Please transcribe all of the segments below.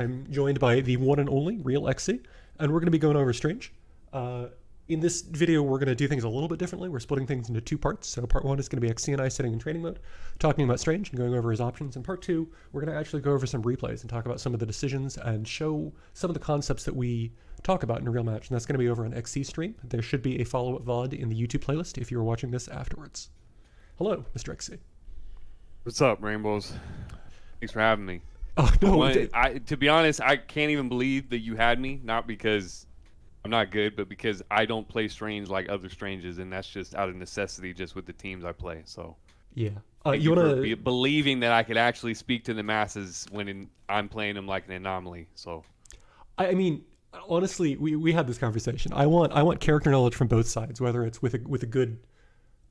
I'm joined by the one and only Real XC, and we're going to be going over Strange. In this video, we're going to do things a little bit differently. We're splitting things into two parts. So part one is going to be XC and I sitting in training mode, talking about Strange and going over his options. And part two, we're going to actually go over some replays and talk about some of the decisions and show some of the concepts that we talk about in a real match. And that's going to be over on XC stream. There should be a follow-up VOD in the YouTube playlist if you're watching this afterwards. Hello, Mr. XC. What's up, Rainbows? Thanks for having me. Oh, no. To be honest, I can't even believe that you had me. Not because I'm not good, but because I don't play Strange like other Stranges, and that's just out of necessity, just with the teams I play. So yeah, you want to believing that I could actually speak to the masses when I'm playing them like an anomaly. So I mean, honestly, we had this conversation. I want character knowledge from both sides, whether it's with a good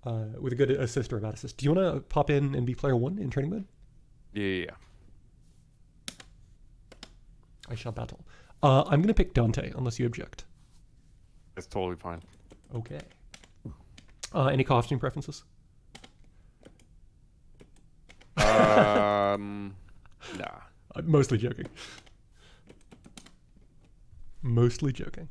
assist or a bad assist. Do you want to pop in and be player one in training mode? Yeah. I shall battle. I'm gonna pick Dante unless you object. That's totally fine. Okay. Any costume preferences? Nah. Mostly joking. Mostly joking.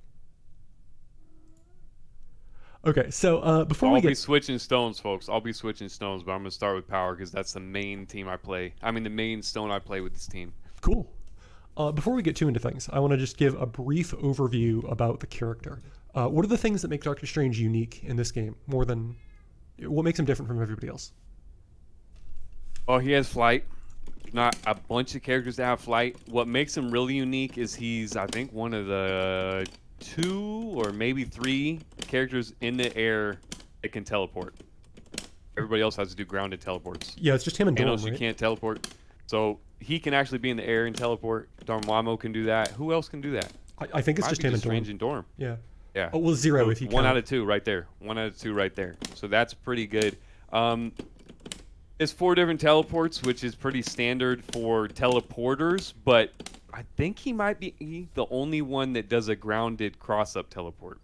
Okay, so before I'll be switching stones, folks. I'll be switching stones, but I'm gonna start with power because that's the main team I play. I mean, the main stone I play with this team. Cool. Before we get too into things, I want to just give a brief overview about the character. What are the things that make Doctor Strange unique in this game? What makes him different from everybody else? Well, he has flight. Not a bunch of characters that have flight. What makes him really unique is he's, I think, one of the 2 or maybe 3 characters in the air that can teleport. Everybody else has to do grounded teleports. Yeah, it's just him and Dorm, right? You can't teleport. So he can actually be in the air and teleport. Dormammu can do that. Who else can do that? I think it's just him and Dorm. Strange and Dorm. Yeah. Yeah. Oh, well, 0 if you count. 1 out of 2 right there. 1 out of 2 right there. So that's pretty good. It's 4 different teleports, which is pretty standard for teleporters, but I think he might be the only one that does a grounded cross-up teleport.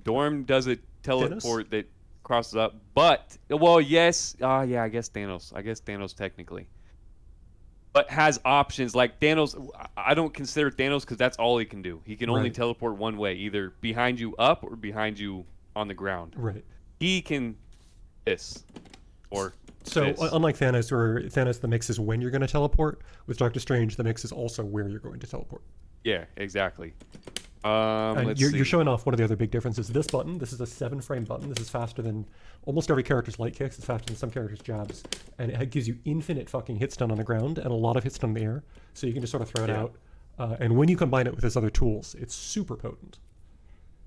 Dorm does a teleport that crosses up, but, well, yes. Yeah, I guess Thanos technically. But has options like Thanos. I don't consider Thanos because that's all he can do. He can only teleport one way, either behind you up or behind you on the ground. Right. He can this or so this. Unlike Thanos, where Thanos the mix is when you're going to teleport, with Doctor Strange the mix is also where you're going to teleport. Yeah, exactly. And you're showing off one of the other big differences. This button, this is a 7-frame button. This is faster than almost every character's light kicks. It's faster than some characters' jabs. And it gives you infinite fucking hit stun on the ground and a lot of hit stun in the air. So you can just sort of throw it out. And when you combine it with his other tools, it's super potent.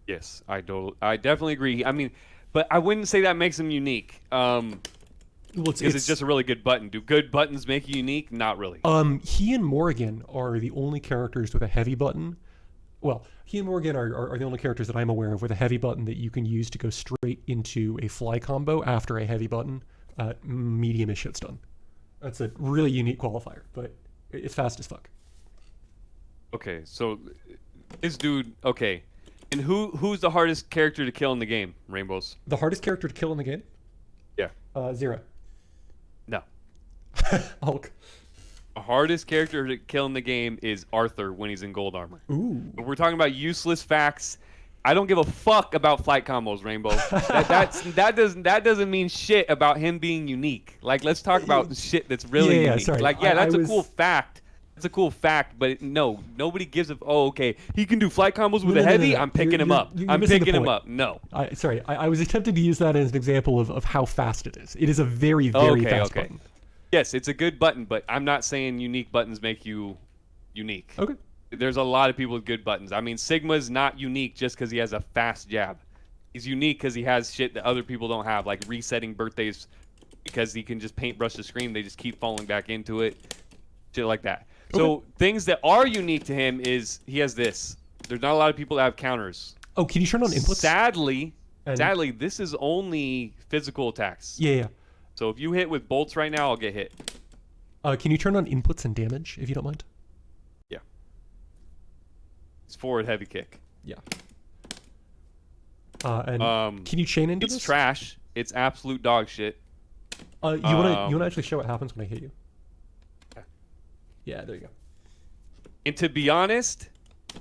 Yes, I definitely agree. I mean, but I wouldn't say that makes him unique. Because it's just a really good button. Do good buttons make you unique? Not really. He and Morrigan are the only characters with a heavy button. Well, he and Morgan are the only characters that I'm aware of with a heavy button that you can use to go straight into a fly combo after a heavy button at medium-ish shit stun. That's a really unique qualifier, but it's fast as fuck. Okay, so this dude, okay. And who's the hardest character to kill in the game, Rainbows? The hardest character to kill in the game? Yeah. 0. No. Hulk. The hardest character to kill in the game is Arthur when he's in gold armor. Ooh. But we're talking about useless facts. I don't give a fuck about flight combos, Rainbow. that doesn't mean shit about him being unique. Like, let's talk about shit that's really unique. Sorry. Like, that's a cool fact. It's a cool fact, but no, nobody gives a. Oh, okay, he can do flight combos with a heavy. I'm picking him up. I'm picking him up. No. I was attempting to use that as an example of how fast it is. It is a very, very fast button. Yes, it's a good button, but I'm not saying unique buttons make you unique. Okay. There's a lot of people with good buttons. I mean, Sigma's not unique just because he has a fast jab. He's unique because he has shit that other people don't have, like resetting birthdays because he can just paintbrush the screen. They just keep falling back into it. Shit like that. Okay. So things that are unique to him is he has this. There's not a lot of people that have counters. Oh, can you turn on inputs? Sadly, this is only physical attacks. Yeah. So if you hit with bolts right now, I'll get hit. Can you turn on inputs and damage, if you don't mind? Yeah. It's forward heavy kick. Yeah. And can you chain into this? It's trash. It's absolute dog shit. You wanna actually show what happens when I hit you? Yeah. Yeah, there you go. And to be honest,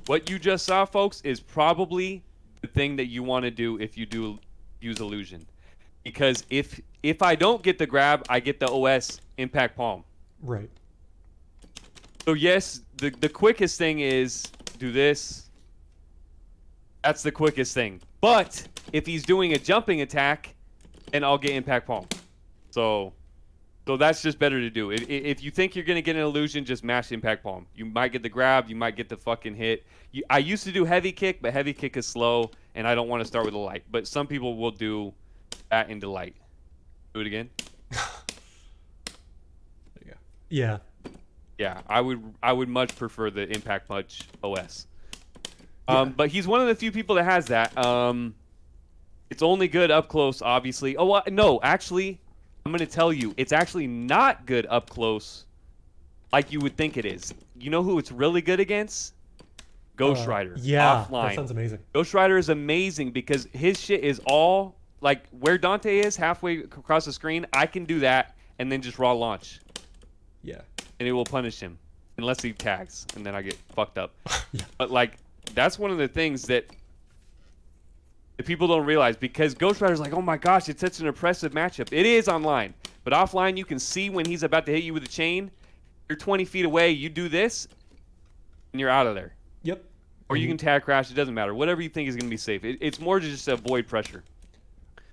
what you just saw, folks, is probably the thing that you want to do if you do use illusion. Because if I don't get the grab, I get the OS impact palm. Right. So yes, the quickest thing is do this. That's the quickest thing. But if he's doing a jumping attack, then I'll get impact palm. So that's just better to do. If you think you're going to get an illusion, just mash impact palm. You might get the grab. You might get the fucking hit. I used to do heavy kick, but heavy kick is slow, and I don't want to start with a light. But some people will do that into light. Do it again. There you go. Yeah. Yeah, I would much prefer the impact punch OS. Yeah. But he's one of the few people that has that. It's only good up close, obviously. Oh, no, actually, I'm going to tell you, it's actually not good up close like you would think it is. You know who it's really good against? Ghost Rider. Yeah, offline. that sounds amazing. Ghost Rider is amazing because his shit is all, like, where Dante is halfway across the screen, I can do that and then just raw launch. Yeah. And it will punish him unless he tags, and then I get fucked up. Yeah. But, like, that's one of the things that people don't realize because Ghost Rider's like, oh my gosh, it's such an impressive matchup. It is online, but offline you can see when he's about to hit you with a chain. You're 20 feet away, you do this, and you're out of there. Yep. Or you can tag crash, it doesn't matter. Whatever you think is going to be safe. It's more to just avoid pressure.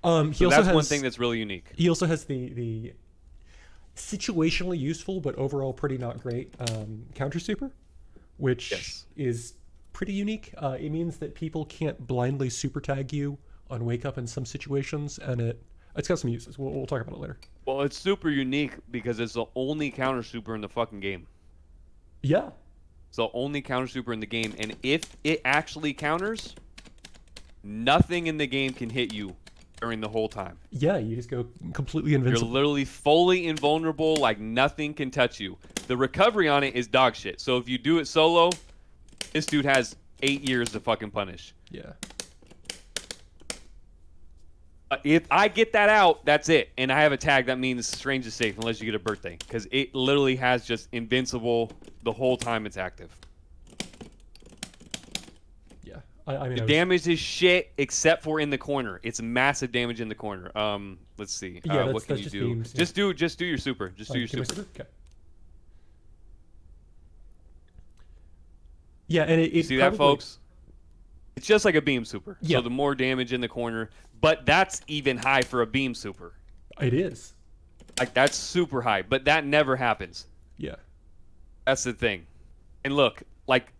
He So also that's has one thing that's really unique. He also has the situationally useful but overall pretty not great counter super, which Yes. is pretty unique. It means that people can't blindly super tag you on wake up in some situations, and it's got some uses. We'll talk about it later. Well, it's super unique because it's the only counter super in the fucking game. Yeah. It's the only counter super in the game, and if it actually counters, nothing in the game can hit you during the whole time. Yeah, you just go completely You're invincible. literally fully invulnerable, like nothing can touch you. The recovery on it is dog shit. So if you do it solo, this dude has 8 years to fucking punish. Yeah. If I get that out, that's it. And I have a tag, that means Strange is safe unless you get a birthday. Because it literally has just invincible the whole time it's active. Yeah. I mean, The damage is shit except for in the corner. It's massive damage in the corner. Let's see. Yeah, What can that's you just do? beams, yeah. Just do your super. Just do your give me super. Okay. Yeah, and it See that, folks? It's just like a beam super. Yeah. So the more damage in the corner, but that's even high for a beam super. It is. Like that's super high, but that never happens. Yeah. That's the thing. And look, like,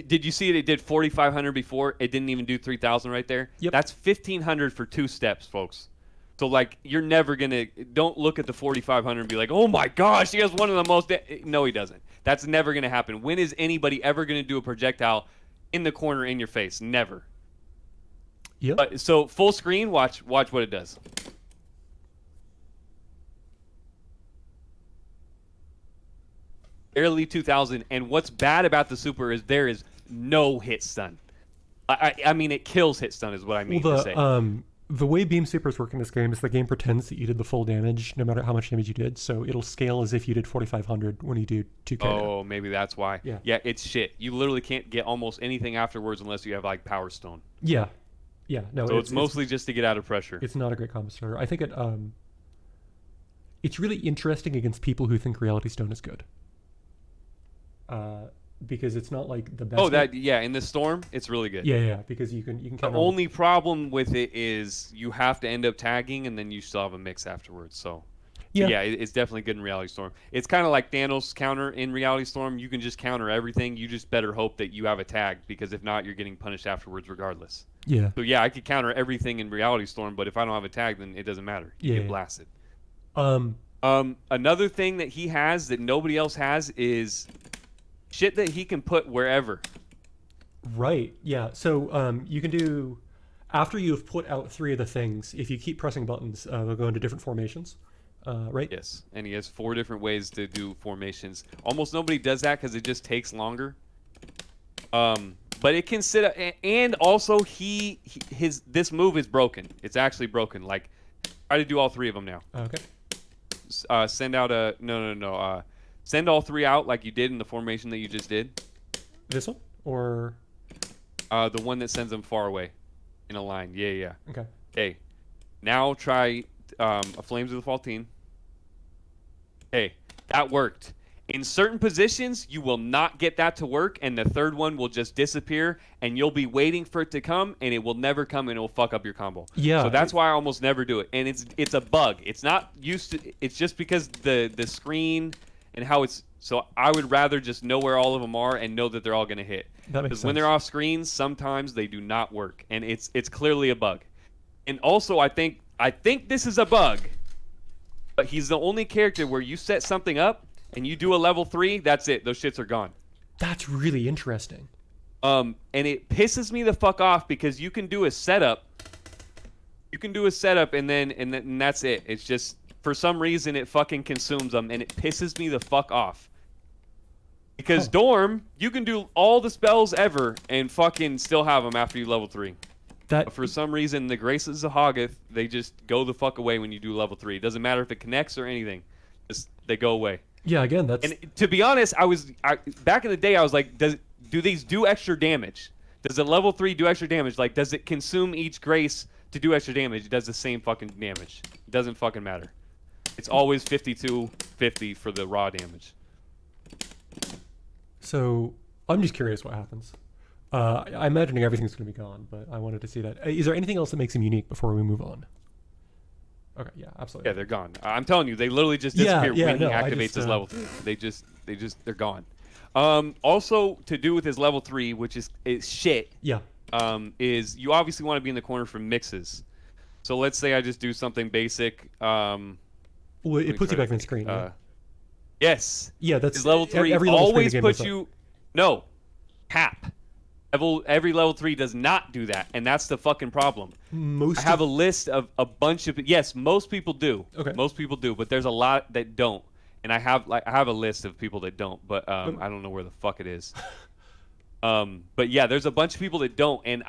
did you see it? It did 4,500 before. It didn't even do 3,000 right there. Yep. That's 1,500 for 2 steps, folks. So like, you're never gonna. Don't look at the 4,500 and be like, oh my gosh, he has one of the most. No, he doesn't. That's never gonna happen. When is anybody ever gonna do a projectile in the corner in your face? Never. Yep. So full screen, watch what it does. Barely 2,000, and what's bad about the super is there is no hit stun. I mean, it kills hit stun is what I mean to say. The way beam supers work in this game is the game pretends that you did the full damage no matter how much damage you did, so it'll scale as if you did 4,500 when you do 2k. Oh, maybe that's why. Yeah. Yeah, it's shit. You literally can't get almost anything afterwards unless you have like Power Stone. Yeah. Yeah. No. So it's mostly just to get out of pressure. It's not a great combo starter. I think it's really interesting against people who think Reality Stone is good. Because it's not like the best. Oh, in the storm, it's really good. Yeah, because you can The count only problem with it is you have to end up tagging, and then you still have a mix afterwards. So, Yeah. it's definitely good in Reality Storm. It's kind of like Thanos' counter in Reality Storm. You can just counter everything. You just better hope that you have a tag, because if not, you're getting punished afterwards regardless. Yeah. So yeah, I could counter everything in Reality Storm, but if I don't have a tag, then it doesn't matter. You get blasted. Another thing that he has that nobody else has is shit that he can put wherever. Right. Yeah. So you can do, after you've put out 3 of the things, if you keep pressing buttons, they'll go into different formations. Right. Yes, and he has 4 different ways to do formations. Almost nobody does that because it just takes longer. But it can sit up, and also this move is broken. It's actually broken. Like, try to do all 3 of them now. Okay. Send out a no. Send all 3 out like you did in the formation that you just did. This one or The one that sends them far away in a line. Yeah, yeah. okay. Okay. Now try a Flames of the Faultine. Hey, that worked. In certain positions, you will not get that to work, and the third one will just disappear, and you'll be waiting for it to come, and it will never come, and it will fuck up your combo. Yeah. So that's why I almost never do it, and it's a bug. It's not used to. It's just because the screen and how it's. So I would rather just know where all of them are and know that they're all gonna hit. That makes Because when sense. they're off screen, sometimes they do not work, and it's clearly a bug. And also, I think this is a bug, but he's the only character where you set something up and you do a level 3, that's it. Those shits are gone. That's really interesting. And it pisses me the fuck off because you can do a setup. You can do a setup and then that's it. It's just for some reason it fucking consumes them and it pisses me the fuck off. Because Dorm, you can do all the spells ever and fucking still have them after you level 3. That But for some reason, the Graces of Hoggoth, they just go the fuck away when you do level 3. It doesn't matter if it connects or anything. Just they go away. yeah, again, that's And to be honest, back in the day, I was like, do these do extra damage? Does a level 3 do extra damage? Like, does it consume each Grace to do extra damage? It does the same fucking damage. It doesn't fucking matter. It's always 52-50 for the raw damage. so I'm just curious what happens. I'm imagining everything's going to be gone, but I wanted to see that. Is there anything else that makes him unique before we move on? Okay, yeah, absolutely. Yeah, they're gone. I'm telling you, they literally just Yeah, disappear when he no, I activates just, his level 3. They're gone. Also, to do with his level 3, which is shit, Yeah. is you obviously want to be in the corner for mixes. So let's say I just do something basic. Well, Let it me puts you try back to in the think. screen. Yeah. Yes. Yeah, that's His level 3 every level always screen puts game is you. No. Cap. Every level 3 does not do that, and that's the fucking problem. most I have of- a list of a bunch of. Yes, most people do. Okay. Most people do, but there's a lot that don't. And I have a list of people that don't, but I don't know where the fuck it is. But yeah, there's a bunch of people that don't, and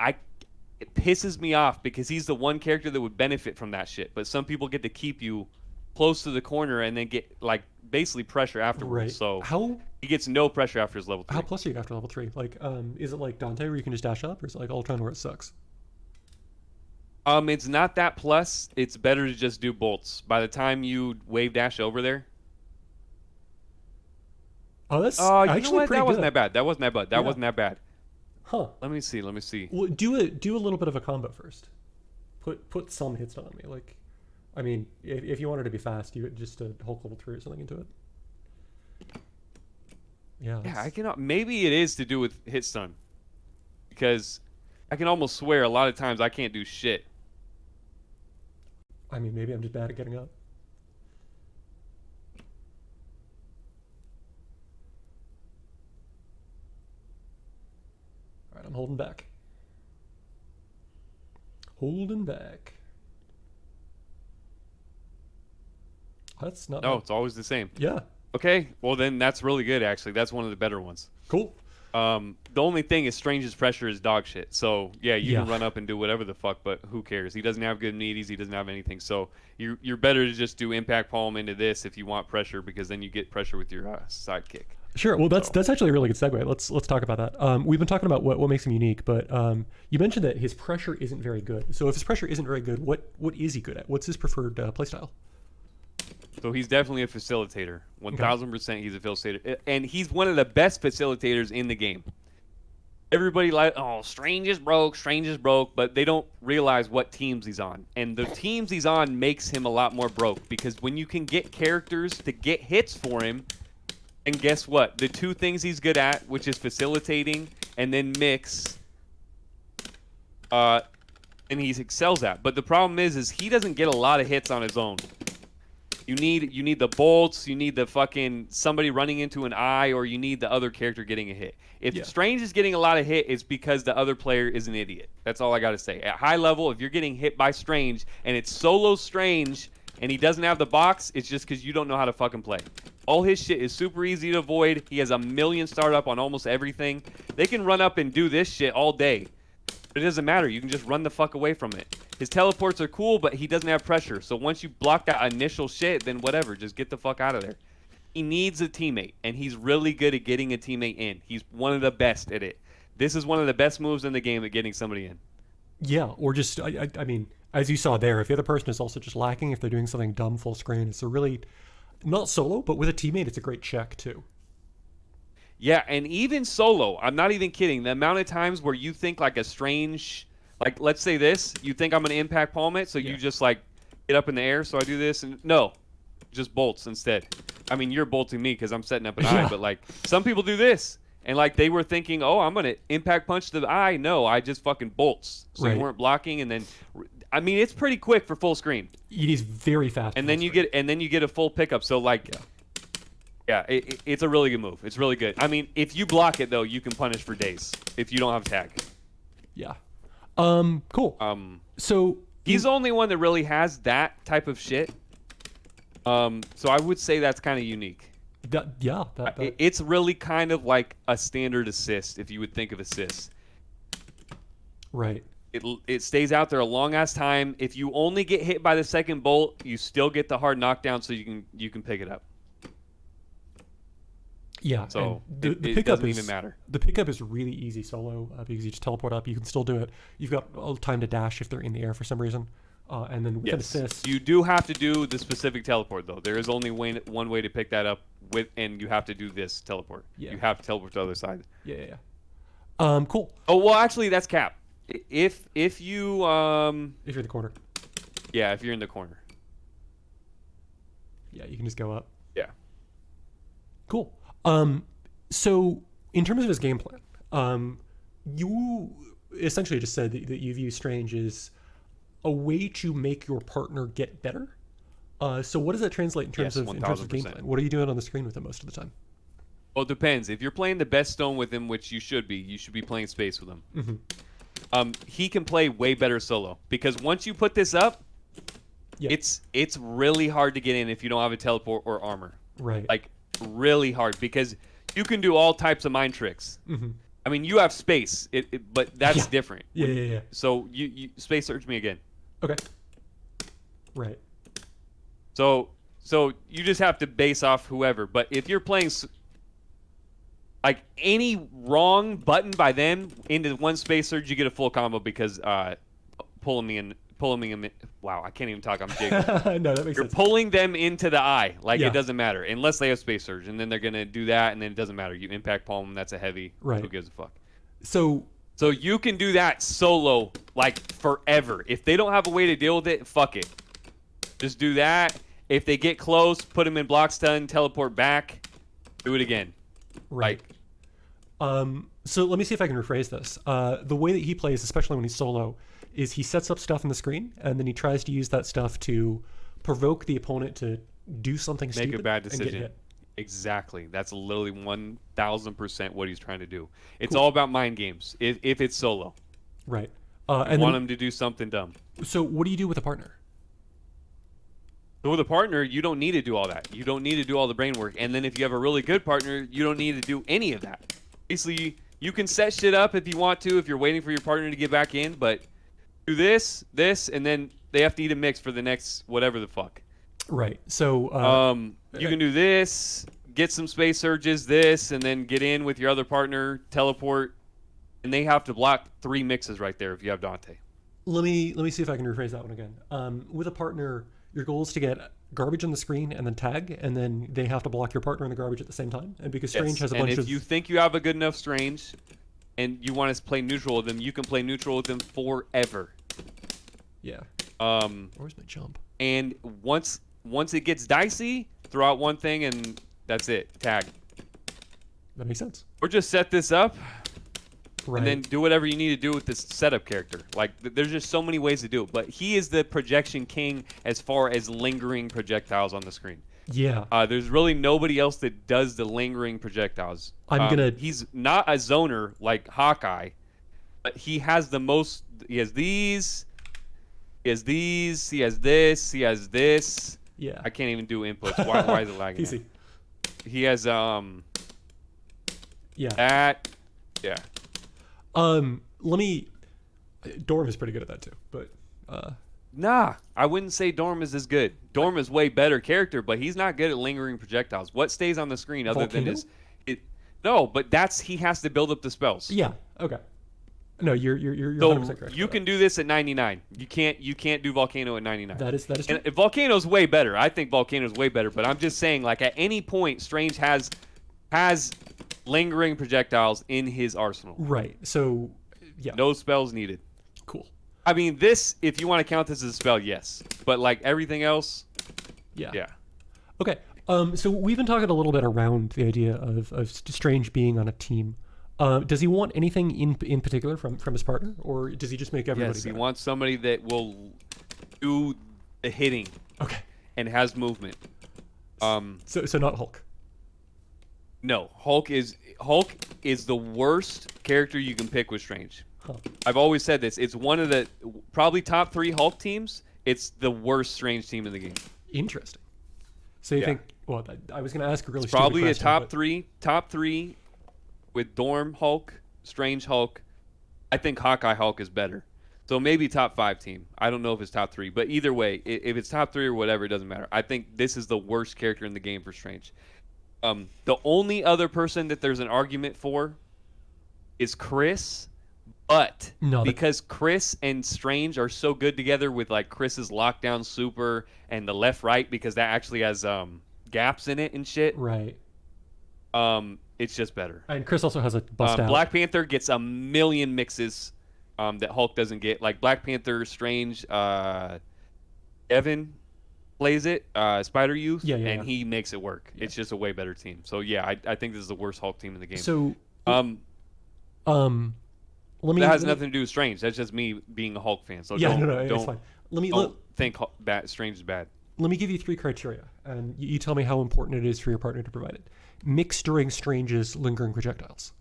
it pisses me off because he's the one character that would benefit from that shit. But some people get to keep you close to the corner and then get like basically pressure afterwards. right. So how he gets no pressure after his level 3. how plus are you after level 3? Like, is it like Dante where you can just dash up, or is it like Ultron where it sucks? It's not that plus. It's better to just do bolts. By the time you wave dash over there. Oh, that's You know actually what? pretty That wasn't good. that bad. That wasn't that bad. That Yeah. wasn't that bad. Huh. Let me see. Well, do a little bit of a combo first. Put some hits on me. Like, I mean, if you wanted to be fast, you would just Hulk level 3 or something into it. Yeah. Yeah, I cannot. Maybe it is to do with hit stun, because I can almost swear a lot of times I can't do shit. I mean, maybe I'm just bad at getting up. All right, I'm holding back. Holding back. That's not. No, bad. it's always the same. Yeah. Okay, well then that's really good actually. That's one of the better ones. Cool. The only thing is Strange's pressure is dog shit. So yeah, you can Yeah. run up and do whatever the fuck, but who cares? He doesn't have good meaties. He doesn't have anything. So you're better to just do impact palm into this if you want pressure, because then you get pressure with your sidekick. Sure. Well, that's actually a really good segue. Let's talk about that. We've been talking about what makes him unique, but you mentioned that his pressure isn't very good. So if his pressure isn't very good, what is he good at? What's his preferred playstyle? So he's definitely a facilitator. 1000% he's a facilitator. And he's one of the best facilitators in the game. Everybody Strange is broke, but they don't realize what teams he's on. And the teams he's on makes him a lot more broke, because when you can get characters to get hits for him, and guess what? The two things he's good at, which is facilitating and then mix, and he excels at. But the problem is he doesn't get a lot of hits on his own. You need the bolts, you need the fucking somebody running into an eye, or you need the other character getting a hit. If Strange is getting a lot of hit, it's because the other player is an idiot. That's all I got to say. At high level, if you're getting hit by Strange and it's solo Strange and he doesn't have the box, it's just because you don't know how to fucking play. All his shit is super easy to avoid. He has a million startup on almost everything. They can run up and do this shit all day. But it doesn't matter. You can just run the fuck away from it. His teleports are cool, but he doesn't have pressure. So once you block that initial shit, then whatever. Just get the fuck out of there. he needs a teammate, and he's really good at getting a teammate in. He's one of the best at it. This is one of the best moves in the game at getting somebody in. Yeah, or just I mean, as you saw there, if the other person is also just lacking, if they're doing something dumb full screen, it's a really not solo, but with a teammate, it's a great check too. Yeah, and even solo, I'm not even kidding. The amount of times where you think like a strange, like let's say this, you think I'm gonna impact palm it, so you just like get up in the air. So I do this, and no, just bolts instead. I mean, you're bolting me because I'm setting up an eye, but like some people do this, and like they were thinking, oh, I'm gonna impact punch the eye. No, I just fucking bolts. So you weren't blocking, and then, I mean, it's pretty quick for full screen. It is very fast. And then you get a full pickup. So like. Yeah, it's a really good move. It's really good. I mean, if you block it, though, you can punish for days if you don't have tag. Yeah. Cool. So he's the only one that really has that type of shit. So I would say that's kind of unique. It's really kind of like a standard assist, if you would think of assist. Right. It stays out there a long ass time. If you only get hit by the second bolt, you still get the hard knockdown, so you can pick it up. Yeah, so the it doesn't even matter. The pickup is really easy solo because you just teleport up. You can still do it. You've got all the time to dash if they're in the air for some reason, and then with an assist, you do have to do the specific teleport though. There is only one way to pick that up with, and you have to do this teleport. Yeah. You have to teleport to the other side. Yeah. Cool. Oh well, actually, that's cap. If you if you're in the corner. Yeah, if you're in the corner. Yeah, you can just go up. Yeah. Cool. So in terms of his game plan, you essentially just said that you view Strange as a way to make your partner get better. So what does that translate in terms of game plan? What are you doing on the screen with him most of the time? Well, it depends. If you're playing the best stone with him, which you should be playing space with him. Mm-hmm. He can play way better solo because once you put this up, it's really hard to get in if you don't have a teleport or armor. Right. Like really hard because you can do all types of mind tricks. Mm-hmm. I mean, you have space, but that's different. Yeah. So you space search me again. Okay. Right. So you just have to base off whoever. But if you're playing like any wrong button by them into one space surge, you get a full combo because pulling me in. Wow, I can't even talk. I'm jiggling. No, that makes sense. You're pulling them into the eye. Like it doesn't matter unless they have space surge, and then they're gonna do that, and then it doesn't matter. You impact palm them. That's a heavy. Right. Who gives a fuck? So you can do that solo like forever. If they don't have a way to deal with it, fuck it. Just do that. If they get close, put them in block stun, teleport back, do it again. Right. So let me see if I can rephrase this. The way that he plays, especially when he's solo, is he sets up stuff in the screen, and then he tries to use that stuff to provoke the opponent to do something stupid. Make a bad decision. And get hit. Exactly. That's literally 1,000% what he's trying to do. It's all about mind games. If it's solo, right? And want him to do something dumb. So what do you do with a partner? So with a partner, you don't need to do all that. You don't need to do all the brain work. And then if you have a really good partner, you don't need to do any of that. Basically, you can set shit up if you want to, if you're waiting for your partner to get back in, but do this, and then they have to eat a mix for the next whatever the fuck. Right. So you can do this, get some space surges, this, and then get in with your other partner, teleport, and they have to block 3 mixes right there if you have Dante. Let me see if I can rephrase that one again. With a partner, your goal is to get garbage on the screen and then tag, and then they have to block your partner in the garbage at the same time. And because Strange has a bunch of... And if you think you have a good enough Strange and you want to play neutral with them, you can play neutral with them forever. Yeah. Where's my jump? And once it gets dicey, throw out one thing and that's it. Tag. That makes sense. Or just set this up. Right. And then do whatever you need to do with this setup character. Like, there's just so many ways to do it. But he is the projection king as far as lingering projectiles on the screen. Yeah. There's really nobody else that does the lingering projectiles. He's not a zoner like Hawkeye, but he has the most. He has these. He has these. He has this. He has this. Yeah. I can't even do inputs. Why is it lagging? Easy. He has Yeah. That. Yeah. Let me. Dorm is pretty good at that too, but. Nah, I wouldn't say Dorm is as good. Dorm is way better character, but he's not good at lingering projectiles. What stays on the screen other than Volcano? it? No, but he has to build up the spells. Yeah. Okay. No, you're So 100% correct. you can do this at 99. You can't do Volcano at 99. That is true. And Volcano's way better. I think Volcano's way better, but I'm just saying, like, at any point, Strange has lingering projectiles in his arsenal. Right. So, yeah. No spells needed. Cool. I mean, this, if you want to count this as a spell, yes. But like everything else, Yeah. yeah. Okay. So we've been talking a little bit around the idea of Strange being on a team. Does he want anything in particular from his partner, or does he just make everybody Yes, he better? wants somebody that will do the hitting Okay. and has movement. So not Hulk. No, Hulk is the worst character you can pick with Strange. Huh. I've always said this. It's one of the probably top 3 Hulk teams. It's the worst Strange team in the game. Interesting. So you Yeah. think? Well, I was going to ask a really It's stupid probably a question, top three with Dorm Hulk, Strange Hulk. I think Hawkeye Hulk is better. So maybe top 5 team. I don't know if it's top 3, but either way, if it's top 3 or whatever, it doesn't matter. I think this is the worst character in the game for Strange. The only other person that there's an argument for is Chris, but because Chris and Strange are so good together with like Chris's lockdown super and the left right, because that actually has gaps in it and shit. Right. It's just better. And Chris also has a bust out. Black Panther gets a million mixes that Hulk doesn't get. Like Black Panther, Strange, Evan plays it, Spider Youth, and he makes it work. Yeah. It's just a way better team. So yeah, I think this is the worst Hulk team in the game. So that has nothing to do with Strange. That's just me being a Hulk fan. So don't it's fine. Don't think Strange is bad. Let me give you 3 criteria, and you tell me how important it is for your partner to provide it. Mix during Strange's lingering projectiles.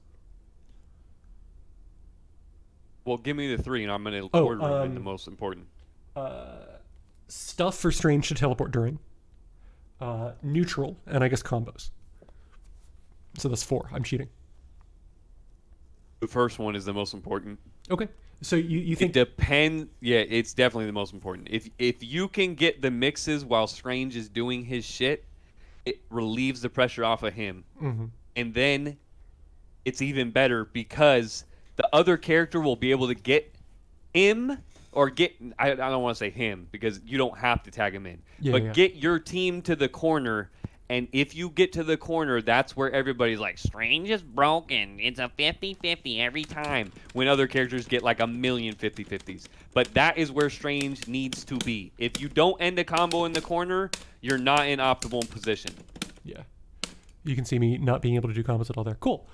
Well, give me the 3, and I'm going to order them in the most important. Stuff for Strange to teleport during. Neutral, and I guess combos. So that's 4. I'm cheating. The first one is the most important. Okay. So you think... It depends. Yeah, it's definitely the most important. If you can get the mixes while Strange is doing his shit, it relieves the pressure off of him. Mm-hmm. And then it's even better because the other character will be able to get him or get... I don't want to say him because you don't have to tag him in. Get your team to the corner. And if you get to the corner, that's where everybody's like, Strange is broken. It's a 50-50 every time. When other characters get like a million 50-50s. But that is where Strange needs to be. If you don't end a combo in the corner, you're not in optimal position. Yeah. You can see me not being able to do combos at all there. Cool.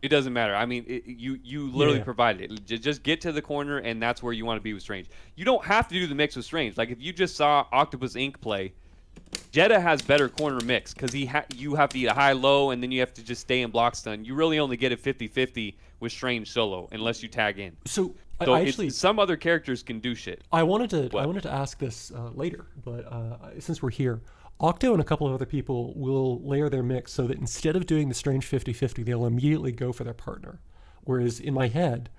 It doesn't matter. I mean, you literally provided it. Just get to the corner, and that's where you want to be with Strange. You don't have to do the mix with Strange. Like, if you just saw Octopus Inc. play... Jeddah has better corner mix because you have to eat a high-low and then you have to just stay in block stun. You really only get a 50-50 with Strange solo unless you tag in. So actually, some other characters can do shit. I wanted to ask this later, but since we're here, Octo and a couple of other people will layer their mix so that instead of doing the Strange 50-50, they'll immediately go for their partner. Whereas in my head,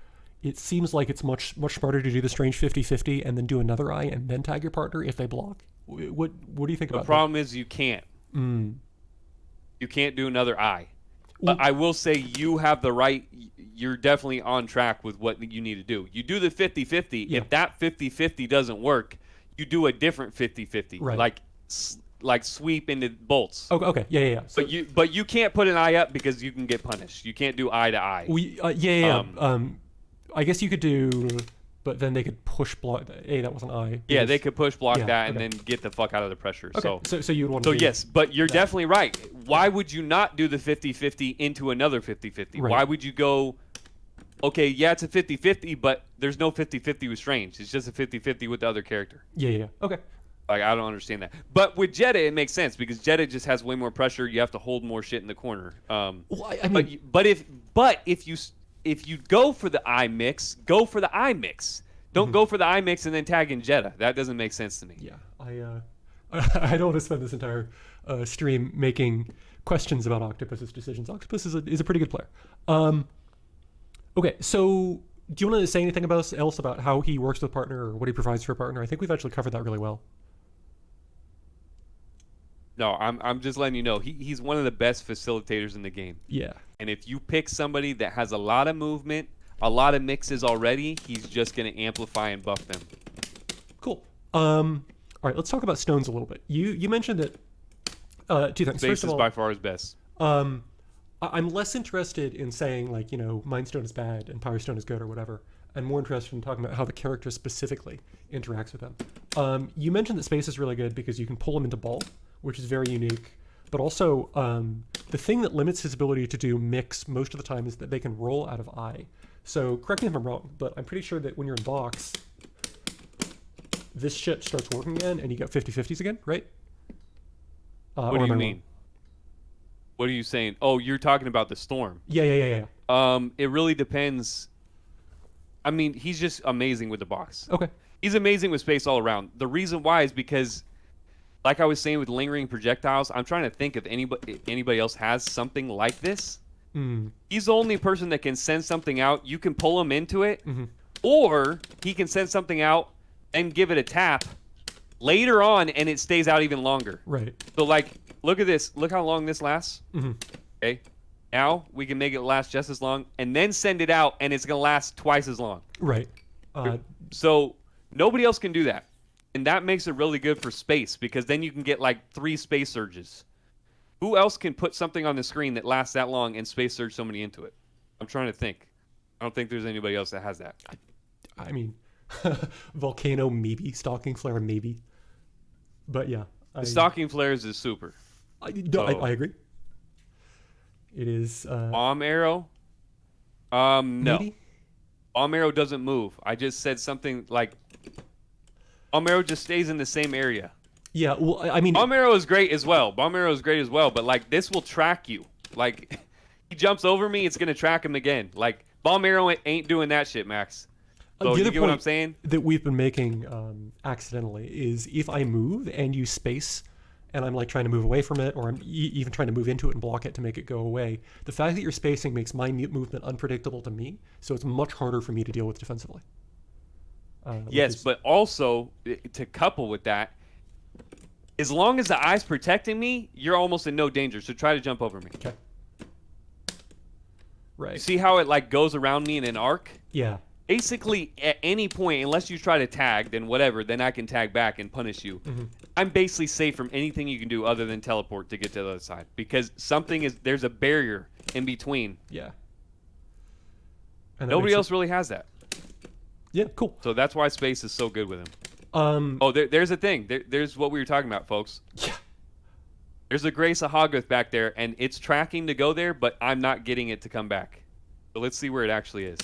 it seems like it's much smarter to do the Strange 50-50 and then do another eye and then tag your partner if they block. What do you think about that? The problem is you can't. You can't do another eye. But I will say you have the right. You're definitely on track with what you need to do. You do the 50-50. Yeah. If that 50-50 doesn't work, you do a different 50-50. Right. Like sweep into bolts. Okay. Yeah. So, but you can't put an eye up because you can get punished. You can't do eye to eye. I guess you could do, but then they could push block. That wasn't eye. Yeah, they could push block that and then get the fuck out of the pressure. Okay. So you would want to. So yes, but you're definitely right. Why would you not do the 50-50 into another 50-50? Right. Why would you go? Okay, yeah, it's a 50-50, but there's no 50-50 with Strange. It's just a 50-50 with the other character. Yeah. Okay. Like, I don't understand that. But with Jeddah, it makes sense because Jeddah just has way more pressure. You have to hold more shit in the corner. Well, I mean, but if you go for the eye mix, go for the eye mix. Don't go for the eye mix and then tag in Jeddah. That doesn't make sense to me. Yeah, I don't want to spend this entire stream making questions about Octopus's decisions. Octopus is a pretty good player. Okay, so Do you want to say anything else about how he works with a partner or what he provides for a partner? I think we've actually covered that really well. No, I'm just letting you know he's one of the best facilitators in the game. Yeah. And if you pick somebody that has a lot of movement, a lot of mixes already, he's just going to amplify and buff them. Cool. All right, let's talk about stones a little bit. You mentioned that two things. Space First of is all, by far his best. I'm less interested in saying like, Mind Stone is bad and Power Stone is good or whatever. I'm more interested in talking about how the character specifically interacts with them. You mentioned that space is really good because you can pull him into ball, which is very unique. But also, the thing that limits his ability to do mix most of the time is that they can roll out of eye. So correct me if I'm wrong, but I'm pretty sure that when you're in box, this shit starts working again and you get 50-50s again, right? What do you mean? What are you saying? Oh, you're talking about the storm. Yeah. It really depends. I mean, he's just amazing with the box. Okay. He's amazing with space all around. The reason why is because, like I was saying with lingering projectiles, I'm trying to think if anybody else has something like this. He's the only person that can send something out. You can pull him into it, or he can send something out and give it a tap later on, and it stays out even longer. Right. So, like, look at this. Look how long this lasts. Okay. Now we can make it last just as long, and then send it out, and it's gonna last twice as long. Right. So nobody else can do that. And that makes it really good for space, because then you can get like 3 space surges. Who else can put something on the screen that lasts that long and space surge somebody into it? I'm trying to think. I don't think there's anybody else that has that. I mean, Volcano maybe, Stalking Flare maybe. But yeah. The Stalking Flares is super. I agree. It is... Bomb Arrow? No. Maybe? Bomb Arrow doesn't move. I just said something like... Bomb Arrow just stays in the same area. Yeah, well, I mean... Bomb Arrow is great as well. Bomb Arrow is great as well, but, like, this will track you. Like, he jumps over me, it's going to track him again. Like, Bomb Arrow ain't doing that shit, Max. So, you get what I'm saying? That we've been making accidentally is if I move and use space and I'm, like, trying to move away from it, or I'm even trying to move into it and block it to make it go away, the fact that you're spacing makes my movement unpredictable to me, so it's much harder for me to deal with defensively. Yes, but also, to couple with that, as long as the eye's protecting me, you're almost in no danger. So try to jump over me. Okay. Right. You see how it like goes around me in an arc? Yeah. Basically, at any point, unless you try to tag, then whatever, then I can tag back and punish you. I'm basically safe from anything you can do other than teleport to get to the other side. Because there's a barrier in between. Yeah. And nobody else really has that. Yeah, cool. So that's why space is so good with him. Oh, there's a thing. There's what we were talking about, folks. Yeah. There's a Grace of Hoggoth back there, and it's tracking to go there, but I'm not getting it to come back. So let's see where it actually is.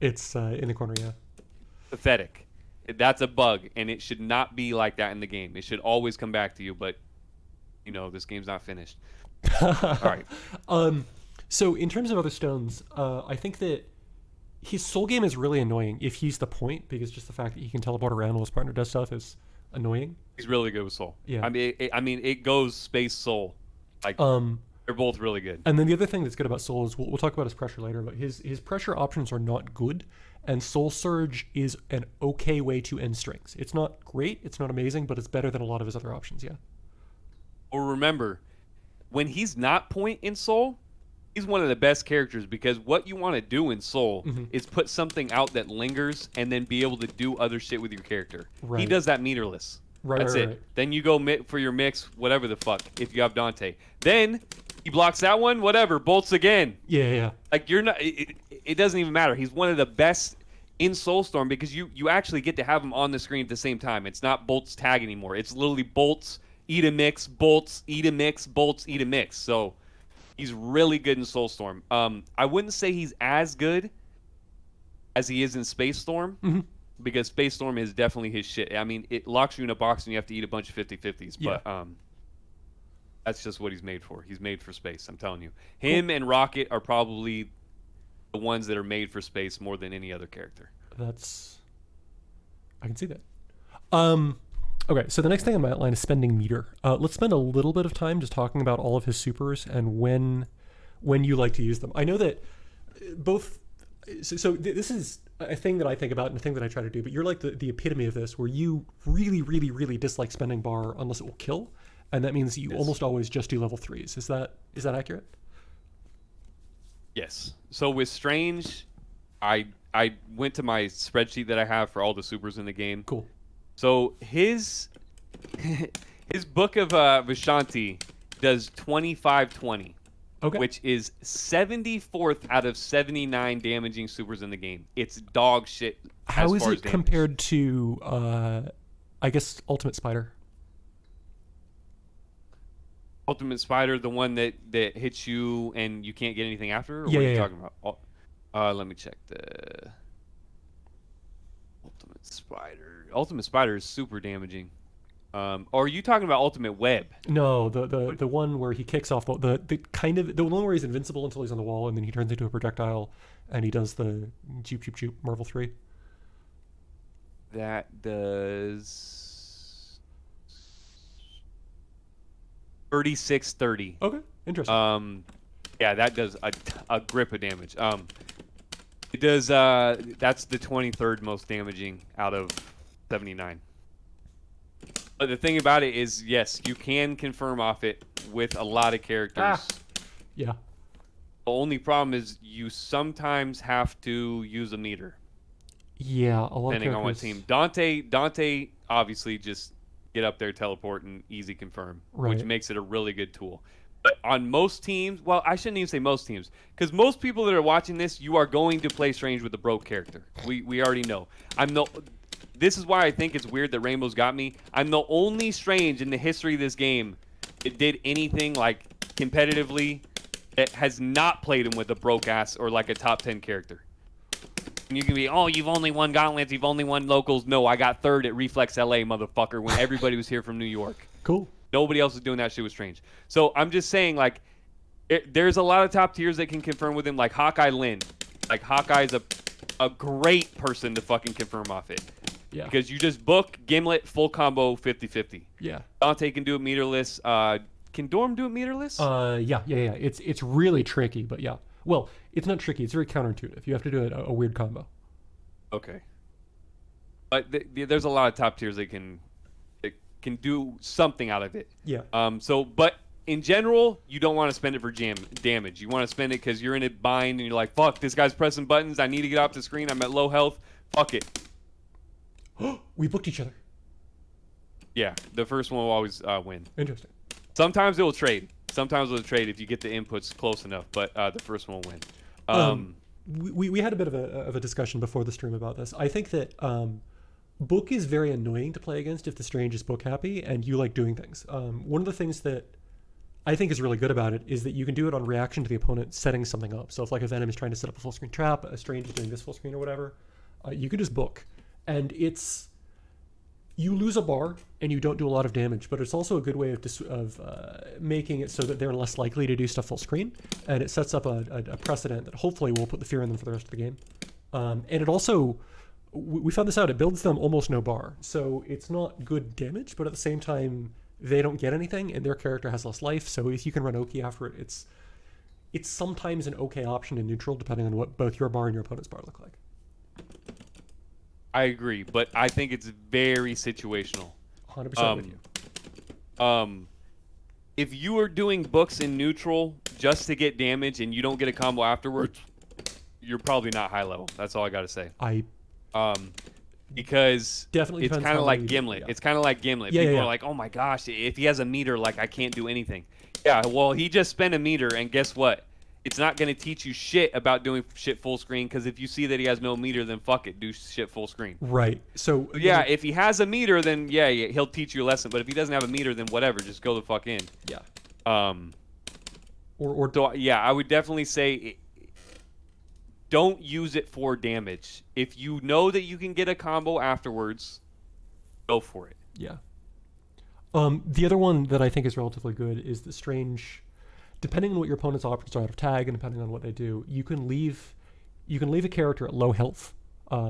It's in the corner, yeah. Pathetic. That's a bug, and it should not be like that in the game. It should always come back to you, but, this game's not finished. All right. So in terms of other stones, I think that his soul game is really annoying if he's the point, because just the fact that he can teleport around while his partner does stuff is annoying. He's really good with soul. Yeah. I mean, it goes space soul. Like, they're both really good. And then the other thing that's good about soul is we'll talk about his pressure later, but his pressure options are not good, and soul surge is an okay way to end strings. It's not great, it's not amazing, but it's better than a lot of his other options. Yeah. Or remember, when he's not point in soul, he's one of the best characters, because what you want to do in Soul is put something out that lingers and then be able to do other shit with your character. Right. He does that meterless. That's it. Then you go for your mix, whatever the fuck, if you have Dante. Then he blocks that one, whatever, bolts again. Yeah. Like, you're not. It doesn't even matter. He's one of the best in Soulstorm, because you actually get to have him on the screen at the same time. It's not bolts tag anymore. It's literally bolts, eat a mix, bolts, eat a mix, bolts, eat a mix. So he's really good in Soulstorm. I wouldn't say he's as good as he is in Space Storm, because Space Storm is definitely his shit. I mean, it locks you in a box and you have to eat a bunch of 50-50s. Yeah. But that's just what he's made for. He's made for space, I'm telling you. Him and Rocket are probably the ones that are made for space more than any other character. I can see that. Okay, so the next thing on my outline is spending meter. Let's spend a little bit of time just talking about all of his supers and when you like to use them. I know that both This is a thing that I think about and a thing that I try to do, but you're like the epitome of this, where you really, really, really dislike spending bar unless it will kill, and that means you Yes. almost always just do level 3s. Is that accurate? Yes. So with Strange, I went to my spreadsheet that I have for all the supers in the game. Cool. So his his book of Vishanti does 25-20, Okay. which is 74th out of 79 damaging supers in the game. It's dog shit. How as is far it as damage. compared to, I guess, Ultimate Spider? Ultimate Spider, the one that hits you and you can't get anything after? Or Yeah, what are yeah, you yeah. talking about? Let me check the Ultimate Spider. Ultimate Spider is super damaging. Or are you talking about Ultimate Web? No, the one where he kicks off the kind of the one where he's invincible until he's on the wall and then he turns into a projectile and he does the choop choop choop Marvel 3. That does 36-30. Okay, interesting. Yeah, that does a grip of damage. It does. That's the 23rd most damaging out of 79. But the thing about it is, yes, you can confirm off it with a lot of characters. Yeah. The only problem is you sometimes have to use a meter, Yeah, a lot depending of on what characters. team. Dante, obviously just get up there, teleport, and easy confirm, which Right. makes it a really good tool. But on most teams, well, I shouldn't even say most teams, because most people that are watching this, you are going to play Strange with a broke character. We already know. This is why I think it's weird that Rainbow's got me. I'm the only Strange in the history of this game that did anything like competitively that has not played him with a broke ass or like a top 10 character. And you can be, oh, you've only won Gauntlets, you've only won locals. No, I got third at Reflex LA, motherfucker, when everybody was here from New York. Cool. Nobody else is doing that shit with Strange. So I'm just saying, like, there's a lot of top tiers that can confirm with him, like Hawkeye Lynn. Like, Hawkeye's a great person to fucking confirm off it. Yeah. Because you just book, Gimlet, full combo, 50-50. Yeah. Dante can do it meterless. Can Dorm do it meterless? Yeah. It's really tricky, but yeah. Well, it's not tricky. It's very counterintuitive. You have to do a weird combo. Okay. But there's a lot of top tiers that can do something out of it. Yeah. But in general, you don't want to spend it for damage. You want to spend it because you're in a bind and you're like, fuck, this guy's pressing buttons. I need to get off the screen. I'm at low health. Fuck it. We booked each other. Yeah, the first one will always win. Interesting. Sometimes it will trade. Sometimes it will trade if you get the inputs close enough, but the first one will win. We had a bit of a discussion before the stream about this. I think that book is very annoying to play against if the Strange is book happy and you like doing things. One of the things that I think is really good about it is that you can do it on reaction to the opponent setting something up. So if like a Venom is trying to set up a full screen trap, a Strange is doing this full screen or whatever, you can just book. And you lose a bar and you don't do a lot of damage, but it's also a good way of making it so that they're less likely to do stuff full screen, and it sets up a precedent that hopefully will put the fear in them for the rest of the game. And it also, we found this out, it builds them almost no bar, so it's not good damage, but at the same time they don't get anything and their character has less life. So if you can run Oki after it, it's sometimes an okay option in neutral depending on what both your bar and your opponent's bar look like. I agree, but I think it's very situational. 100% with you. If you are doing books in neutral just to get damage and you don't get a combo afterwards, you're probably not high level. That's all I got to say. Because Definitely it's depends kind how of like many- Gimlet. yeah. It's kind of like Gimlet. Yeah, People yeah, are yeah. like, oh my gosh, if he has a meter, like I can't do anything. Yeah, well, he just spent a meter, and guess what? It's not going to teach you shit about doing shit full screen, because if you see that he has no meter, then fuck it, do shit full screen. Right. So Yeah, if he has a meter, then yeah, he'll teach you a lesson. But if he doesn't have a meter, then whatever, just go the fuck in. yeah. Um, Or so yeah, I would definitely say don't use it for damage. If you know that you can get a combo afterwards, go for it. yeah. The other one that I think is relatively good is the Strange. Depending on what your opponent's options are out of tag and depending on what they do, you can leave a character at low health,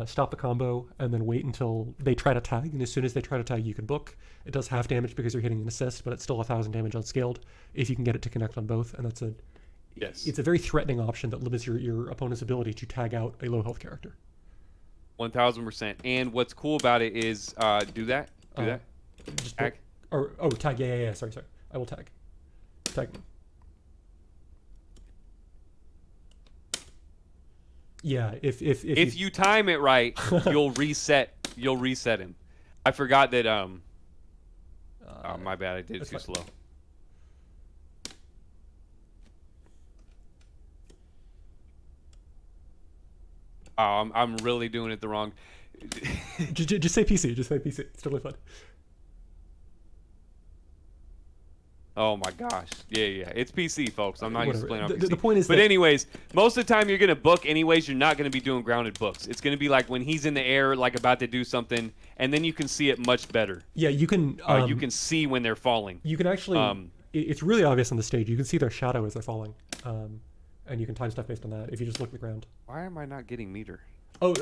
stop the combo, and then wait until they try to tag. And as soon as they try to tag, you can book. It does half damage because you're hitting an assist, but it's still 1,000 damage unscaled if you can get it to connect on both. And Yes. it's a very threatening option that limits your opponent's ability to tag out a low health character. 1000%. And what's cool about it is do that. Do that. Just Tag. tag. Yeah. Sorry. I will tag. Tag him. Yeah. If you time it right, you'll reset him. I forgot that. Oh, my bad. I did it too slow. Oh, I'm really doing it the wrong. just say PC. Just say PC. It's totally fun. Oh my gosh. Yeah. It's PC, folks. I'm not used to playing on PC. The point is but anyways, most of the time you're going to book anyways, you're not going to be doing grounded books. It's going to be like when he's in the air, like about to do something, and then you can see it much better. Yeah, you can... you can see when they're falling. You can actually... it's really obvious on the stage. You can see their shadow as they're falling. And you can time stuff based on that if you just look at the ground. Why am I not getting meter? Oh,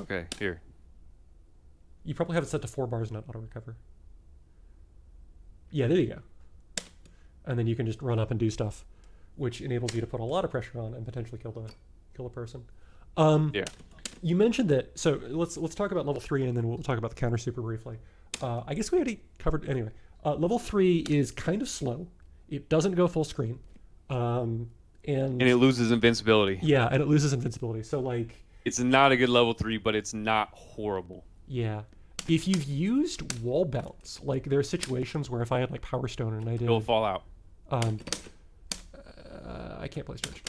okay, here. You probably have it set to 4 bars, not auto recover. Yeah, there you go. And then you can just run up and do stuff, which enables you to put a lot of pressure on and potentially kill a person. Yeah. You mentioned that, so let's talk about level 3 and then we'll talk about the counter super briefly. I guess we already covered anyway. Level 3 is kind of slow. It doesn't go full screen. And it loses invincibility. Yeah, and it loses invincibility. So like, it's not a good level 3, but it's not horrible. Yeah. If you've used wall bounce, like there are situations where if I had like Power Stone and I did... It'll fall out. I can't play Stretch.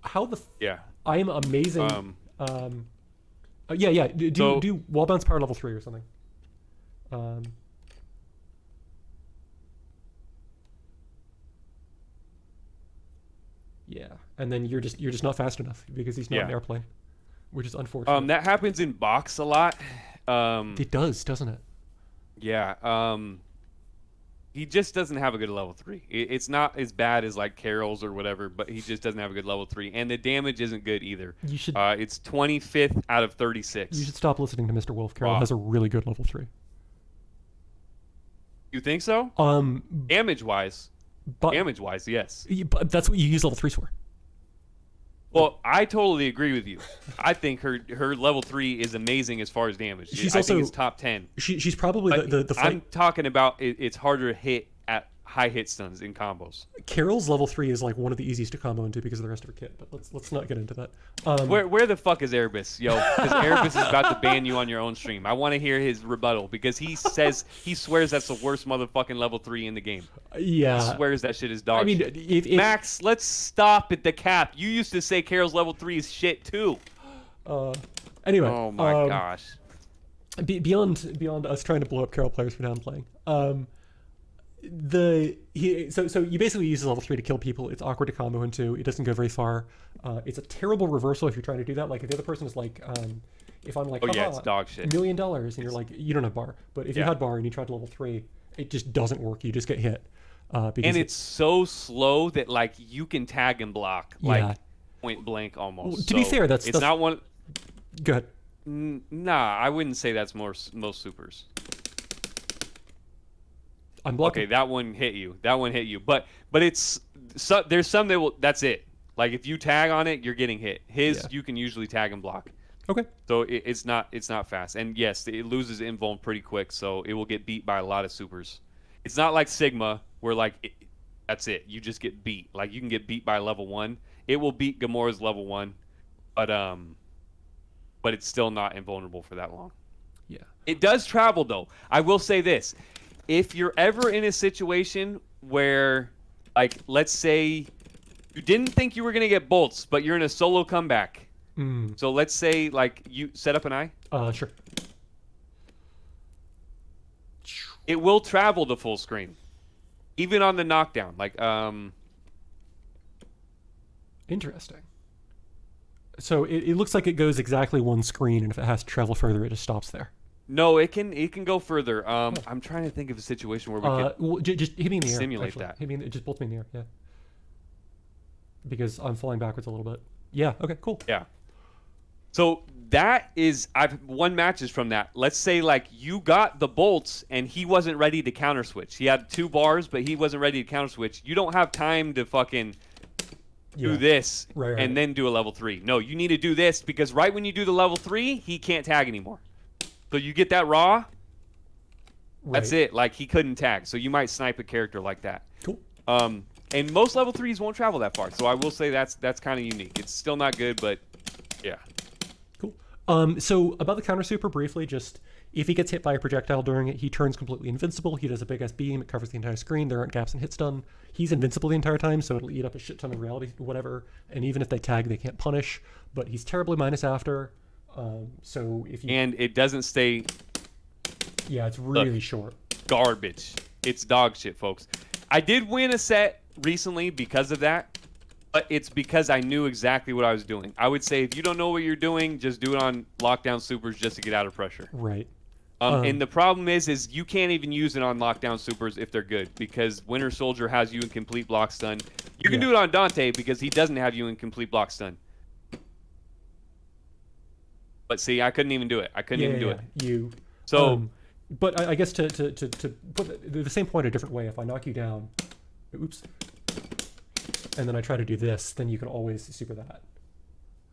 How the... Yeah. I am amazing. Yeah. Do wall bounce power level 3 or something. Yeah, and then you're just not fast enough because he's not an airplane, which is unfortunate. That happens in box a lot. It does, doesn't it? Yeah. He just doesn't have a good level 3. It's not as bad as like Carol's or whatever, but he just doesn't have a good level 3, and the damage isn't good either. You should. It's 25th out of 36. You should stop listening to Mr. Wolf. Carol has a really good level 3. You think so? Damage wise, yes. But that's what you use level 3s for. Well, I totally agree with you. I think her level 3 is amazing as far as damage. She's I think it's top 10. She's probably the fight. I'm talking about it's harder to hit at high hit stuns in combos. Carol's level 3 is like one of the easiest to combo into because of the rest of her kit. But let's not get into that. Where the fuck is Erebus, yo? Because Erebus is about to ban you on your own stream. I want to hear his rebuttal because he swears that's the worst motherfucking level 3 in the game. Yeah. He swears that shit is dog shit. If Max, let's stop at the cap. You used to say Carol's level 3 is shit too. Anyway. Oh my gosh. Beyond us trying to blow up Carol players for downplaying. So you basically use level 3 to kill people. It's awkward to combo into. It doesn't go very far. It's a terrible reversal if you're trying to do that. Like if the other person is like, if I'm like, oh yeah, it's dog shit. $1 million, and you're like, you don't have bar. But if you had bar and you tried level 3, it just doesn't work. You just get hit. And it's so slow that like you can tag and block like point blank almost. Well, to be fair, that's not one. Go ahead. Nah, I wouldn't say that's most supers. I'm blocking. Okay, that one hit you. But it's there's some that will. That's it. Like if you tag on it, you're getting hit. You can usually tag and block. Okay. So it's not fast. And yes, it loses invuln pretty quick, so it will get beat by a lot of supers. It's not like Sigma where like that's it. You just get beat. Like you can get beat by level 1. It will beat Gamora's level 1, but it's still not invulnerable for that long. Yeah. It does travel though. I will say this. If you're ever in a situation where, like, let's say you didn't think you were going to get bolts, but you're in a solo comeback. So let's say, like, you set up an eye. Sure. It will travel to full screen, even on the knockdown. Like, Interesting. So it looks like it goes exactly one screen, and if it has to travel further, it just stops there. No, it can go further. I'm trying to think of a situation where we could well, just hit me in the air. Simulate that. Hit me just bolt me in the air. Yeah. Because I'm falling backwards a little bit. Yeah. Okay. Cool. Yeah. So that is, I've won matches from that. Let's say like you got the bolts and he wasn't ready to counter switch. He had 2 bars, but he wasn't ready to counter switch. You don't have time to fucking do this and then do a level 3. No, you need to do this because right when you do the level 3, he can't tag anymore. So you get that raw. That's it. Like he couldn't tag. So you might snipe a character like that. Cool. And most level 3s won't travel that far. So I will say that's kind of unique. It's still not good, but yeah. Cool. So about the counter super briefly, just if he gets hit by a projectile during it, he turns completely invincible. He does a big ass beam. It covers the entire screen. There aren't gaps in hit stun. He's invincible the entire time, so it'll eat up a shit ton of reality, whatever. And even if they tag, they can't punish. But he's terribly minus after. So if you and it doesn't stay. Yeah, it's really short. Garbage. It's dog shit, folks. I did win a set recently because of that, but it's because I knew exactly what I was doing. I would say if you don't know what you're doing, just do it on lockdown supers just to get out of pressure. Right. And the problem is you can't even use it on lockdown supers if they're good because Winter Soldier has you in complete block stun. You can do it on Dante because he doesn't have you in complete block stun. But see, I couldn't even do it. I couldn't even do it. So, but I guess to put the same point a different way, if I knock you down, oops, and then I try to do this, then you can always super that.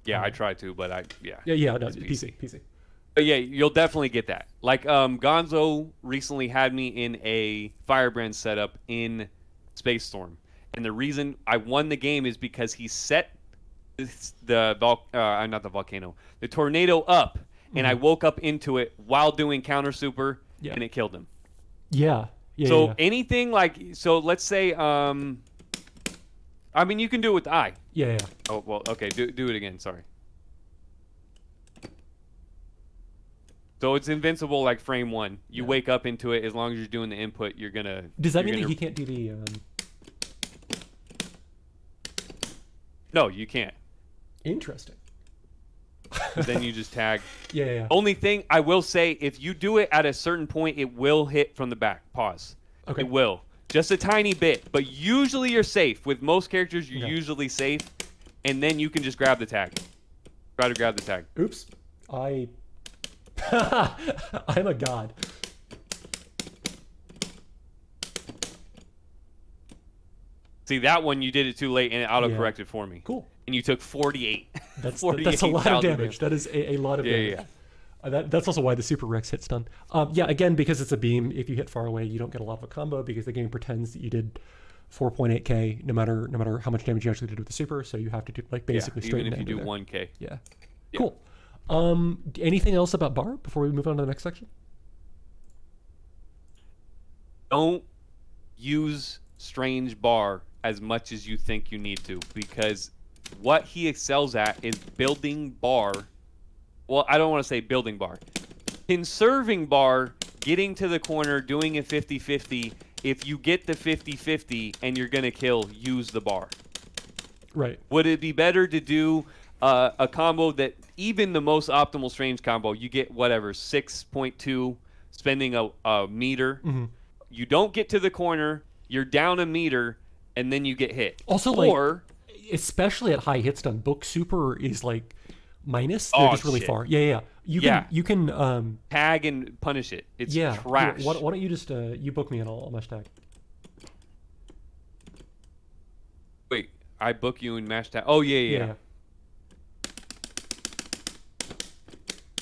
Yeah, I try to, but no, it's PC. But yeah, you'll definitely get that. Like Gonzo recently had me in a Firebrand setup in Space Storm, and the reason I won the game is because he set the tornado up, and I woke up into it while doing counter super, and it killed him. So anything like, so let's say, I mean, you can do it with the eye. Oh, well, okay, do it again, sorry. So it's invincible like frame 1. You wake up into it, as long as you're doing the input, you're gonna... Does that mean that he can't do the... No, you can't. Interesting. Then you just tag. Yeah. Only thing I will say, if you do it at a certain point, it will hit from the back. Pause. Okay. It will. Just a tiny bit. But usually you're safe. With most characters, you're usually safe. And then you can just grab the tag. Try to grab the tag. Oops. I'm a god. See, that one you did it too late and it auto-corrected for me. Cool. And you took 48. That's a lot of damage. That is a lot of damage. That's also why the Super Rex hit stun. Again, because it's a beam, if you hit far away, you don't get a lot of a combo because the game pretends that you did 4.8k no matter how much damage you actually did with the super. So you have to do like basically straight. Even if you do 1k. Yeah. Cool. Anything else about bar before we move on to the next section? Don't use Strange bar as much as you think you need to, because what he excels at is building bar. Well, I don't want to say building bar. Conserving bar, getting to the corner, doing a 50-50. If you get the 50-50 and you're going to kill, use the bar. Right. Would it be better to do a combo that even the most optimal Strange combo, you get whatever, 6.2, spending a meter. Mm-hmm. You don't get to the corner, you're down a meter, and then you get hit. Also, like, especially at high hit stun, Book Super is like minus. They're just really far. You can tag and punish it. It's trash. Why don't you just you book me and I'll mash tag. Wait, I book you and mash tag. Oh yeah.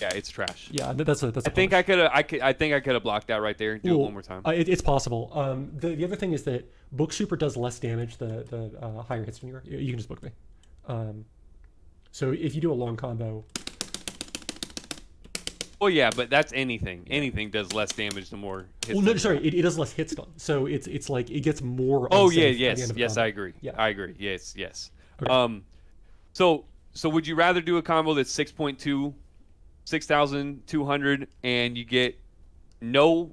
Yeah, it's trash. Yeah, that's a I think I could have blocked that right there and do it one more time. It's possible. The other thing is that Book Super does less damage the higher hits when you can just book me. So if you do a long combo. Oh yeah, but that's anything. Anything does less damage the more hits. Well, no, sorry, it does less hit stun. So it's like it gets more. Oh yeah, yes, I agree. Yeah, I agree. Yes. Okay. So would you rather do a combo that's 6.2? 6,200 and you get no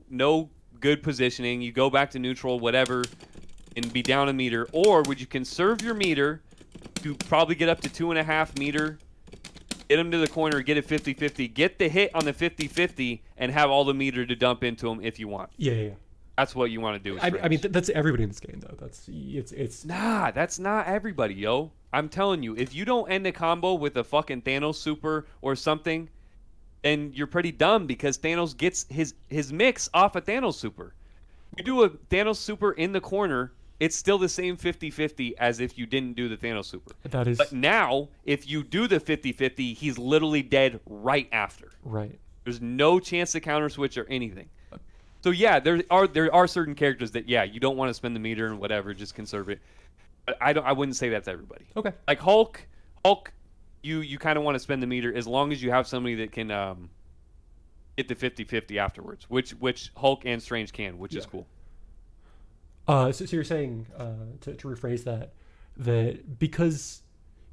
good positioning, you go back to neutral, whatever, and be down a meter? Or would you conserve your meter to probably get up to 2.5 meter, get him to the corner, get a 50-50, get the hit on the 50-50, and have all the meter to dump into him if you want? Yeah. That's what you want to do. I mean, that's everybody in this game, though. It's Nah, that's not everybody, yo. I'm telling you, if you don't end a combo with a fucking Thanos super or something, then you're pretty dumb because Thanos gets his mix off a Thanos super. You do a Thanos super in the corner, it's still the same 50-50 as if you didn't do the Thanos super. That is But now, if you do the 50-50, he's literally dead right after. right. There's no chance to counter switch or anything. So yeah, there are certain characters that you don't want to spend the meter and whatever, just conserve it. But I wouldn't say that's everybody. Okay. Like Hulk, you kind of want to spend the meter as long as you have somebody that can get the 50-50 afterwards, which Hulk and Strange can, which is cool. So you're saying, to rephrase that because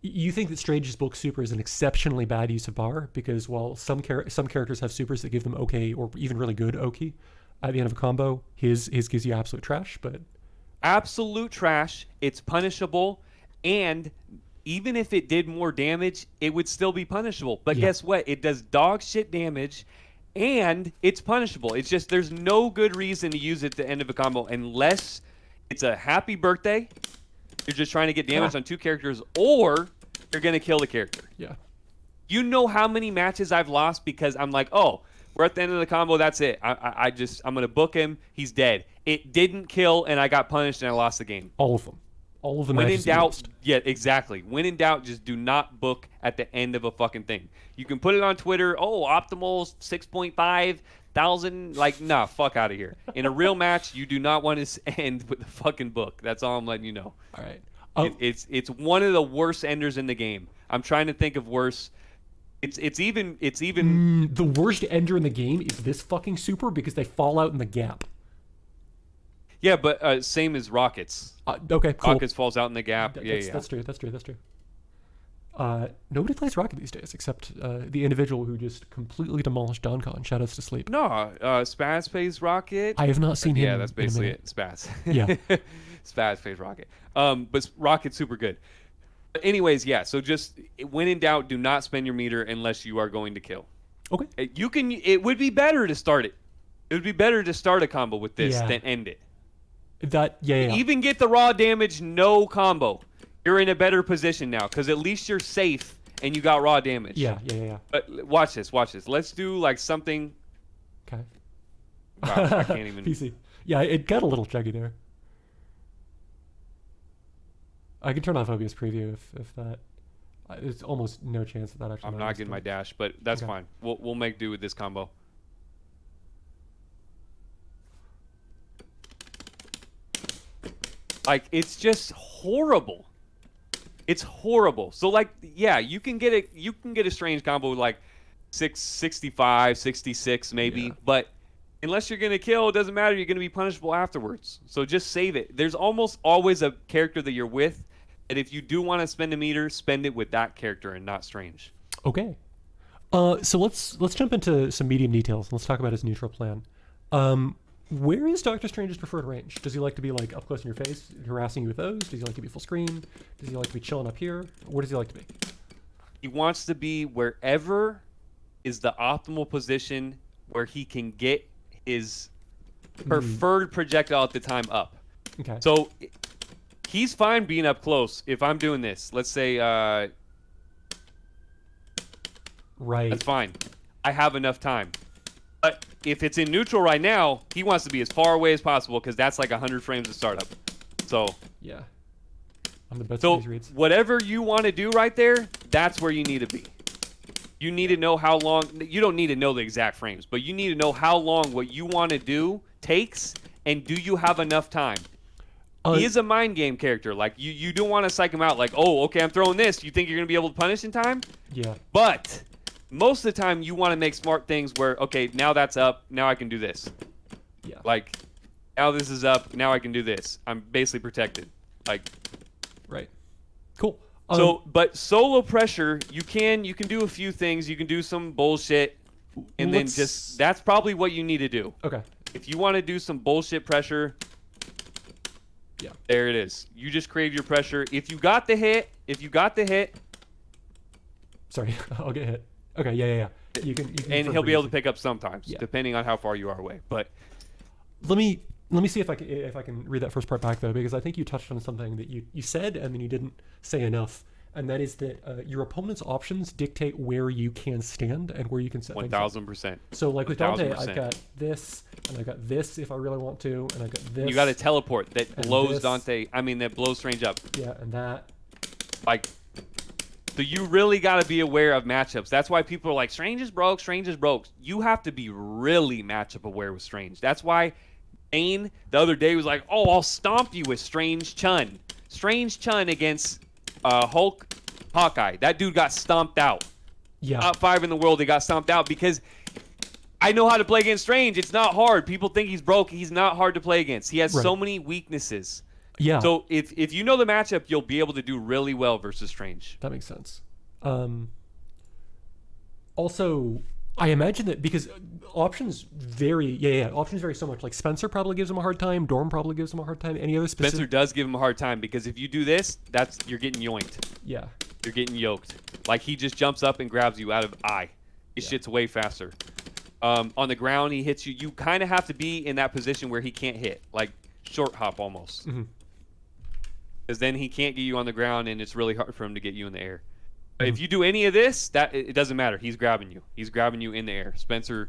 you think that Strange's bulk super is an exceptionally bad use of bar, because while some characters have supers that give them okay or even really good oki at the end of a combo, his gives you absolute trash. But absolute trash. It's punishable, and even if it did more damage, it would still be punishable. But guess what? It does dog shit damage, and it's punishable. It's just there's no good reason to use it at the end of a combo unless it's a happy birthday, you're just trying to get damage on two characters, or you're going to kill the character. Yeah. You know how many matches I've lost because I'm like, oh, we're at the end of the combo, that's it. I'm going to book him, he's dead. It didn't kill, and I got punished, and I lost the game. All of them. All of the When in matches. doubt, yeah, exactly. When in doubt, just do not book at the end of a fucking thing. You can put it on Twitter, oh, optimal 6.5 thousand, like, nah, fuck out of here. In a real match, you do not want to end with a fucking book. That's all I'm letting you know. All right. It's one of the worst enders in the game. I'm trying to think of worse. It's even the worst ender in the game is this fucking super because they fall out in the gap. Yeah, but same as Rockets. Okay, cool. Rockets falls out in the gap. That's true. Nobody plays Rocket these days except the individual who just completely demolished DonCon. Shoutouts to sleep. No, Spaz plays Rocket. I have not seen him. Yeah, that's basically it. Spaz. Yeah. Spaz plays Rocket. But Rocket's super good. But anyways, yeah. So just when in doubt, do not spend your meter unless you are going to kill. Okay. It would be better to start it. It would be better to start a combo with this than end it. Even get the raw damage, no combo. You're in a better position now because at least you're safe and you got raw damage. Yeah. But watch this. Let's do like something. Okay. Wow, I can't even. PC. Yeah, it got a little chuggy there. I can turn off OBS preview if that. There's almost no chance that actually. I'm not getting my dash, but that's fine. We'll make do with this combo. Like, it's just horrible. It's horrible. So like, yeah, you can get a strange combo with like 665, 66 maybe, but unless you're going to kill, it doesn't matter. You're going to be punishable afterwards. So just save it. There's almost always a character that you're with, and if you do want to spend a meter, spend it with that character and not strange. Okay. So let's jump into some medium details. Let's talk about his neutral plan. Where is Doctor Strange's preferred range? Does he like to be like up close in your face, harassing you with those? Does he like to be full screen? Does he like to be chilling up here? Where does he like to be? He wants to be wherever is the optimal position where he can get his preferred projectile at the time up. Okay. So he's fine being up close. If I'm doing this, let's say, right. That's fine. I have enough time. But if it's in neutral right now, he wants to be as far away as possible because that's like 100 frames of startup. So yeah, I'm the best so at these reads. Whatever you want to do right there, that's where you need to be. You need to know how long. You don't need to know the exact frames, but you need to know how long what you want to do takes, and do you have enough time? He is a mind game character. Like you don't want to psych him out. Like, oh, okay, I'm throwing this. You think you're gonna be able to punish in time? Yeah. But most of the time, you want to make smart things where, okay, now that's up. Now I can do this. Yeah. Like, now this is up. Now I can do this. I'm basically protected. Like, right. Cool. So, but solo pressure, you can do a few things. You can do some bullshit, and then just that's probably what you need to do. Okay. If you want to do some bullshit pressure, yeah, there it is. You just crave your pressure. If you got the hit, sorry, I'll get hit. Okay, yeah. You can and he'll be able to pick up sometimes, depending on how far you are away. But let me see if I can read that first part back though, because I think you touched on something that you said and then you didn't say enough, and that is that your opponent's options dictate where you can stand and where you can set things up. 1000%. So like with Dante, 1000%. I've got this, and I've got this if I really want to, and I've got this. You got a teleport that and blows this. Dante. I mean, that blows Strange up. Yeah, and that. Like, so you really got to be aware of matchups. That's why people are like, Strange is broke, Strange is broke. You have to be really matchup aware with Strange. That's why Bane the other day was like, oh, I'll stomp you with Strange Chun. Strange Chun against Hulk Hawkeye. That dude got stomped out. Yeah. Top 5 in the world, they got stomped out because I know how to play against Strange. It's not hard. People think he's broke. He's not hard to play against. He has so many weaknesses. Yeah. So if you know the matchup, you'll be able to do really well versus Strange. That makes sense. Also, I imagine that because options vary. Options vary so much. Like Spencer probably gives him a hard time. Dorm probably gives him a hard time. Any other specific? Spencer does give him a hard time because if you do this, you're getting yoinked. Yeah. You're getting yoked. Like he just jumps up and grabs you out of eye. His shit's way faster. On the ground, he hits you. You kind of have to be in that position where he can't hit, like short hop almost. Because then he can't get you on the ground, and it's really hard for him to get you in the air. But if you do any of this, it doesn't matter. He's grabbing you. He's grabbing you in the air. Spencer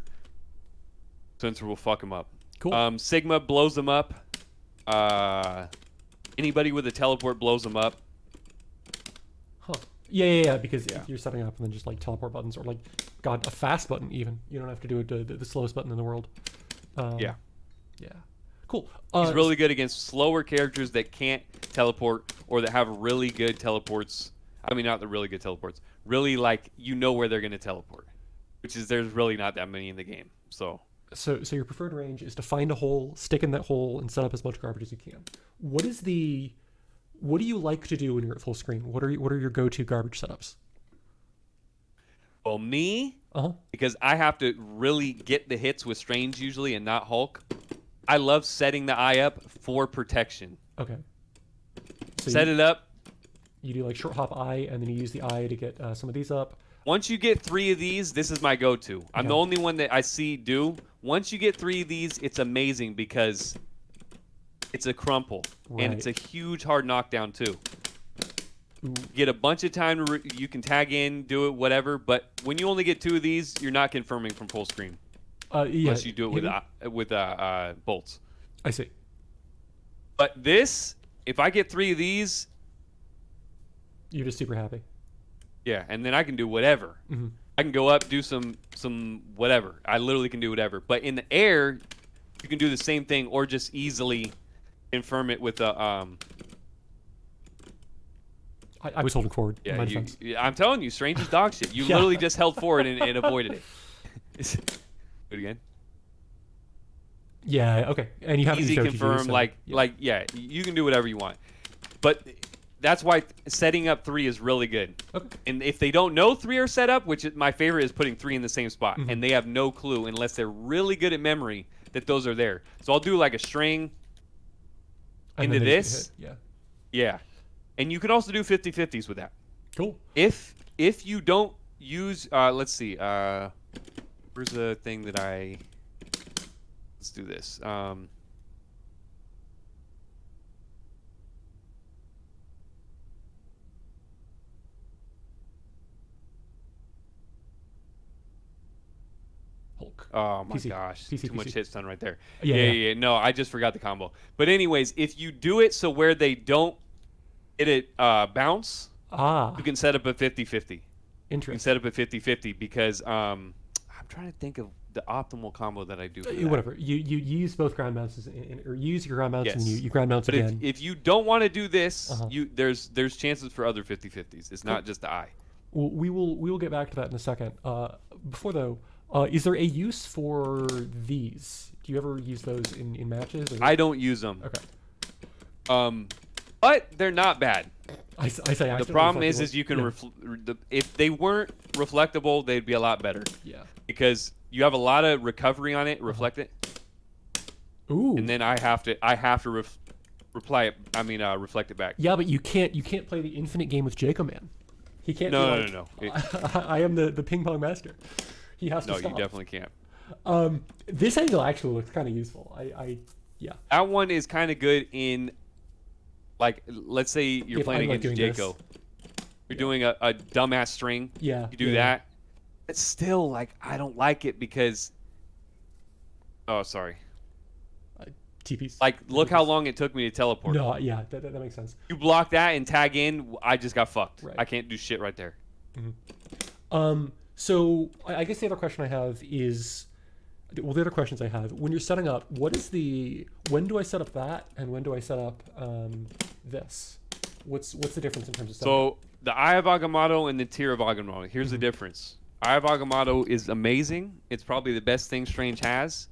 will fuck him up. Cool. Sigma blows him up. Anybody with a teleport blows him up. Huh. Yeah. Because if you're setting up and then just like teleport buttons or like, God, a fast button even. You don't have to do it the slowest button in the world. Yeah. Cool. He's really good against slower characters that can't teleport or that have really good teleports. I mean, not the really good teleports. Really, like, you know where they're going to teleport. Which is, there's really not that many in the game. So your preferred range is to find a hole, stick in that hole, and set up as much garbage as you can. What do you like to do when you're at full screen? What are your go-to garbage setups? Well, me, because I have to really get the hits with Strange usually and not Hulk, I love setting the eye up for protection. Okay. So Set it up. You do like short hop eye, and then you use the eye to get some of these up. Once you get 3 of these, this is my go-to. I'm the only one that I see do. Once you get 3 of these, it's amazing because it's a crumple. And it's a huge hard knockdown, too. You get a bunch of time you can tag in, do it, whatever. But when you only get 2 of these, you're not confirming from full screen. Unless you do it with bolts. I see. But this, if I get 3 of these, you're just super happy. Yeah, and then I can do whatever. I can go up, do some whatever. I literally can do whatever. But in the air, you can do the same thing or just easily confirm it with a I was holding forward. Yeah, I'm telling you, Strange is dog shit. You literally just held forward and avoided it. Do it again. Yeah. Okay. And you have easy confirm, you can do whatever you want. But that's why setting up 3 is really good. Okay. And if they don't know 3 are set up, which is, my favorite is putting 3 in the same spot, and they have no clue unless they're really good at memory that those are there. So I'll do like a string into this. Yeah. And you can also do 50-50s with that. Cool. If you don't use, let's see, where's the thing that let's do this. Hulk. Oh my gosh, PC, too much hit stun right there. Yeah. No, I just forgot the combo. But anyways, if you do it so where they don't hit it bounce, you can set up a 50-50. Interesting. You can set up a 50-50 because I'm trying to think of the optimal combo that I do. Whatever. You use both ground mounts or use your ground mounts and you ground mounts but again. If you don't want to do this, there's chances for other 50-50s. It's not just the eye. Well, we will get back to that in a second. Before though, is there a use for these? Do you ever use those in matches? I don't use them. Okay. But they're not bad. I say the problem is you can if they weren't reflectable, they'd be a lot better. Yeah. Because you have a lot of recovery on it, reflect it. Ooh. And then I have to reflect it back. Yeah, but you can't play the infinite game with Jacob, man. He can't. No. I am the ping pong master. He has to stop. No, you definitely can't. This angle actually looks kind of useful. Yeah. That one is kind of good in, like, let's say you're playing against Jaco. You're doing a dumbass string. Yeah. You do that. It's still like I don't like it because. Oh, sorry. TPs. Like, look how long it took me to teleport. No, yeah, that makes sense. You block that and tag in, I just got fucked. Right. I can't do shit right there. So I guess the other question I have is, well, the other questions I have, when you're setting up, when do I set up that, and when do I set up this? What's the difference in terms of setting up? So the Eye of Agamotto and the Tear of Agamotto. Here's the difference. Eye of Agamotto is amazing. It's probably the best thing Strange has.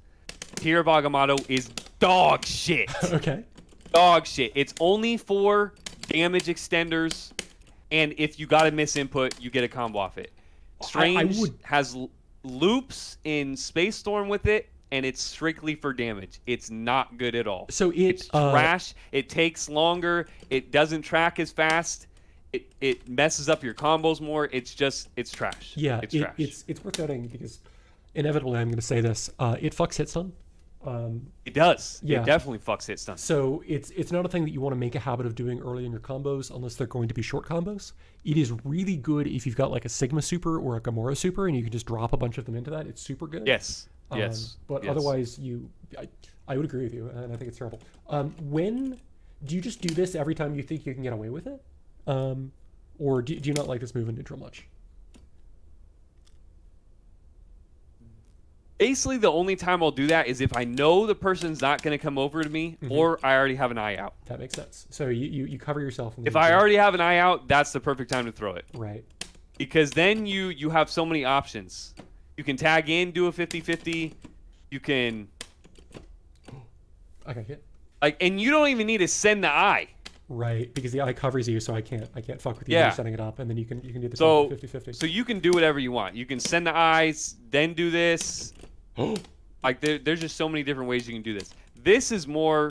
Tear of Agamotto is dog shit. Okay. Dog shit. It's only for damage extenders, and if you got a miss input, you get a combo off it. Strange has loops in Space Storm with it, and it's strictly for damage. It's not good at all. So it's trash. It takes longer. It doesn't track as fast. It messes up your combos more. It's trash. Yeah, it's trash. It's worth noting because inevitably I'm going to say this. It fucks hit stun. It does. Yeah. It definitely fucks hit stun. So it's not a thing that you want to make a habit of doing early in your combos unless they're going to be short combos. It is really good if you've got like a Sigma super or a Gamora super and you can just drop a bunch of them into that. It's super good. Yes. Yes. But otherwise, I would agree with you, and I think it's terrible. When do you just do this every time you think you can get away with it, or do you not like this move in neutral much? Basically, the only time I'll do that is if I know the person's not going to come over to me, or I already have an eye out. That makes sense. So you cover yourself. If I already have an eye out, that's the perfect time to throw it. Right. Because then you have so many options. You can tag in, do a 50-50. You can Okay. Hit. and you don't even need to send the eye. Right, because the eye covers you, so I can't fuck with you. Yeah. You're setting it up, and then you can do the So 50-50. So you can do whatever you want. You can send the eyes, then do this. Like there's just so many different ways you can do this. This is more.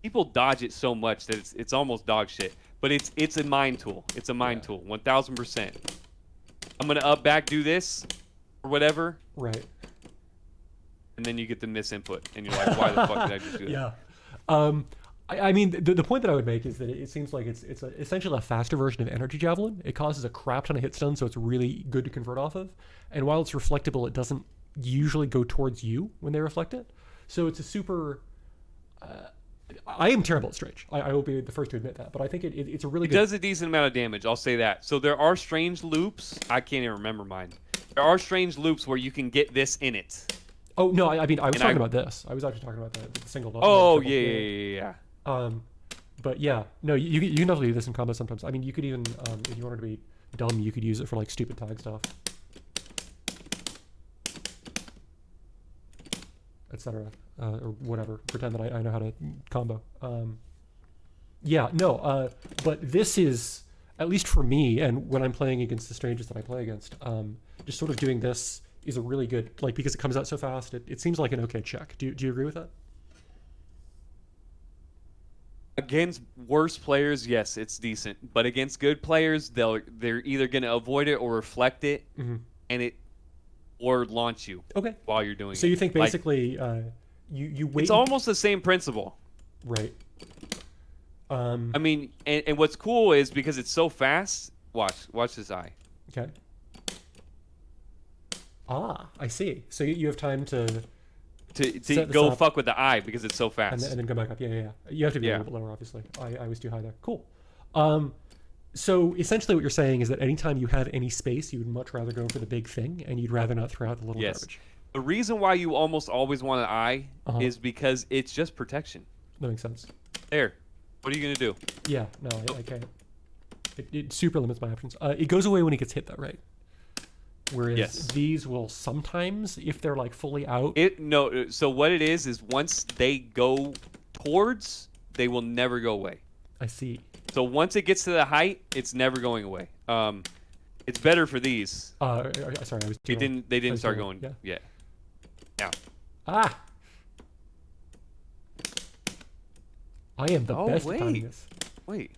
People dodge it so much that it's almost dog shit. But it's a mind tool. It's a mind tool. 1000%. I'm gonna up back do this, or whatever. Right. And then you get the miss input, and you're like, why the fuck did I just do that? Yeah. I mean, the point that I would make is that it seems like it's essentially a faster version of Energy Javelin. It causes a crap ton of hit stun, so it's really good to convert off of. And while it's reflectable, it doesn't usually go towards you when they reflect it. So it's a super... I am terrible at Strange. I will be the first to admit that. But I think it's a really good... It does a decent amount of damage, I'll say that. So there are Strange loops. I can't even remember mine. There are Strange loops where you can get this in it. Oh, no, I mean, I was talking about this. I was actually talking about the single... Oh, yeah. But yeah, no, you can definitely do this in combo sometimes. I mean, you could even, if you wanted to be dumb, you could use it for like stupid tag stuff, etc. Or whatever. Pretend that I know how to combo. Yeah, no, but this is, at least for me, and when I'm playing against the strangers that I play against, just sort of doing this is a really good, like, because it comes out so fast, it seems like an okay check. Do you agree with that? Against worse players, yes, it's decent. But against good players, they're either going to avoid it or reflect it, and or launch you. Okay. While you're doing it. So you think basically you wait. It's almost the same principle. Right. I mean, and what's cool is because it's so fast. Watch this eye. Okay. Ah, I see. So you have time to go fuck with the eye because it's so fast. And then go back up. Yeah. You have to be a little bit lower, obviously. I was too high there. Cool. So essentially what you're saying is that anytime you have any space, you would much rather go for the big thing, and you'd rather not throw out the little garbage. The reason why you almost always want an eye is because it's just protection. That makes sense. There. What are you going to do? Yeah, no, I can't. It super limits my options. It goes away when it gets hit, though, right? Whereas these will sometimes, if they're like fully out. So what it is once they go towards, they will never go away. I see. So once it gets to the height, it's never going away. It's better for these. Sorry, I was. They didn't start going yet. Now. Ah. I am the best at timing this. Wait.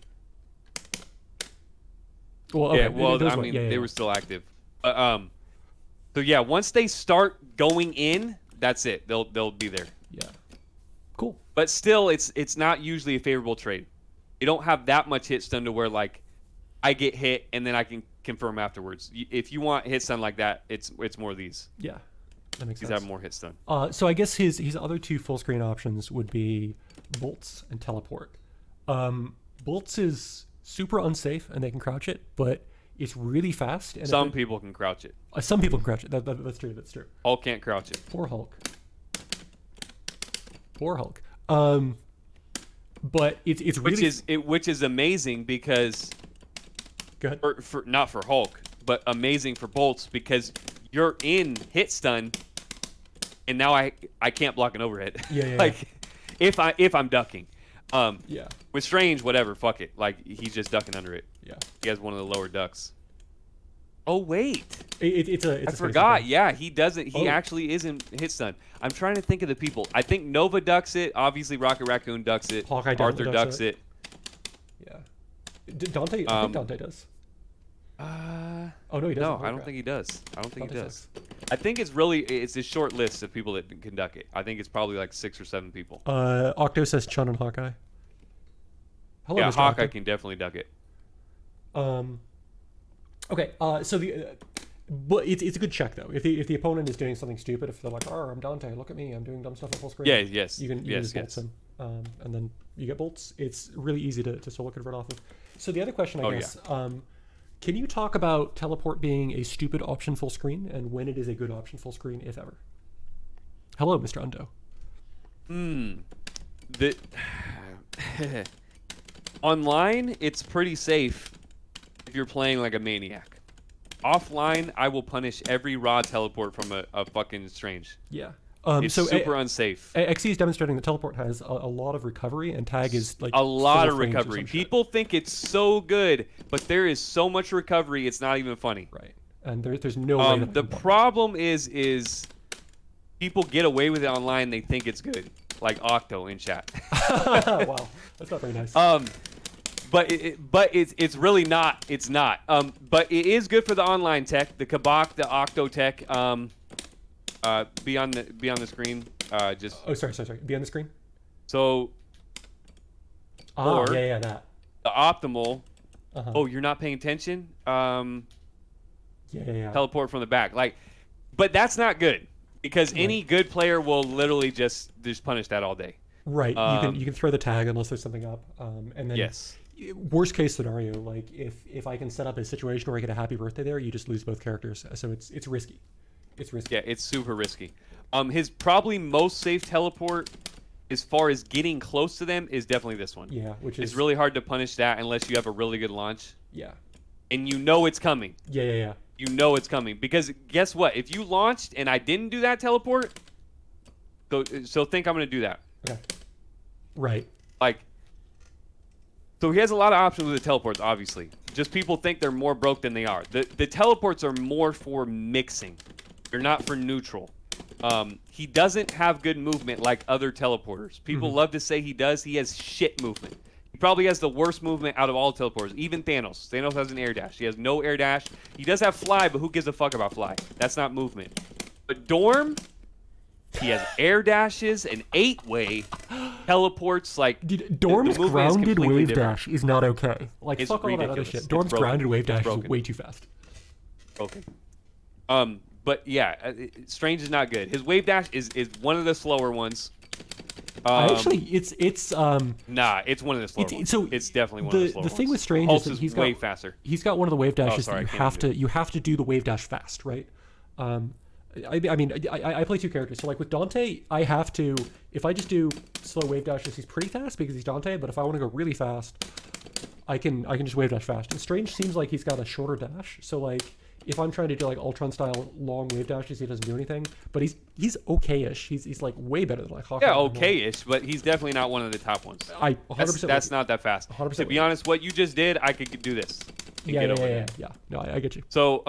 Well, okay. Yeah. Well, I mean, they were still active. So yeah, once they start going in, that's it. They'll be there. Yeah. Cool. But still, it's not usually a favorable trade. You don't have that much hit stun to where like I get hit and then I can confirm afterwards. If you want hit stun like that, it's more of these. Yeah, that makes These sense. have more hit stun. So I guess his other two full screen options would be bolts and teleport. Bolts is super unsafe and they can crouch it, but it's really fast. And Some people can crouch it. Some people can crouch it. That's true. That's true. Hulk can't crouch it. Poor Hulk. Poor Hulk. But it's really Which is amazing because go ahead. for not for Hulk, but amazing for bolts because you're in hit stun, and now I can't block an overhead. Yeah. Like if I'm ducking. Yeah. With Strange, whatever, fuck it. Like he's just ducking under it. Yeah. He has one of the lower ducks. Oh wait, It's I a forgot. thing. Yeah, he doesn't. He Oh. actually isn't hit stun. I'm trying to think of the people. I think Nova ducks it. Obviously, Rocket Raccoon ducks it. Hawkeye Arthur ducks ducks it. Yeah. Dante. I think Dante does. Oh no, he doesn't. No, Holy I don't crap. think he does. I don't think he Dante does. sucks. I think it's a short list of people that can duck it. I think it's probably like 6 or 7 people. Octo says Chun and Hawkeye. Hello, Yeah, Mr. Hawkeye Octo. can definitely duck it. Okay. So but it's a good check though. If the opponent is doing something stupid, if they're like, "Oh, I'm Dante, look at me, I'm doing dumb stuff at full screen." Yeah, yes, You can yes, just bolt yes. him, and then you get bolts. It's really easy to solo convert off of. So the other question, I guess, can you talk about teleport being a stupid option full screen and when it is a good option full screen, if ever? Hello, Mr. Undo. The online, it's pretty safe if you're playing like a maniac. Offline, I will punish every raw teleport from a fucking Strange. Yeah. It's So super unsafe. XE is demonstrating that teleport has a lot of recovery, and tag is like A lot 4 of frames or recovery. some shit. People think it's so good, but there is so much recovery, it's not even funny. Right. And there's no way that The I can block. problem is people get away with it online. They think it's good, like Octo in chat. Wow, that's not very nice. But it's really not. It's not. But it is good for the online tech, the Kabak, the Octo tech. Be on the screen. Just Oh, sorry. Be on the screen. so Ah, Or- yeah, that. the optimal. Uh-huh. Oh, you're not paying attention. Yeah. Teleport from the back, but that's not good because any good player will literally just punish that all day. Right. You can throw the tag unless there's something up. And then Yes. worst case scenario, like if I can set up a situation where I get a happy birthday there, you just lose both characters. So it's risky. It's risky. Yeah, it's super risky. His probably most safe teleport, as far as getting close to them, is definitely this one. Yeah, which is It's really hard to punish that unless you have a really good launch, yeah. and you know it's coming. Yeah. You know it's coming because guess what? If you launched and I didn't do that teleport, so think I'm gonna do that. Okay. Right. Like, so he has a lot of options with the teleports. Obviously, just people think they're more broke than they are. The teleports are more for mixing. They're not for neutral. He doesn't have good movement like other teleporters. People love to say he does. He has shit movement. He probably has the worst movement out of all teleporters. Even Thanos. Thanos has an air dash. He has no air dash. He does have fly, but who gives a fuck about fly? That's not movement. But Dorm, he has air dashes, an 8-way, teleports like Dude, Dorm's the movement is grounded completely wave different. dash is not okay. Like It's fuck all that other ridiculous. shit. It's Dorm's broken. grounded wave It's dash is broken. way too fast. Okay. But yeah, Strange is not good. His wave dash is one of the slower ones. Actually, it's Nah, it's one of the slower ones. so It's definitely one of the slower the thing ones. with Strange Pulse is that he's way got faster. He's got one of the wave dashes sorry, that I can't you have to do the wave dash fast, right? I mean, I play 2 characters, so like with Dante, I have to, if I just do slow wave dashes, he's pretty fast because he's Dante. But if I want to go really fast, I can just wave dash fast. And Strange seems like he's got a shorter dash, so like if I'm trying to do like Ultron style long wave dashes, he doesn't do anything. But he's okay-ish. He's like way better than like Hawkeye. Yeah, okay-ish, but he's definitely not one of the top ones. I 100% That's not that fast. 100% To be honest, what you just did, I could do this. And get over there. yeah. No, I get you. So,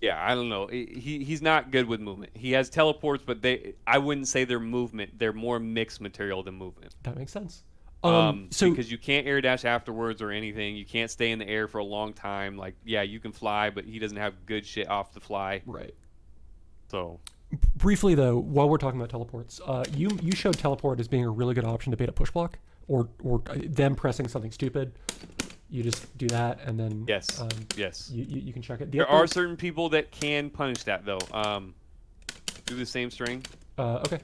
yeah, I don't know. He's not good with movement. He has teleports, but I wouldn't say they're movement. They're more mixed material than movement. That makes sense. So because you can't air dash afterwards or anything, you can't stay in the air for a long time. Like, yeah, you can fly, but he doesn't have good shit off the fly. Right. So Briefly though, while we're talking about teleports, you showed teleport as being a really good option to bait a push block. or them pressing something stupid. You just do that, and then Yes. Yes. you can check it. There are certain people that can punish that though. Do the same string. Okay.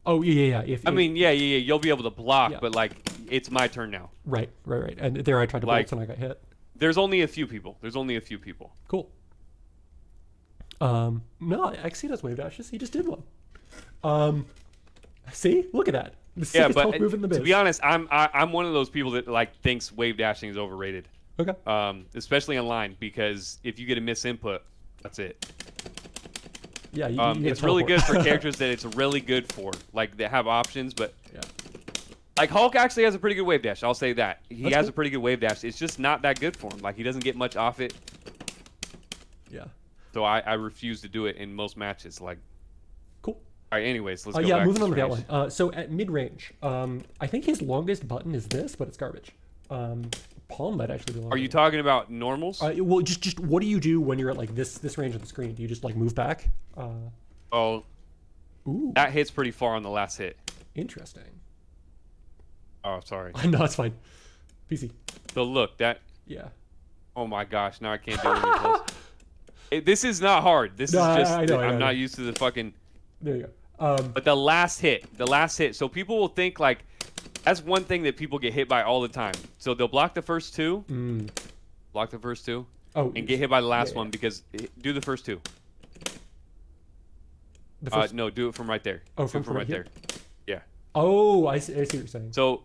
Oh yeah. I mean, yeah. You'll be able to block, Yeah. but like, it's my turn now. Right. And there I tried to Like- bolt and I got hit. There's only a few people. Cool. No, XC does wave dashes. He just did one. See, look at that. The Yeah, sickest but health move in the biz. to be honest, I'm one of those people that like thinks wave dashing is overrated. Okay. Especially online, because if you get a misinput, that's it. Yeah, you get It's a really good teleport. for characters that it's really good for. Like, they have options, but Yeah. like Hulk actually has a pretty good wave dash. I'll say that. He That's has cool. a pretty good wave dash. It's just not that good for him. Like, he doesn't get much off it. Yeah. So I refuse to do it in most matches. Like, Cool. all right, anyways, let's go Yeah, back moving to on to that Strange. one. So at mid range, I think his longest button is this, but it's garbage. Palm might actually be longer. Are you talking about normals? Well, just what do you do when you're at like this range of the screen? Do you just like move back? Oh, Ooh, that hits pretty far on the last hit. interesting. Oh, sorry. No, it's fine. PC. So look, that. Yeah. Oh my gosh, now I can't do it any close. This is not hard. This No, is just. I know. I'm not used to the fucking. There you go. But the last hit. So people will think like, that's one thing that people get hit by all the time. So they'll block the first two, Oh, and get hit by the last yeah. one because do the first two. The first. No, do it from right there. Oh, Do it from from right here? there. Yeah. Oh, I see what you're saying. So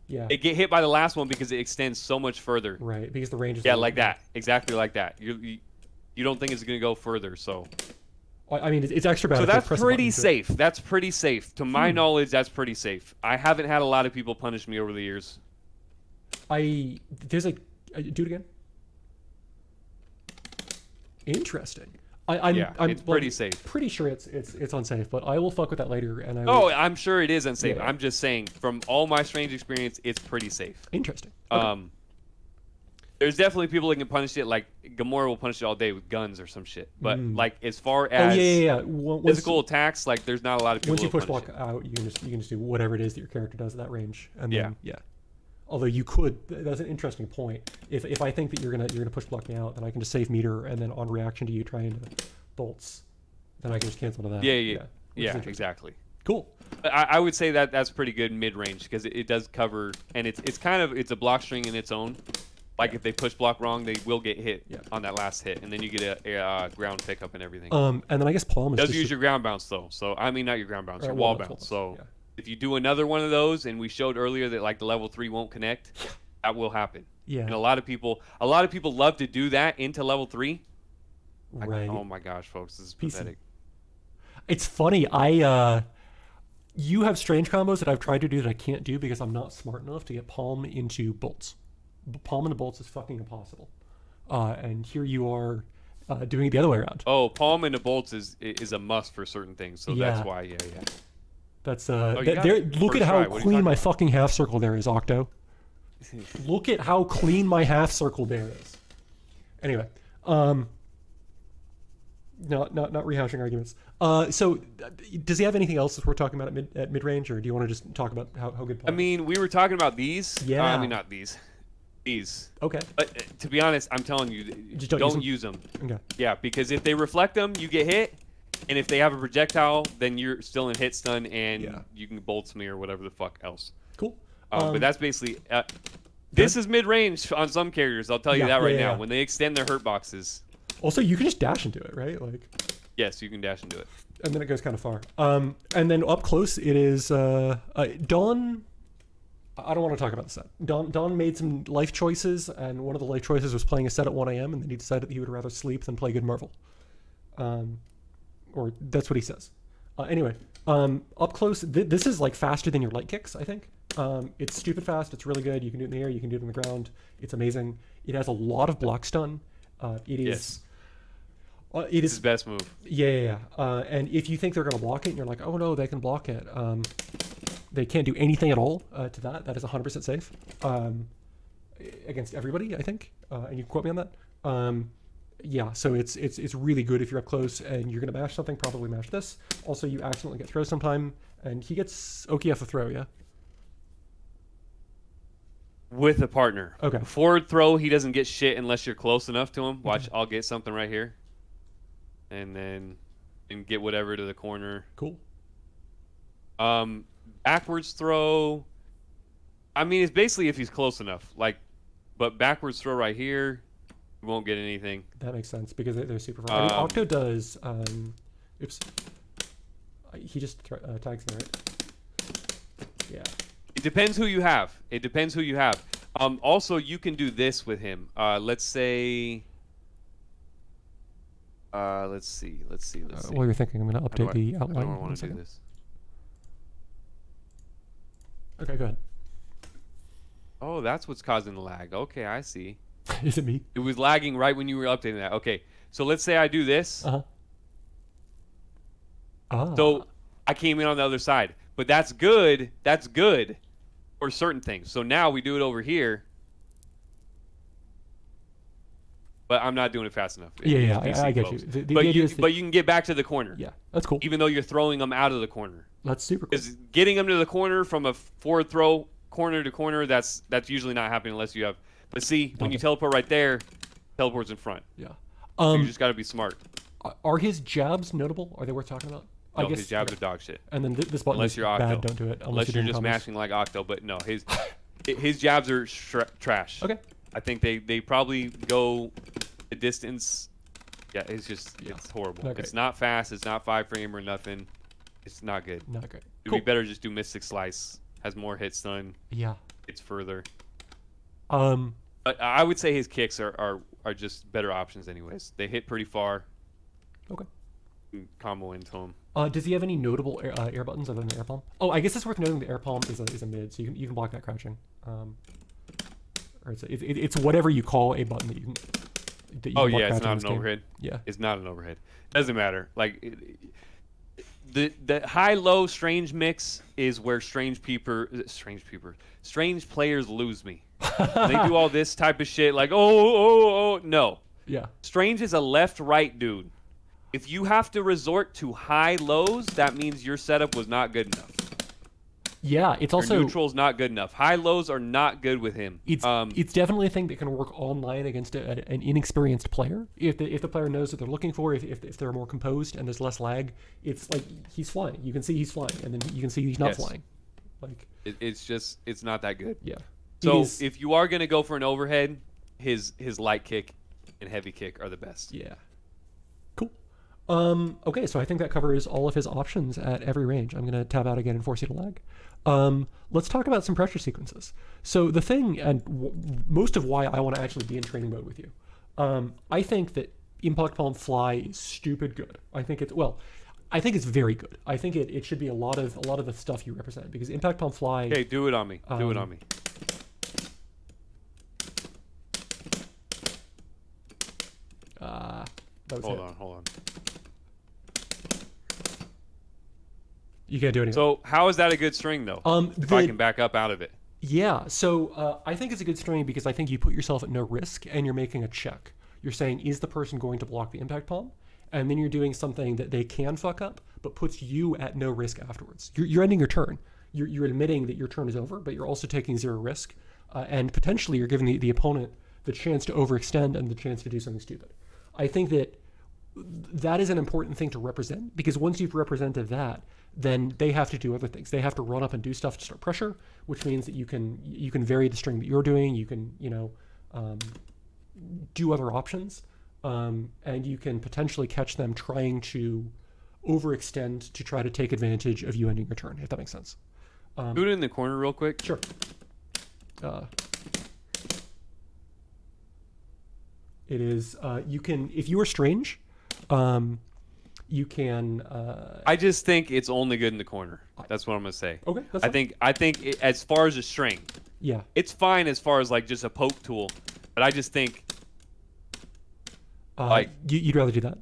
Yeah. it get hit by the last one because it extends so much further. Right, because the range is. Yeah, like that. Exactly like that. You don't think it's gonna go further, so. I mean, it's extra bad. So if they that's press a pretty button to- safe. That's pretty safe. To my knowledge, that's pretty safe. I haven't had a lot of people punish me over the years. There's do it again. Interesting. I'm it's pretty safe. Pretty sure it's unsafe, but I will fuck with that later. And I Oh, will, I'm sure it is unsafe. Yeah. I'm just saying, from all my Strange experience, it's pretty safe. interesting. Okay. There's definitely people that can punish it. Like Gamora will punish it all day with guns or some shit. But like as far Oh as yeah. Once, physical attacks, like there's not a lot of people. once you that push punish block it. out, you can just do whatever it is that your character does at that range, and Yeah. then yeah. Although you could, that's an interesting point. If I think that you're gonna push block me out, then I can just save meter, and then on reaction to you trying to bolts, then I can just cancel to that. Yeah, which is interesting. exactly. Cool. I would say that that's pretty good mid range because it does cover, and it's kind of it's a block string in its own. Like if they push block wrong, they will get hit on that last hit, and then you get a ground pickup and everything. And then I guess palm is Does just use your ground bounce though. So I mean not your ground bounce, your wall wall bounce, bounce. wall So bounce, if you do another one of those, and we showed earlier that like the level 3 won't connect, that will happen. Yeah. And a lot of people love to do that into level 3. right. Oh my gosh, folks, this is PC. pathetic. It's funny. You have strange combos that I've tried to do that I can't do because I'm not smart enough to get palm into bolts. Palm into bolts is fucking impossible. And here you are doing it the other way around. Oh, palm into bolts is a must for certain things. So Yeah. that's why, yeah. That's you got there. it. Look at First how try. What are you clean talking my about? fucking half circle there is, Octo. Look at how clean my half circle there is. Anyway, not rehashing arguments. So does he have anything else that we're talking about at mid range, or do you want to just talk about how good? I mean, we were talking about these. Yeah. I mean, not these. These. Okay. But to be honest, I'm telling you, Just don't use them. Okay. Yeah, because if they reflect them, you get hit. And if they have a projectile, then you're still in hit stun, and Yeah. you can bolts me or whatever the fuck else. Cool. But that's basically... this is mid-range on some characters, I'll tell you that right now. yeah. When they extend their hurt boxes, Also, you can just dash into it, right? Like, yes, you can dash into it. and then it goes kind of far. And then up close, it is Dawn. I don't want to talk about the set. Dawn made some life choices, and one of the life choices was playing a set at 1 a.m., and then he decided that he would rather sleep than play good Marvel. Or that's what he says. Anyway, up close, this is like faster than your light kicks, I think. It's stupid fast. It's really good. You can do it in the air. You can do it on the ground. It's amazing. It has a lot of block stun. It is. Yes. It It's his is. best move. Yeah. And if you think they're going to block it, and you're like, oh no, they can block it. They can't do anything at all to that. That is 100% safe against everybody, I think. And you can quote me on that. Yeah, so it's really good if you're up close and you're gonna mash something. Probably mash this. Also, you accidentally get throw sometime, and he gets OKF a throw. Yeah. With a partner. Okay. Forward throw, he doesn't get shit unless you're close enough to him. Watch, I'll get something right here, and then get whatever to the corner. Cool. Backwards throw. I mean, it's basically if he's close enough. Like, but backwards throw right here, you won't get anything. That makes sense because they're super far. I mean, Octo does. Oops. He just tags me, right? Yeah. It depends who you have. It depends who you have. Also, you can do this with him. Let's say. Let's see. While you're thinking, I'm going to update the outline. I don't want to do this. Okay, go ahead. Oh, that's what's causing the lag. Okay, I see. Is it me? It was lagging right when you were updating that. Okay, so let's say I do this. Uh-huh. Ah. So I came in on the other side. But that's good. That's good for certain things. So now we do it over here. But I'm not doing it fast enough. Yeah, I get you. But you can get back to the corner. Yeah, that's cool. Even though you're throwing them out of the corner. That's super cool. Because getting them to the corner from a forward throw, corner to corner, that's usually not happening unless you have. But see, when you teleport right there, teleport's in front. Yeah. So you just got to be smart. Are his jabs notable? Are they worth talking about? No, his jabs are dog shit. And then this button unless is you're Octo. bad. Don't do it. Unless you're just mashing like Octo. But no, his jabs are trash. Okay. I think they probably go the distance. Yeah, it's horrible. Not it's not fast. It's not 5-frame or nothing. It's not good. Not great. It'd be better just do Mystic Slice. Has more hit stun. Yeah. It's further. But I would say his kicks are just better options anyways. They hit pretty far. Okay. Combo into him. Does he have any notable air buttons other than the air palm? Oh, I guess it's worth noting the air palm is a mid, so you can block that crouching. Or it's whatever you call a button that you can. Oh yeah, it's not an overhead. Yeah, it's not an overhead. Doesn't matter. Like the high-low strange mix is where strange players lose me. They do all this type of shit like oh no. Yeah. Strange is a left-right dude. If you have to resort to high lows, that means your setup was not good enough. Yeah, it's also your neutral's not good enough. High lows are not good with him. It's definitely a thing that can work online against an inexperienced player. If the player knows what they're looking for, if they're more composed and there's less lag, it's like he's flying. You can see he's flying, and then you can see he's not flying. Like it's not that good. Yeah. So if you are gonna go for an overhead, his light kick and heavy kick are the best. Yeah. Cool. Okay, so I think that covers all of his options at every range. I'm gonna tab out again and force you to lag. Let's talk about some pressure sequences. So the thing, and most of why I want to actually be in training mode with you, I think that Impact Palm Fly is stupid good. I think it's very good. I think it should be a lot of the stuff you represent because Impact Palm Fly. Okay, do it on me. Do it on me. Hold on. You can't do anything. So how is that a good string though? If I can back up out of it. Yeah. So I think it's a good string because I think you put yourself at no risk and you're making a check. You're saying, is the person going to block the impact palm? And then you're doing something that they can fuck up, but puts you at no risk afterwards. You're ending your turn. You're admitting that your turn is over, but you're also taking zero risk, and potentially you're giving the opponent the chance to overextend and the chance to do something stupid. I think that is an important thing to represent because once you've represented that, then they have to do other things. They have to run up and do stuff to start pressure, which means that you can vary the string that you're doing. You can do other options, and you can potentially catch them trying to overextend to try to take advantage of you ending your turn, if that makes sense. Do it in the corner real quick. Sure. It is you can, if you are strange, you can. I just think it's only good in the corner. That's what I'm gonna say. Okay. That's I think as far as a string, yeah, it's fine as far as like just a poke tool, but I just think like you'd rather do that.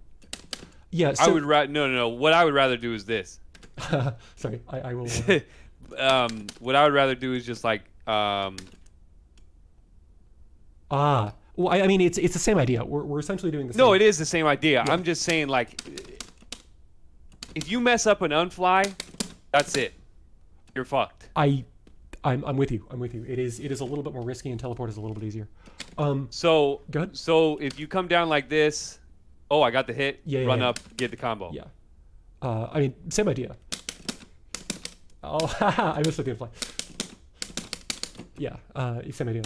Yeah. So, I would rather no. What I would rather do is this. Sorry, I will. What I would rather do is just like Well, I mean, it's the same idea. We're essentially doing the same. No, it is the same idea. Yeah. I'm just saying, like, if you mess up an unfly, that's it. You're fucked. I'm with you. I'm with you. It is a little bit more risky, and teleport is a little bit easier. So, Go ahead. so if you come down like this, oh, I got the hit. Yeah, run yeah. up, get the combo. Yeah. I mean, same idea. Oh, haha, I missed the fly. Yeah, same idea.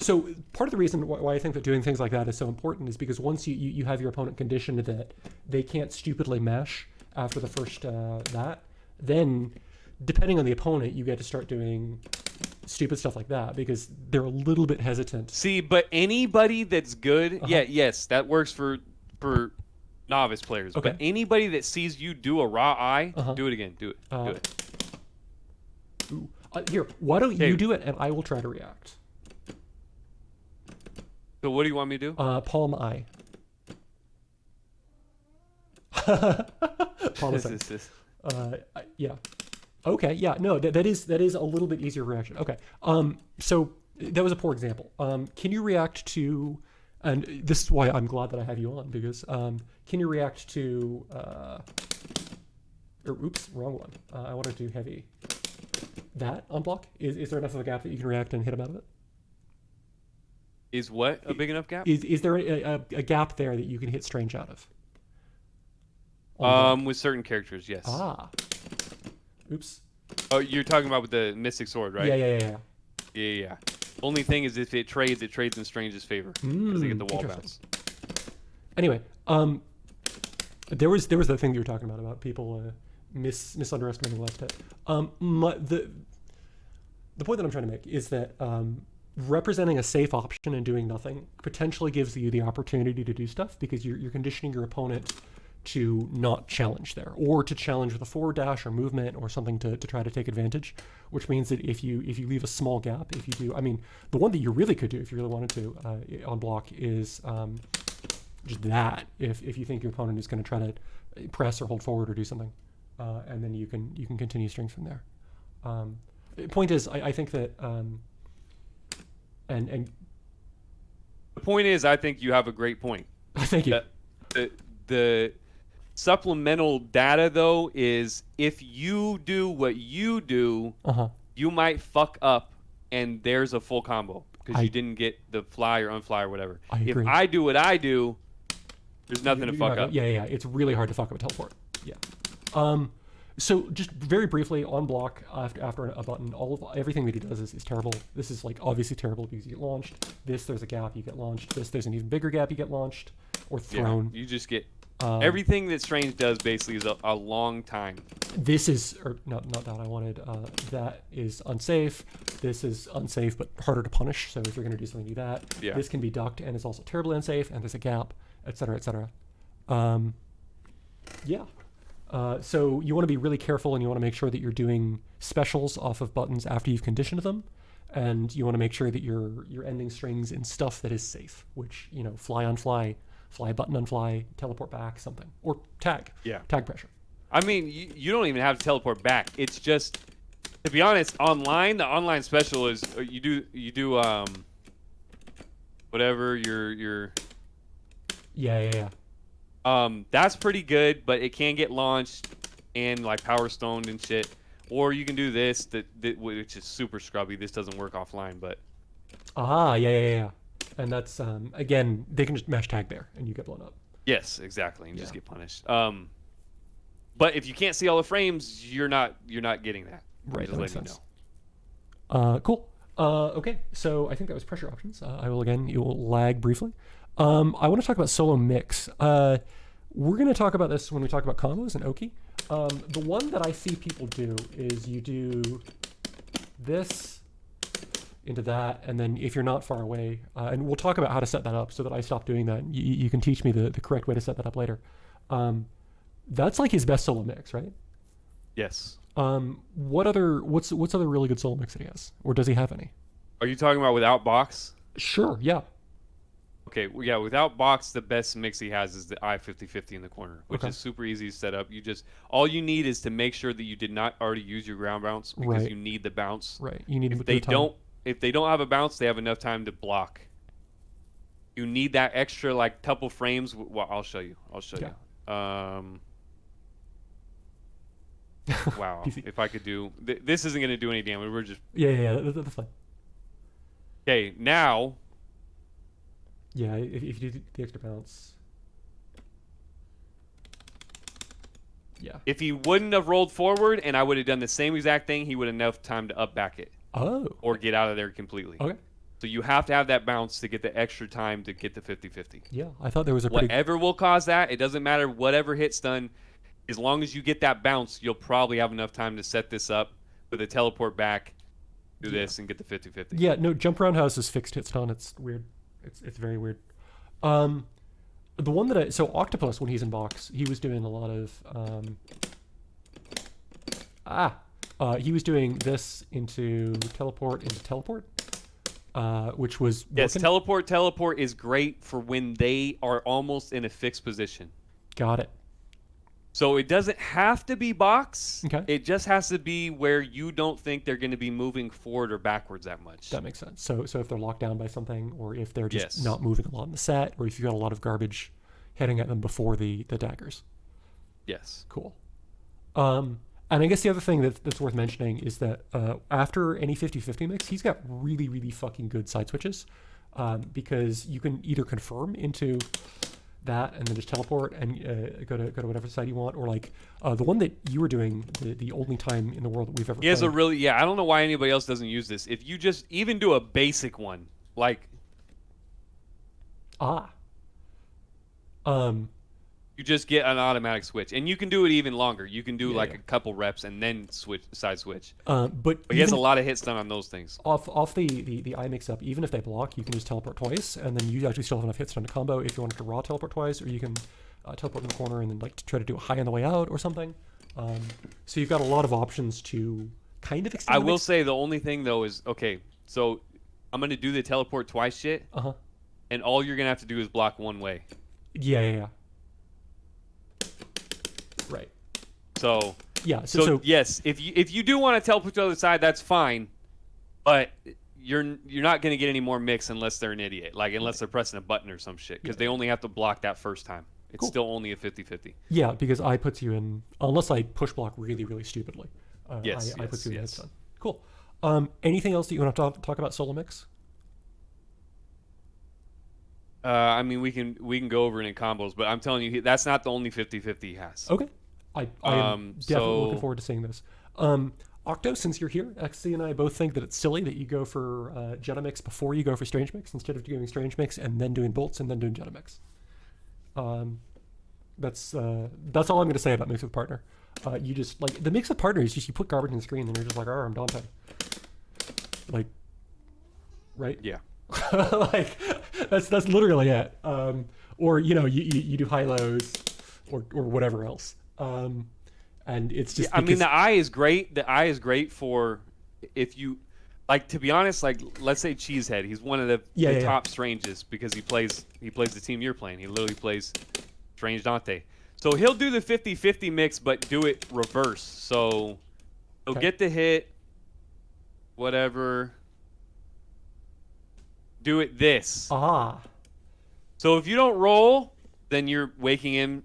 So part of the reason why I think that doing things like that is so important is because once you have your opponent conditioned that they can't stupidly mesh after the first then depending on the opponent, you get to start doing stupid stuff like that because they're a little bit hesitant. See, but anybody that's good, yes, that works for novice players. Okay. But anybody that sees you do a raw eye, do it again. Do it. Do it. Ooh. Here, why don't you do it and I will try to react. So what do you want me to do? Palm eye. Palm eye. Yeah. Okay. Yeah. No. That is a little bit easier reaction. Okay. So that was a poor example. Can you react to? And this is why I'm glad that I have you on because can you react to? Oops, wrong one. I wanted to do heavy. That on block is there enough of a gap that you can react and hit him out of it? Is what a big enough gap? Is there a gap there that you can hit strange out of? With certain characters, yes. Ah. Oops. Oh, you're talking about with the Mystic Sword, right? Yeah. Only thing is if it trades in Strange's favor because they get the wall bounce. Anyway, there was the thing that you were talking about people misunderestimating left hit. The point that I'm trying to make is that representing a safe option and doing nothing potentially gives you the opportunity to do stuff because you're conditioning your opponent to not challenge there or to challenge with a forward dash or movement or something to try to take advantage, which means that if you leave a small gap, if you do, I mean, the one that you really could do if you really wanted to on block is just that if you think your opponent is going to try to press or hold forward or do something, and then you can continue strings from there. The point is, I think that and the point is, I think you have a great point. Thank you. The supplemental data though is if you do what you do, you might fuck up, and there's a full combo because you didn't get the fly or unfly or whatever. If I do what I do, there's nothing to fuck up. Yeah. It's really hard to fuck up a teleport. Yeah. So just very briefly on block after a button, everything that he does is terrible. This is like obviously terrible because you get launched. This there's a gap, you get launched. This there's an even bigger gap, you get launched or thrown. Yeah, you just get everything that Strange does basically is a long time. This is not that I wanted. That is unsafe. This is unsafe but harder to punish. So if you're going to do something, do that. Yeah. This can be ducked and it's also terribly unsafe. And there's a gap, etc., etc. Yeah. So you want to be really careful and you want to make sure that you're doing specials off of buttons after you've conditioned them, and you want to make sure that you're ending strings in stuff that is safe, which fly on fly button on fly, teleport back something, or tag. Yeah. Tag pressure. I mean, you don't even have to teleport back. It's just, to be honest, online the online special is you do whatever your. Yeah. That's pretty good, but it can get launched and like power stoned and shit. Or you can do this, which is super scrubby. This doesn't work offline, but. Yeah. And that's again, they can just mesh tag there, and you get blown up. Yes, exactly, and just get punished. But if you can't see all the frames, you're not getting that. Right. Just letting you know. Cool. Okay, so I think that was pressure options. You will lag briefly. I want to talk about solo mix. We're going to talk about this when we talk about combos and Oki. The one that I see people do is you do this into that, and then if you're not far away, and we'll talk about how to set that up so that I stop doing that. You can teach me the correct way to set that up later. That's like his best solo mix, right? Yes. What's other really good solo mix that he has, or does he have any? Are you talking about without box? Sure. Yeah. Okay, well, yeah, without box, the best mix he has is the I-50-50 in the corner, which is super easy to set up. All you need is to make sure that you did not already use your ground bounce because you need the bounce. Right. You need if they don't if they don't have a bounce, they have enough time to block. You need that extra like couple frames. Well, I'll show you. Yeah. Wow. Easy. If I could do this, isn't going to do any damage. We're just Yeah. That's fine. okay. Now, Yeah, if you do the extra bounce. Yeah. if he wouldn't have rolled forward and I would have done the same exact thing, he would have enough time to up back it Oh. or get out of there completely. Okay. So you have to have that bounce to get the extra time to get the 50-50. Yeah, I thought there was a pretty. Whatever will cause that, it doesn't matter. Whatever hit's done, as long as you get that bounce, you'll probably have enough time to set this up with a teleport back, do this, and get the 50-50. Yeah, no, jump around house is fixed hit stun. It's weird. It's very weird. The one that so Octopus when he's in box, he was doing a lot of he was doing this into teleport, which was Yes, working. teleport is great for when they are almost in a fixed position. Got it. So it doesn't have to be box. Okay. It just has to be where you don't think they're going to be moving forward or backwards that much. That makes sense. So if they're locked down by something, or if they're just Yes. not moving a lot in the set, or if you've got a lot of garbage heading at them before the daggers. Yes. Cool. And I guess the other thing that's worth mentioning is that after any 50-50 mix, he's got really, really fucking good side switches, because you can either confirm into that and then just teleport and go to whatever side you want, or like the one that you were doing, the only time in the world that we've ever He has played. a really, I don't know why anybody else doesn't use this. If you just even do a basic one, like you just get an automatic switch, and you can do it even longer. You can do Yeah, like yeah. a couple reps and then side switch. But But he has a even lot of hits done on those things. off the eye mix up, even if they block, you can just teleport twice, and then you actually still have enough hits on a combo if you wanted to raw teleport twice, or you can teleport in the corner and then like try to do a high on the way out or something. So you've got a lot of options to kind of extend I the will mix. say the only thing though is okay. So I'm gonna do the teleport twice shit, and all you're gonna have to do is block one way. Yeah. Right. So Yeah. so yes, if you do want to teleport to the other side, that's fine, but you're not gonna get any more mix unless they're an idiot, like unless they're pressing a button or some shit, because they only have to block that first time. It's Cool. still only a 50-50. Yeah, because I puts you in unless I push block really, really stupidly. Yes, I puts you in yes. headstone. Cool. Anything else that you want to talk about solo mix? I mean, we can go over it in combos, but I'm telling you, that's not the only 50-50 he has. Okay. I am definitely looking so- forward to seeing this. Octo, since you're here, XC and I both think that it's silly that you go for Jetta Mix before you go for Strange Mix, instead of doing Strange Mix and then doing Bolts and then doing Jetta Mix. That's all I'm going to say about Mix with Partner. You just, like, the Mix with Partner is just you put garbage in the screen and you're just like, oh, I'm Dante. Like, right? Yeah. Like, that's literally it. Or, you do high-lows or whatever else. And it's just I mean, the eye is great. The eye is great for if you like. To be honest, like let's say Cheesehead, he's one of the Yeah. top Stranges because he plays the team you're playing. He literally plays Strange Dante. So he'll do the 50-50 mix, but do it reverse. So he'll Okay. get the hit, whatever. Do it this. So if you don't roll, then you're waking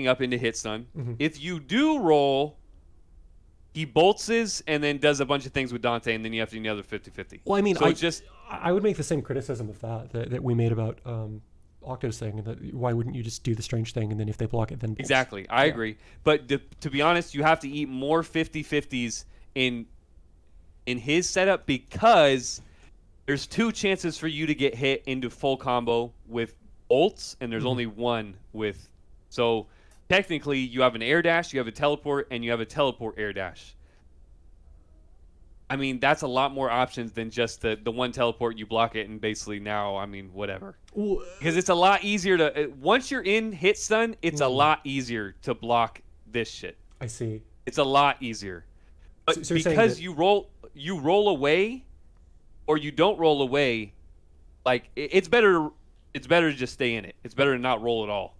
up into hit stun. Mm-hmm. If you do roll, he boltses and then does a bunch of things with Dante, and then you have to do another 50-50. Well, I mean, so I would make the same criticism of that we made about Octo's thing. That why wouldn't you just do the Strange thing, and then if they block it, then bolts? exactly. I agree. But to be honest, you have to eat more 50-50s in his setup because there's 2 chances for you to get hit into full combo with bolts, and there's only one with. So technically, you have an air dash, you have a teleport, and you have a teleport air dash. I mean, that's a lot more options than just the one teleport, you block it, and basically now, I mean, whatever. Well, Because it's a lot easier to once you're in hit stun, it's a lot easier to block this shit. I see. It's a lot easier. But So you're saying because that- you roll away, or you don't roll away, like it's better to just stay in it. It's better to not roll at all.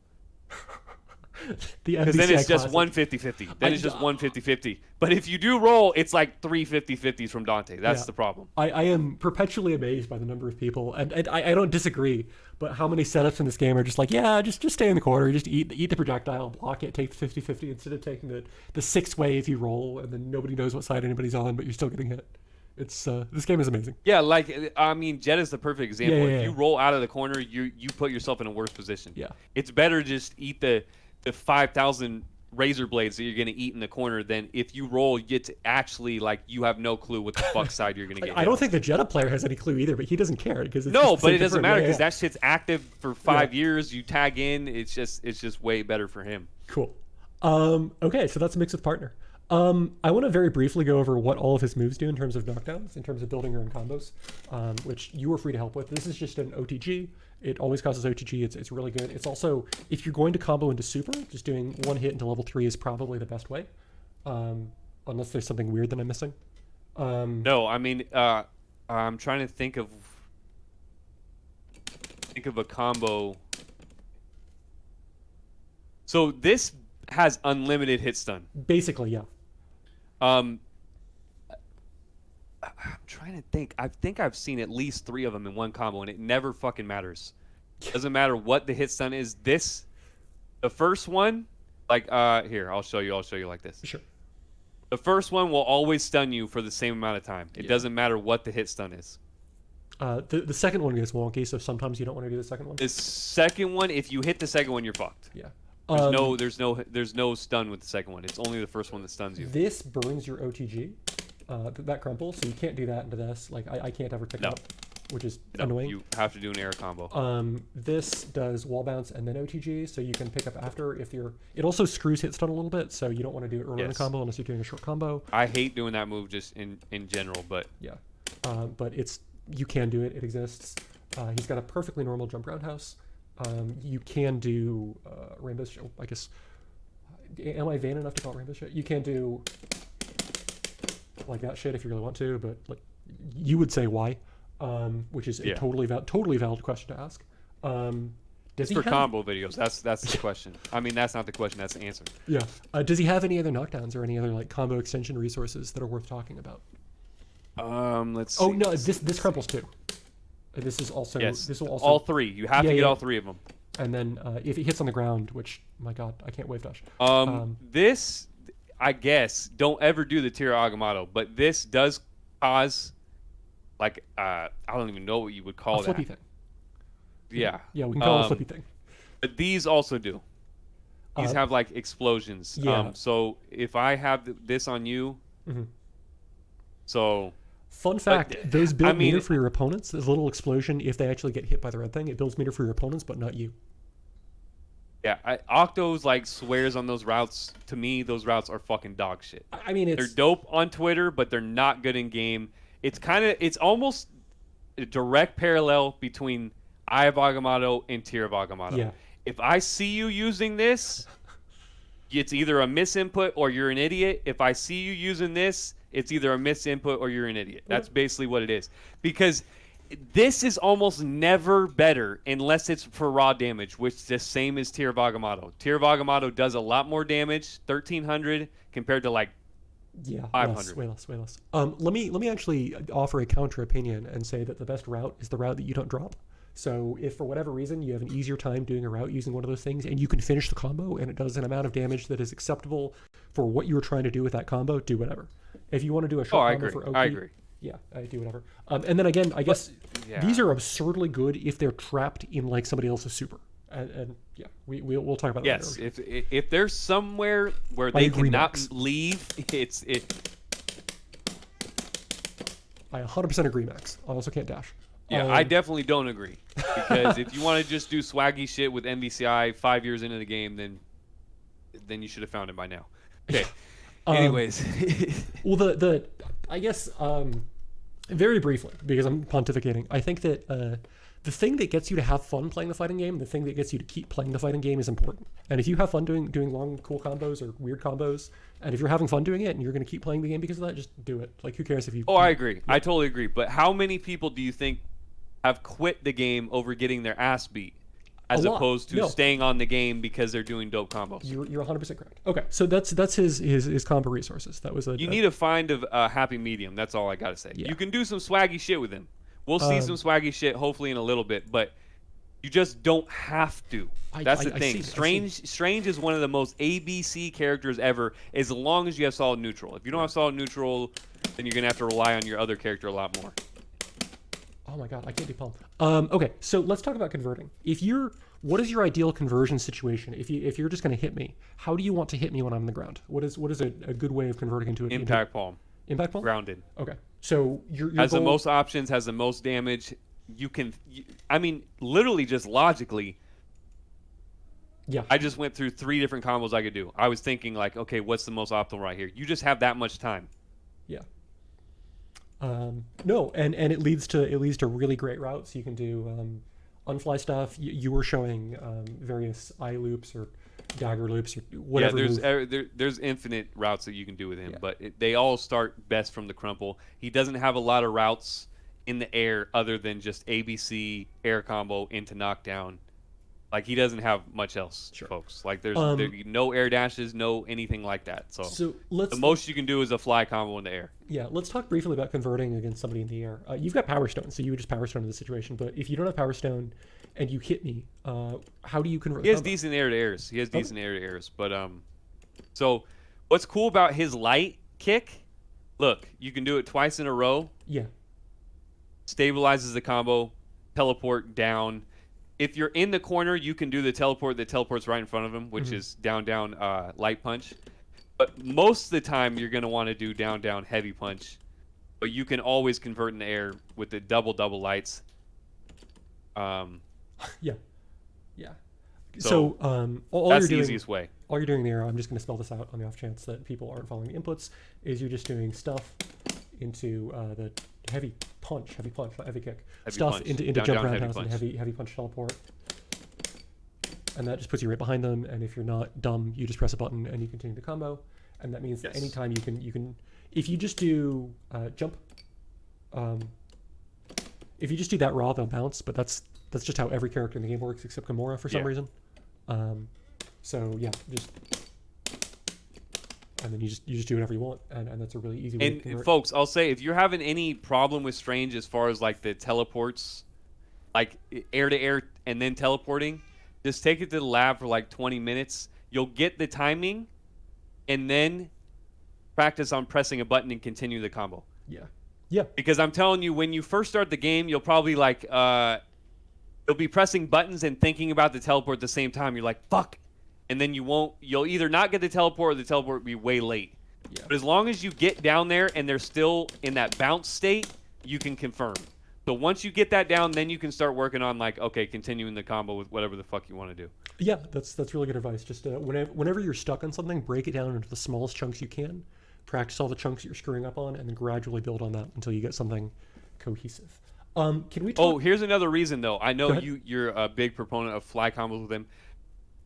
The Because then MVCI it's just classic. one 50-50. Then I- it's just one 50-50. But if you do roll, it's like three 50-50s from Dante. That's Yeah. the problem. I am perpetually amazed by the number of people, and I don't disagree, but how many setups in this game are just like, yeah, just stay in the corner, just eat the projectile, block it, take the 50-50 instead of taking the six way if you roll, and then nobody knows what side anybody's on, but you're still getting hit. It's this game is amazing. Yeah, like, I mean, Jet is the perfect example. Yeah, If yeah, you yeah. roll out of the corner, you put yourself in a worse position. Yeah. It's better just eat the 5,000 razor blades that you're going to eat in the corner than if you roll, you get to actually, like, you have no clue what the fuck side you're going to get I hit don't on. think the Jetta player has any clue either, but he doesn't care because it's No, just the but same it doesn't thing for him. matter Yeah, because yeah. that shit's active for 5 years. You tag in, it's just way better for him. Cool. Okay, so that's a mix with partner. I want to very briefly go over what all of his moves do in terms of knockdowns, in terms of building your own combos, which you are free to help with. This is just an OTG. It always causes OTG. It's really good. It's also, if you're going to combo into super, just doing one hit into level 3 is probably the best way, unless there's something weird that I'm missing. No, I mean, I'm trying to think of a combo. So this has unlimited hit stun. Basically, yeah. I'm trying to think. I think I've seen at least 3 of them in one combo, and it never fucking matters. Doesn't matter what the hit stun is. The first one, like, here, I'll show you like this. Sure. The first one will always stun you for the same amount of time. It doesn't matter what the hit stun is. The second one gets wonky, so sometimes you don't want to do the second one. The second one, if you hit the second one, you're fucked. Yeah. There's no stun with the second one. It's only the first one that stuns you. This burns your OTG. That crumples, so you can't do that into this. Like I can't ever pick it up, which is annoying. You have to do an air combo. This does wall bounce and then OTG, so you can pick up after if you're. It also screws hit stun a little bit, so you don't want to do it early in the Yes. combo unless you're doing a short combo. I hate doing that move just in general, but Yeah, but you can do it. It exists. He's got a perfectly normal jump roundhouse. You can do rainbow. I guess. Am I vain enough to call it rainbow shit? You can do like that shit if you really want to, but like you would say why, which is a totally valid question to ask. Does he for have, combo videos, that's the question. I mean, that's not the question. That's the answer. Yeah. Does he have any other knockdowns or any other like combo extension resources that are worth talking about? Let's see. Oh no, this crumples too. This is also Yes. this will also all 3. You have to get all 3 of them. and then if it hits on the ground, which my god, I can't wave dash. This, I guess, don't ever do the Tira Agamotto, but this does cause, like, I don't even know what you would call A that. flippy thing. Yeah. Yeah, we can call it a flippy thing. But these also do. These have like explosions. Yeah. So if I have this on you, so. Fun fact: those build I mean- meter for your opponents. There's a little explosion if they actually get hit by the red thing. It builds meter for your opponents, but not you. Yeah, Octo's like swears on those routes. To me, those routes are fucking dog shit. I mean, They're it's dope on Twitter, but they're not good in game. It's almost a direct parallel between Eye of Agamotto and Tear of Agamotto. Yeah. If I see you using this, it's either a misinput or you're an idiot. If I see you using this, it's either a misinput or you're an idiot. That's basically what it is. Because this is almost never better unless it's for raw damage, which is the same as Tear of Agamotto. Tear of Agamotto does a lot more damage, 1,300, compared to like 500. way less. Let me actually offer a counter opinion and say that the best route is the route that you don't drop. So if for whatever reason you have an easier time doing a route using one of those things and you can finish the combo and it does an amount of damage that is acceptable for what you were trying to do with that combo, do whatever. If you want to do a short combo for OP, I agree. Yeah, I do whatever. And then again, I guess yeah. these are absurdly good if they're trapped in like somebody else's super. And yeah, we'll talk about that Yes, later. if there's somewhere where they agree, cannot Max. leave, I 100% agree, Max. I also can't dash. Yeah, I definitely don't agree. Because if you want to just do swaggy shit with MVCI 5 years into the game, then you should have found it by now. Okay. Anyways. Well, I guess very briefly, because I'm pontificating, I think that the thing that gets you to have fun playing the fighting game, the thing that gets you to keep playing the fighting game is important. And if you have fun doing long, cool combos or weird combos, and if you're having fun doing it and you're going to keep playing the game because of that, just do it. Like, who cares if you... Oh, I agree. I totally agree. But how many people do you think have quit the game over getting their ass beat? as lot. opposed to No. staying on the game because they're doing dope combos. You're 100% correct. Okay, so that's his combo resources. That was You need to find a happy medium. That's all I gotta say. Yeah. You can do some swaggy shit with him. We'll see some swaggy shit hopefully in a little bit, but you just don't have to. That's the thing. Strange is one of the most ABC characters ever, as long as you have solid neutral. If you don't have solid neutral, then you're gonna have to rely on your other character a lot more. Oh my god, I can't do palm. Okay, so let's talk about converting. What is your ideal conversion situation? If you're just going to hit me, how do you want to hit me when I'm on the ground? What is a good way of converting into an Impact palm. Impact palm? Grounded. Okay, so your has goal... the most options, has the most damage. I mean, literally just logically. Yeah. I just went through 3 different combos I could do. I was thinking like, okay, what's the most optimal right here? You just have that much time. Yeah. No, and it leads to really great routes. You can do unfly stuff. You were showing various eye loops or dagger loops or whatever. Yeah, there's infinite routes that you can do with him, but they all start best from the crumple. He doesn't have a lot of routes in the air other than just ABC air combo into knockdown. Like, he doesn't have much else, folks. Like, there's no air dashes, no anything like that. So the most you can do is a fly combo in the air. Yeah, let's talk briefly about converting against somebody in the air. You've got Power Stone, so you would just Power Stone in this situation. But if you don't have Power Stone and you hit me, how do you convert? He has decent air to airs. But so what's cool about his light kick? Look, you can do it twice in a row. Yeah. Stabilizes the combo, teleport down. If you're in the corner, you can do the teleport that teleports right in front of him, which is down, light punch. But most of the time, you're going to want to do down, heavy punch. But you can always convert in the air with the double lights. Yeah. So all that's you're the doing, easiest way. All you're doing there, I'm just going to spell this out on the off chance that people aren't following the inputs, is you're just doing stuff into the heavy punch, not heavy kick. Stuff into jump roundhouse and heavy punch teleport. And that just puts you right behind them. And if you're not dumb, you just press a button and you continue the combo. And that means that anytime you can, if you just do jump, if you just do that raw, they'll bounce. But that's just how every character in the game works except Gamora for some reason. So yeah, and then you just do whatever you want, and that's a really easy way to convert. And folks, I'll say, if you're having any problem with Strange as far as like the teleports, like air to air and then teleporting, just take it to the lab for like 20 minutes. You'll get the timing, and then practice on pressing a button and continue the combo. Yeah. Because I'm telling you, when you first start the game, you'll probably like you'll be pressing buttons and thinking about the teleport at the same time. You're like, fuck. And then you'll either not get the teleport or the teleport will be way late. Yeah. But as long as you get down there and they're still in that bounce state, you can confirm. So once you get that down, then you can start working on like, okay, continuing the combo with whatever the fuck you want to do. Yeah, that's really good advice. Just whenever you're stuck on something, break it down into the smallest chunks you can. Practice all the chunks that you're screwing up on, and then gradually build on that until you get something cohesive. Can we talk? Oh, here's another reason though. I know you're a big proponent of fly combos with him.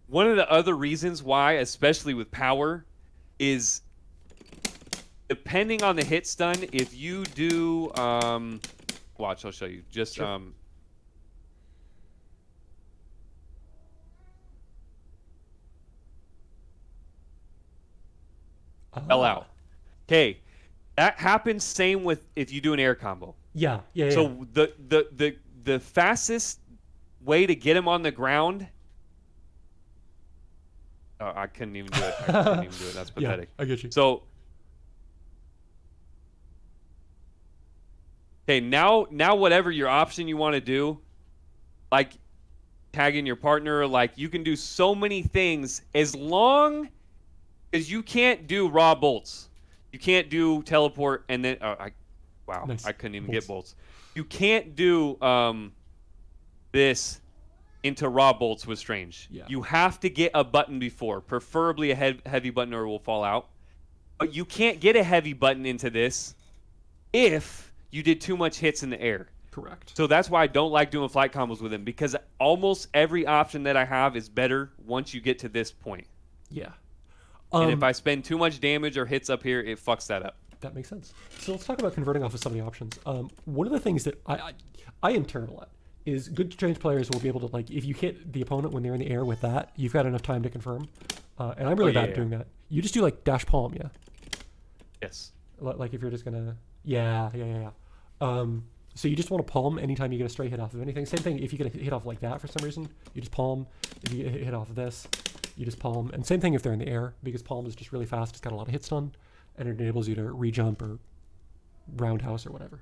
One of the other reasons why, especially with power, is depending on the hit stun, if you do watch, I'll show you. Just fell out. Okay. That happens same with if you do an air combo. Yeah. So the fastest way to get him on the ground. Oh, I couldn't even do it. That's pathetic. Yeah, I get you. So, okay, now whatever your option you want to do, like tagging your partner, like you can do so many things as long as you can't do raw bolts. You can't do teleport and then Nice. I couldn't even get bolts. You can't do this into raw bolts with Strange. Yeah. You have to get a button before, preferably a heavy button or it will fall out. But you can't get a heavy button into this if you did too much hits in the air. Correct. So that's why I don't like doing flight combos with him, because almost every option that I have is better once you get to this point. Yeah. And if I spend too much damage or hits up here, it fucks that up. That makes sense. So let's talk about converting off of some of the options. One of the things that I am terrible at is good trained players will be able to, like, if you hit the opponent when they're in the air with that, you've got enough time to confirm. And I'm really bad at doing that. You just do like dash palm, yeah. Yes. Like if you're just gonna, yeah. So you just want to palm anytime you get a straight hit off of anything. Same thing if you get a hit off like that for some reason, you just palm. If you get a hit off of this, you just palm. And same thing if they're in the air, because palm is just really fast. It's got a lot of hit stun, and it enables you to re-jump or roundhouse or whatever.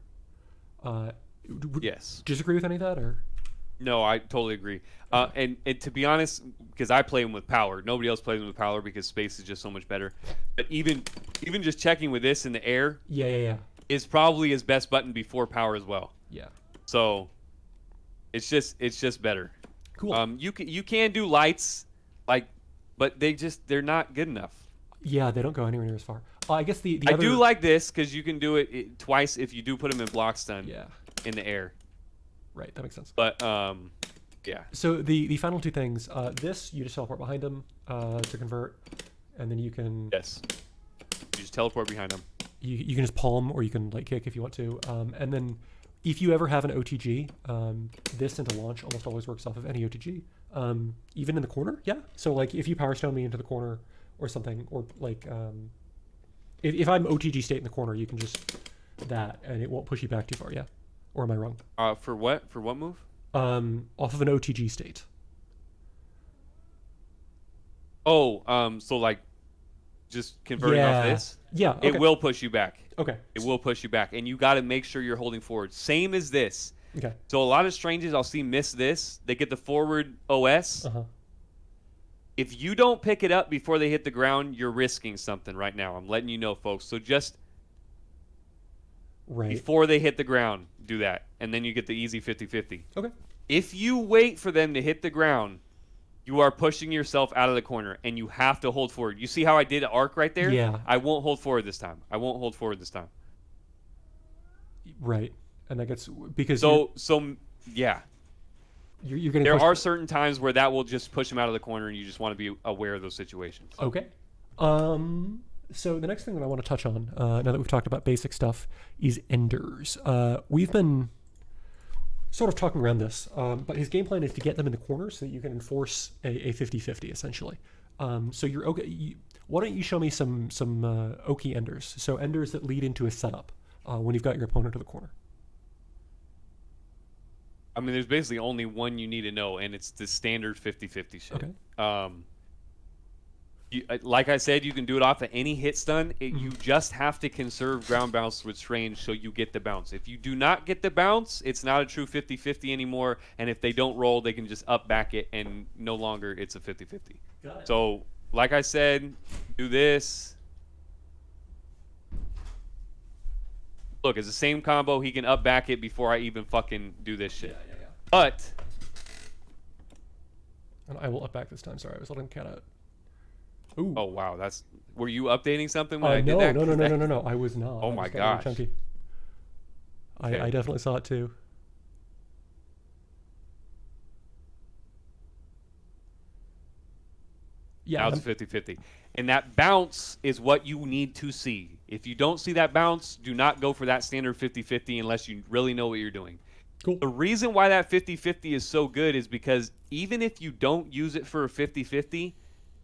Yes. Disagree with any of that, or? No, I totally agree. And to be honest, because I play him with power, nobody else plays him with power because space is just so much better. But even just checking with this in the air, Yeah. is probably his best button before power as well. Yeah. So it's just better. Cool. You can do lights, like, but they're not good enough. Yeah, they don't go anywhere near as far. I guess the I other... do like this because you can do it twice if you do put him in block stun. Yeah. In the air. Right, that makes sense. But yeah. So the final two things, this you just teleport behind him to convert, and then you can Yes. You just teleport behind him. you can just palm, or you can like kick if you want to, and then if you ever have an OTG, this into launch almost always works off of any OTG, even in the corner. Yeah. So like if you power stone me into the corner or something, or like if I'm OTG state in the corner, you can just that, and it won't push you back too far. Yeah. Or am I wrong? For what move? Off of an OTG state. Oh, so like just converting off this? Yeah. Okay. It will push you back. Okay. It will push you back, and you got to make sure you're holding forward. Same as this. Okay. So a lot of strangers I'll see miss this. They get the forward OS. Uh-huh. If you don't pick it up before they hit the ground, you're risking something right now. I'm letting you know, folks. So just before they hit the ground, do that, and then you get the easy 50-50. Okay. If you wait for them to hit the ground, you are pushing yourself out of the corner, and you have to hold forward. You see how I did an arc right there? Yeah. I won't hold forward this time. Right. And that gets because yeah. You're getting. There are certain times where that will just push them out of the corner, and you just want to be aware of those situations. Okay. So the next thing that I want to touch on, now that we've talked about basic stuff, is Enders. We've been sort of talking around this, but his game plan is to get them in the corner so that you can enforce a 50-50 essentially. So you're okay. Why don't you show me some Oki Enders? So Enders that lead into a setup when you've got your opponent to the corner. I mean, there's basically only one you need to know, and it's the standard 50-50 shit. Okay. Like I said, you can do it off of any hit stun. You just have to conserve ground bounce with strange so you get the bounce. If you do not get the bounce, it's not a true 50-50 anymore. And if they don't roll, they can just up back it, and no longer it's a 50-50. Got it. So, like I said, do this. Look, it's the same combo. He can up back it before I even fucking do this shit. Yeah. But And I will up back this time. Sorry, I was letting the cat out. Ooh. oh wow, were you updating something when I did no, that? No. I was not. Oh I my just got really gosh. chunky. Okay. I definitely saw it too. Yeah. Now it's 50-50. And that bounce is what you need to see. If you don't see that bounce, do not go for that standard 50-50 unless you really know what you're doing. Cool. The reason why that 50-50 is so good is because even if you don't use it for a 50-50,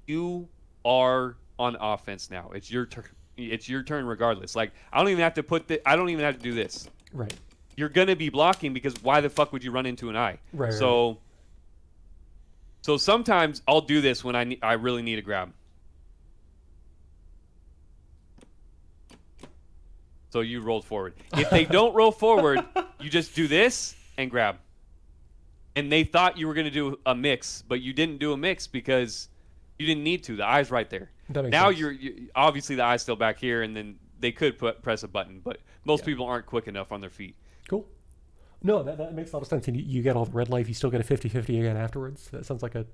you are on offense now. It's your turn. It's your turn regardless. Like, I don't even have to I don't even have to do this. Right. You're going to be blocking because why the fuck would you run into an eye? Right. So sometimes I'll do this when I really need a grab. So you rolled forward. If they don't roll forward, you just do this and grab. And they thought you were going to do a mix, but you didn't do a mix because you didn't need to. The eye's right there. That makes now sense. you're obviously the eye's still back here, and then they could press a button, but most people aren't quick enough on their feet. Cool. No, that makes a lot of sense. And you get all the red life, you still get a 50-50 again afterwards. That sounds like a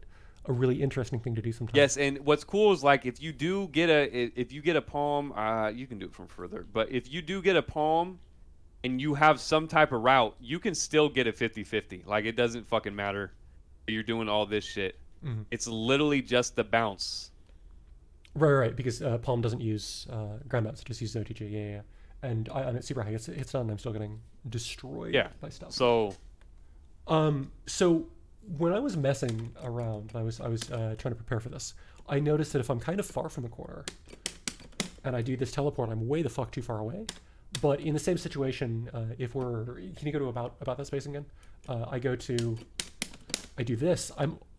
really interesting thing to do sometimes. Yes, and what's cool is like if you get a palm, you can do it from further. But if you do get a palm, and you have some type of route, you can still get a 50-50. Like it doesn't fucking matter. You're doing all this shit. Mm-hmm. It's literally just the bounce. Right. Because Palm doesn't use ground bounce; it just uses OTG. Yeah. And I'm at super high. It's done. I'm still getting destroyed by stuff. So So when I was messing around, I was trying to prepare for this. I noticed that if I'm kind of far from the corner, and I do this teleport, I'm way the fuck too far away. But in the same situation, if we're, can you go to about that space again? I do this.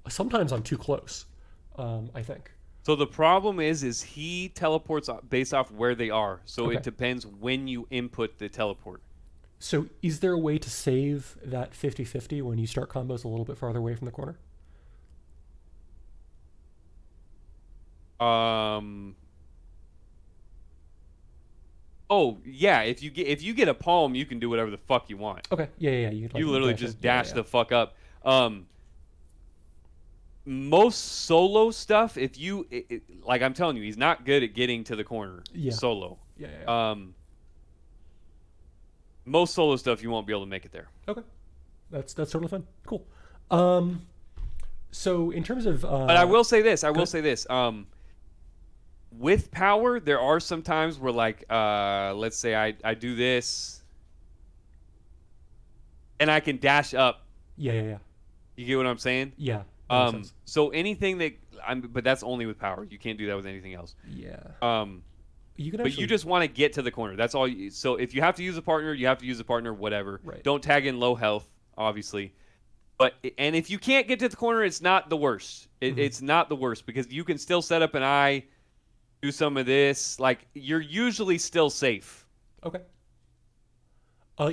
Sometimes I'm too close. I think. So the problem is he teleports based off where they are. So Okay. it depends when you input the teleport. So is there a way to save that 50-50 when you start combos a little bit farther away from the corner? Oh yeah, if you get a palm, you can do whatever the fuck you want. Okay. Yeah. You, You literally just dash yeah. the fuck up. Most solo stuff, if you like, I'm telling you, he's not good at getting to the corner Yeah. solo. Yeah. Most solo stuff, you won't be able to make it there. Okay. That's totally fine. Cool. So in terms of But I will say this. With power, there are some times where, like, let's say I do this, and I can dash up. Yeah. You get what I'm saying? Yeah. That makes sense. So anything that but that's only with power. You can't do that with anything else. Yeah. You can but actually, you just want to get to the corner. That's all. So if you have to use a partner, you have to use a partner. Whatever. Right. Don't tag in low health, obviously. And if you can't get to the corner, it's not the worst. It's not the worst because you can still set up an eye, do some of this. Like, you're usually still safe. Okay.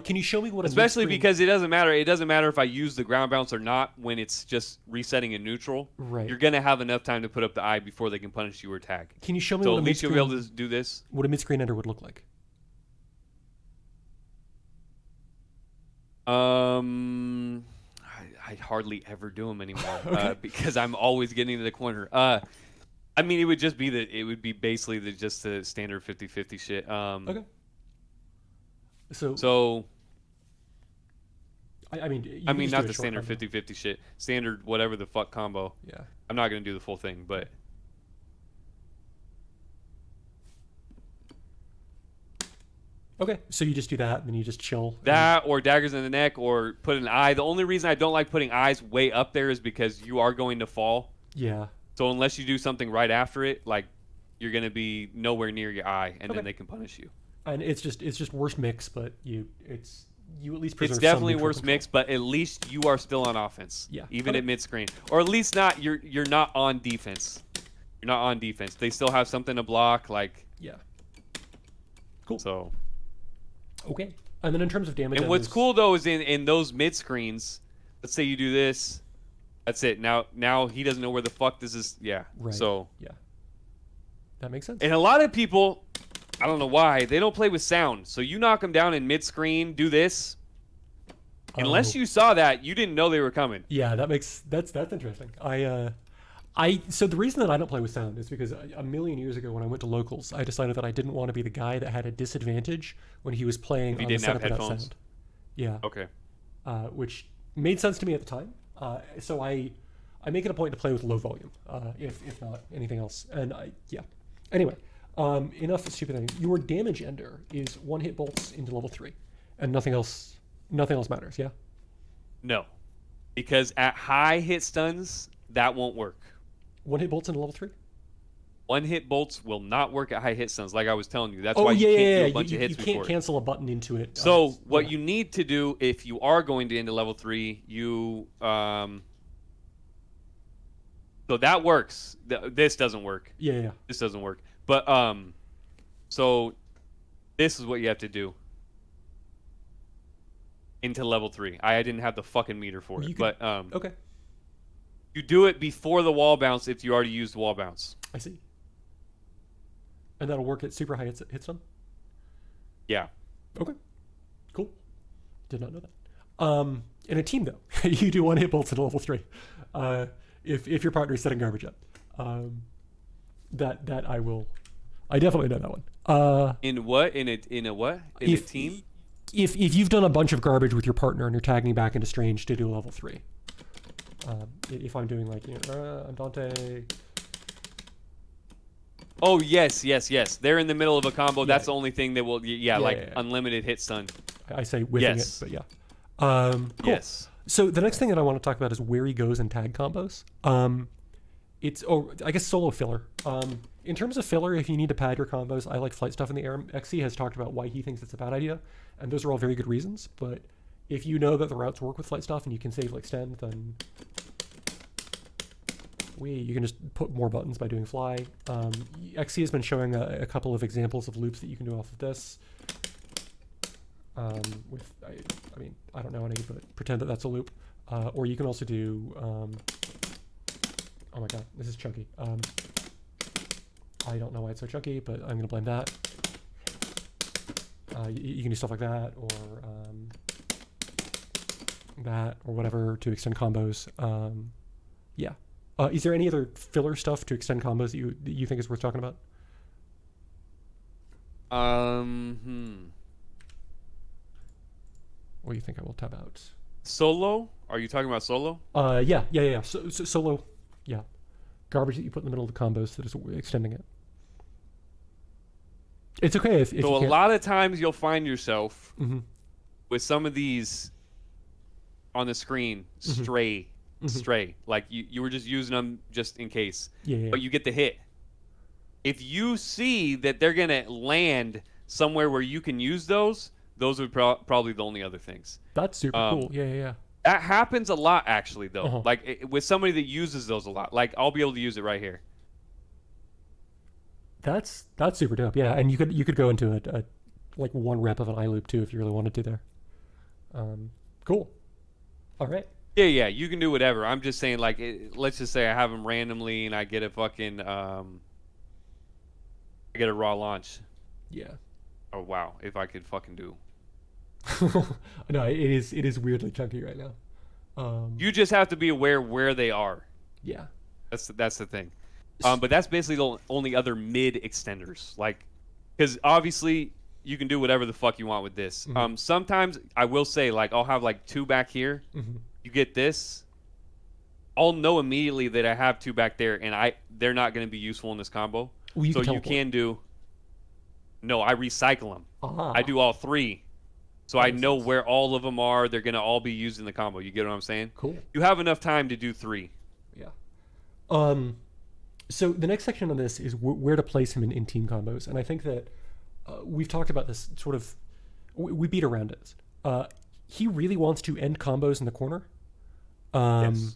Can you show me what? Especially because it doesn't matter. It doesn't matter if I use the ground bounce or not when it's just resetting in neutral. Right. You're gonna have enough time to put up the eye before they can punish you or tag. Can you show me So what at a least you'll mid-screen, be able to do this. what a mid-screen ender would look like? I hardly ever do them anymore because I'm always getting to the corner. I mean, it would just be basically just the standard 50-50 shit. Okay. So I mean, you I can mean, just not do a the short standard combo. 50-50 shit. Standard whatever the fuck combo. Yeah. I'm not gonna do the full thing, but Okay, so you just do that, and then you just chill. that or daggers in the neck or put an eye. The only reason I don't like putting eyes way up there is because you are going to fall. Yeah. So unless you do something right after it, like, you're gonna be nowhere near your eye, and Okay. then they can punish you. And it's just worse mix, but you at least preserve It's some definitely neutral worse control. mix, but at least you are still on offense. Yeah. Even Okay. at mid screen, or at least not. You're not on defense. You're not on defense. They still have something to block. Like, Yeah. Cool. so. Okay. And then in terms of damage, And what's cool though is in those mid screens. Let's say you do this. That's it. Now he doesn't know where the fuck this is. Yeah. Right. So. Yeah. That makes sense. And a lot of people, I don't know why, they don't play with sound. So you knock them down in mid screen, do this. Unless you saw that, you didn't know they were coming. Yeah, that's interesting. So the reason that I don't play with sound is because a million years ago when I went to locals, I decided that I didn't want to be the guy that had a disadvantage when he was playing If he on the didn't have setup without headphones. sound. Yeah. Okay. Which made sense to me at the time. So I make it a point to play with low volume, if not anything else. And yeah. Anyway, enough stupid thing. Your damage ender is 1-hit bolts into level 3, and nothing else matters. Yeah. No. Because at high hit stuns, that won't work. 1-hit bolts into level 3. 1-hit bolts will not work at high hit stuns, like I was telling you. That's Oh why you yeah, can't yeah. do a bunch of hits you can't before. cancel a button into it. So what yeah. you need to do if you are going to into level 3, you so that works. This doesn't work. Yeah. This doesn't work. But so this is what you have to do into level 3. I didn't have the fucking meter for it, but Okay, you do it before the wall bounce if you already used wall bounce. I see. And that'll work at super high hit stun? Yeah. Okay, cool. Did not know that. In a team though, you do 1-hit bolts at level 3. If your partner is setting garbage up, that I definitely know that one. In what? In a what? In a team? If you've done a bunch of garbage with your partner and you're tagging back into Strange to do a level 3. If I'm doing like, Andante. Oh yes. They're in the middle of a combo. Yeah. That's the only thing that will. Yeah. Yeah. Unlimited hit stun. I say whiffing Yes. it, but yeah. Cool. Yes. So the next thing that I want to talk about is where he goes in tag combos. I guess solo filler. In terms of filler, if you need to pad your combos, I like flight stuff in the air. XC has talked about why he thinks it's a bad idea, and those are all very good reasons. But if you know that the routes work with flight stuff and you can save extend, then you can just put more buttons by doing fly. XC has been showing a couple of examples of loops that you can do off of this. I mean, I don't know any, but pretend that that's a loop. Or you can also do, oh my god, this is chunky. I don't know why it's so chunky, but I'm gonna blame that. You can do stuff like that, or whatever to extend combos. Yeah. Is there any other filler stuff to extend combos that you think is worth talking about? What do you think I will tab out? Solo? Are you talking about solo? Yeah. So solo, yeah. Garbage that you put in the middle of the combos that is extending it. It's okay if so you a lot of times you'll find yourself mm-hmm. with some of these on the screen stray. Like you were just using them just in case. Yeah. But you get the hit. If you see that they're gonna land somewhere where you can use those would probably the only other things. That's super cool. Yeah. That happens a lot, actually, though. Like with somebody that uses those a lot. Like I'll be able to use it right here. That's super dope. Yeah, and you could go into a like one rep of an eye loop too if you really wanted to there. Cool. All right. Yeah. You can do whatever. I'm just saying, like, let's just say I have them randomly and I get a fucking I get a raw launch. Yeah. Oh wow, if I could fucking do. No, it is weirdly chunky right now. You just have to be aware where they are. Yeah. That's the thing. But that's basically the only other mid extenders. Like, because obviously you can do whatever the fuck you want with this. Mm-hmm. Sometimes I will say, like, I'll have like two back here. Mm-hmm. You get this. I'll know immediately that I have two back there, and they're not going to be useful in this combo. Well, so you can do. No, I recycle them. I do all three. So I know where all of them are. They're going to all be used in the combo. You get what I'm saying? Cool. You have enough time to do three. Yeah. So the next section on this is where to place him in team combos. And I think that we've talked about this sort of, we beat around it. He really wants to end combos in the corner. Yes.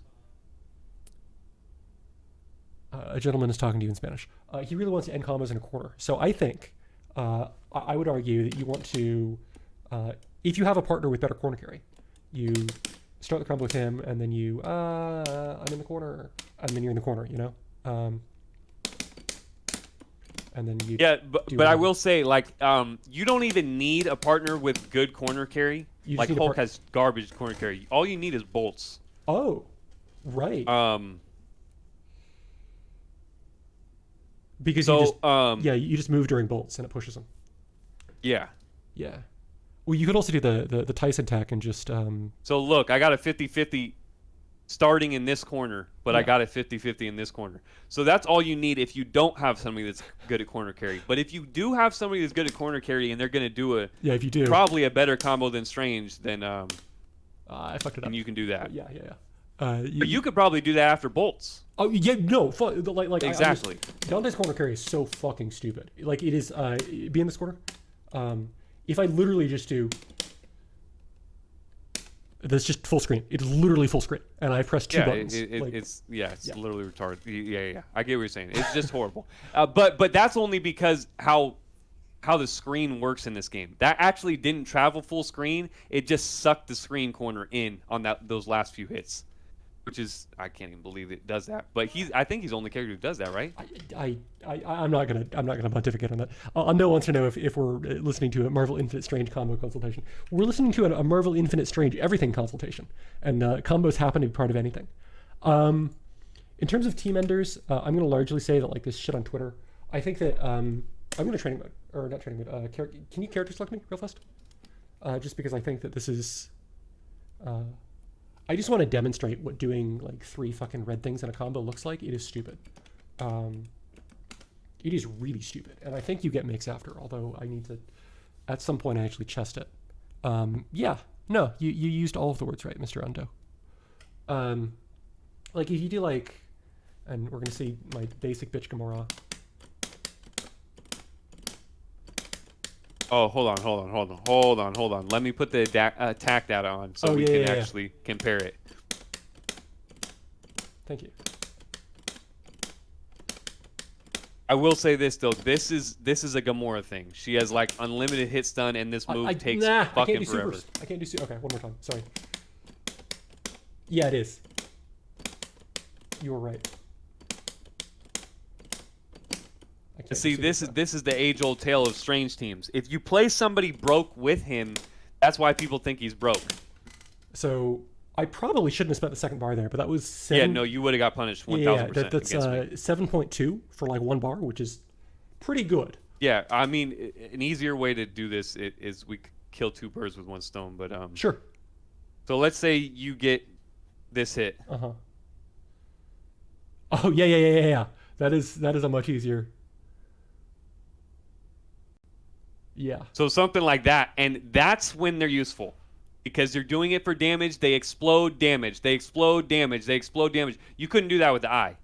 A gentleman is talking to you in Spanish. He really wants to end combos in a corner. So I think I would argue that you want to, if you have a partner with better corner carry, you start the combo with him, and then you, I'm in the corner, and then you're in the corner, you know? And then you but I will say, like, you don't even need a partner with good corner carry. Like Hulk has garbage corner carry. All you need is bolts. Oh, right. Because you just move during bolts and it pushes them. Yeah. Well, you could also do the Tyson tack and just So look, I got a 50-50 starting in this corner, but I got a 50-50 in this corner. So that's all you need if you don't have somebody that's good at corner carry. But if you do have somebody that's good at corner carry and they're going to do if you do probably a better combo than Strange, then I fucked it up. And you can do that. Yeah. But you could probably do that after bolts. Oh yeah, no, like exactly. Dante's corner carry is so fucking stupid. Like it is. Be in this corner. If I literally just do. That's just full screen. It's literally full screen, and I press two buttons. It's literally retarded. Yeah. I get what you're saying. It's just horrible. But that's only because how the screen works in this game. That actually didn't travel full screen. It just sucked the screen corner in on those last few hits, which is I can't even believe it does that. But I think he's the only character who does that, right? I'm not gonna pontificate on that. Unknown wants to know if we're listening to a Marvel Infinite Strange combo consultation. We're listening to a Marvel Infinite Strange everything consultation, and combos happen to be part of anything. In terms of team enders, I'm gonna largely say that like this shit on Twitter. I think that I'm gonna training mode or not training mode. Can you character select me real fast? Just because I think that this is. I just want to demonstrate what doing like 3 fucking red things in a combo looks like. It is stupid. It is really stupid. And I think you get mix after, although I need to, at some point, I actually chest it. Yeah. No, you used all of the words right, Mr. Undo. Like if you do like, and we're gonna see my basic bitch Gamora. Oh, hold on. Let me put the attack data on so we can actually compare it. Thank you. I will say this though, this is a Gamora thing. She has like unlimited hit stun, and this move takes fucking forever. Supers. I can't do supers. Okay, one more time. Sorry. Yeah, it is. You were right. See, this is the age-old tale of Strange teams. If you play somebody broke with him, that's why people think he's broke. So I probably shouldn't have spent the second bar there, but that was 7. Yeah, no, you would have got punished 1,000%. That's 7.2 for like one bar, which is pretty good. Yeah, I mean, an easier way to do this is we kill 2 birds with 1 stone, but sure. So let's say you get this hit. Oh yeah. That is a much easier. Yeah. So something like that, and that's when they're useful. Because they're doing it for damage, they explode damage. They explode damage. They explode damage. You couldn't do that with the eye.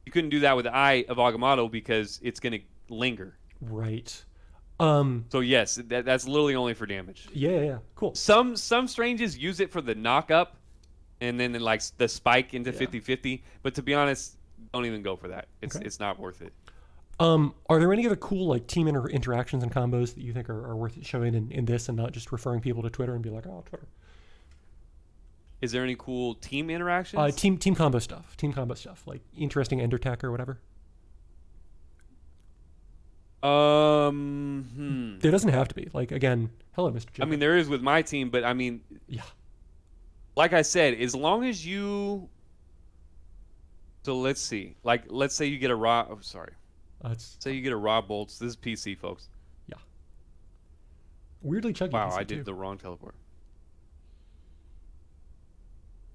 You couldn't do that with the eye of Agamotto because it's going to linger. Right. So yes, that's literally only for damage. Yeah. Cool. Some stranges use it for the knock up, and then like the spike into 50-50. But to be honest, don't even go for that. It's not worth it. Are there any other cool like team interactions and combos that you think are worth showing in this, and not just referring people to Twitter and be like, oh, Twitter? Is there any cool team interactions? Team combo stuff. Team combo stuff, like interesting ender tech or whatever. There doesn't have to be. Like again, hello, Mr. Joker. I mean, there is with my team, but I mean, yeah. Like I said, as long as you. So let's see. Like, let's say you get a raw. Oh, sorry. Say you get a raw bolts. This is PC, folks. Yeah. Weirdly chuggy. Wow, I did the wrong teleport.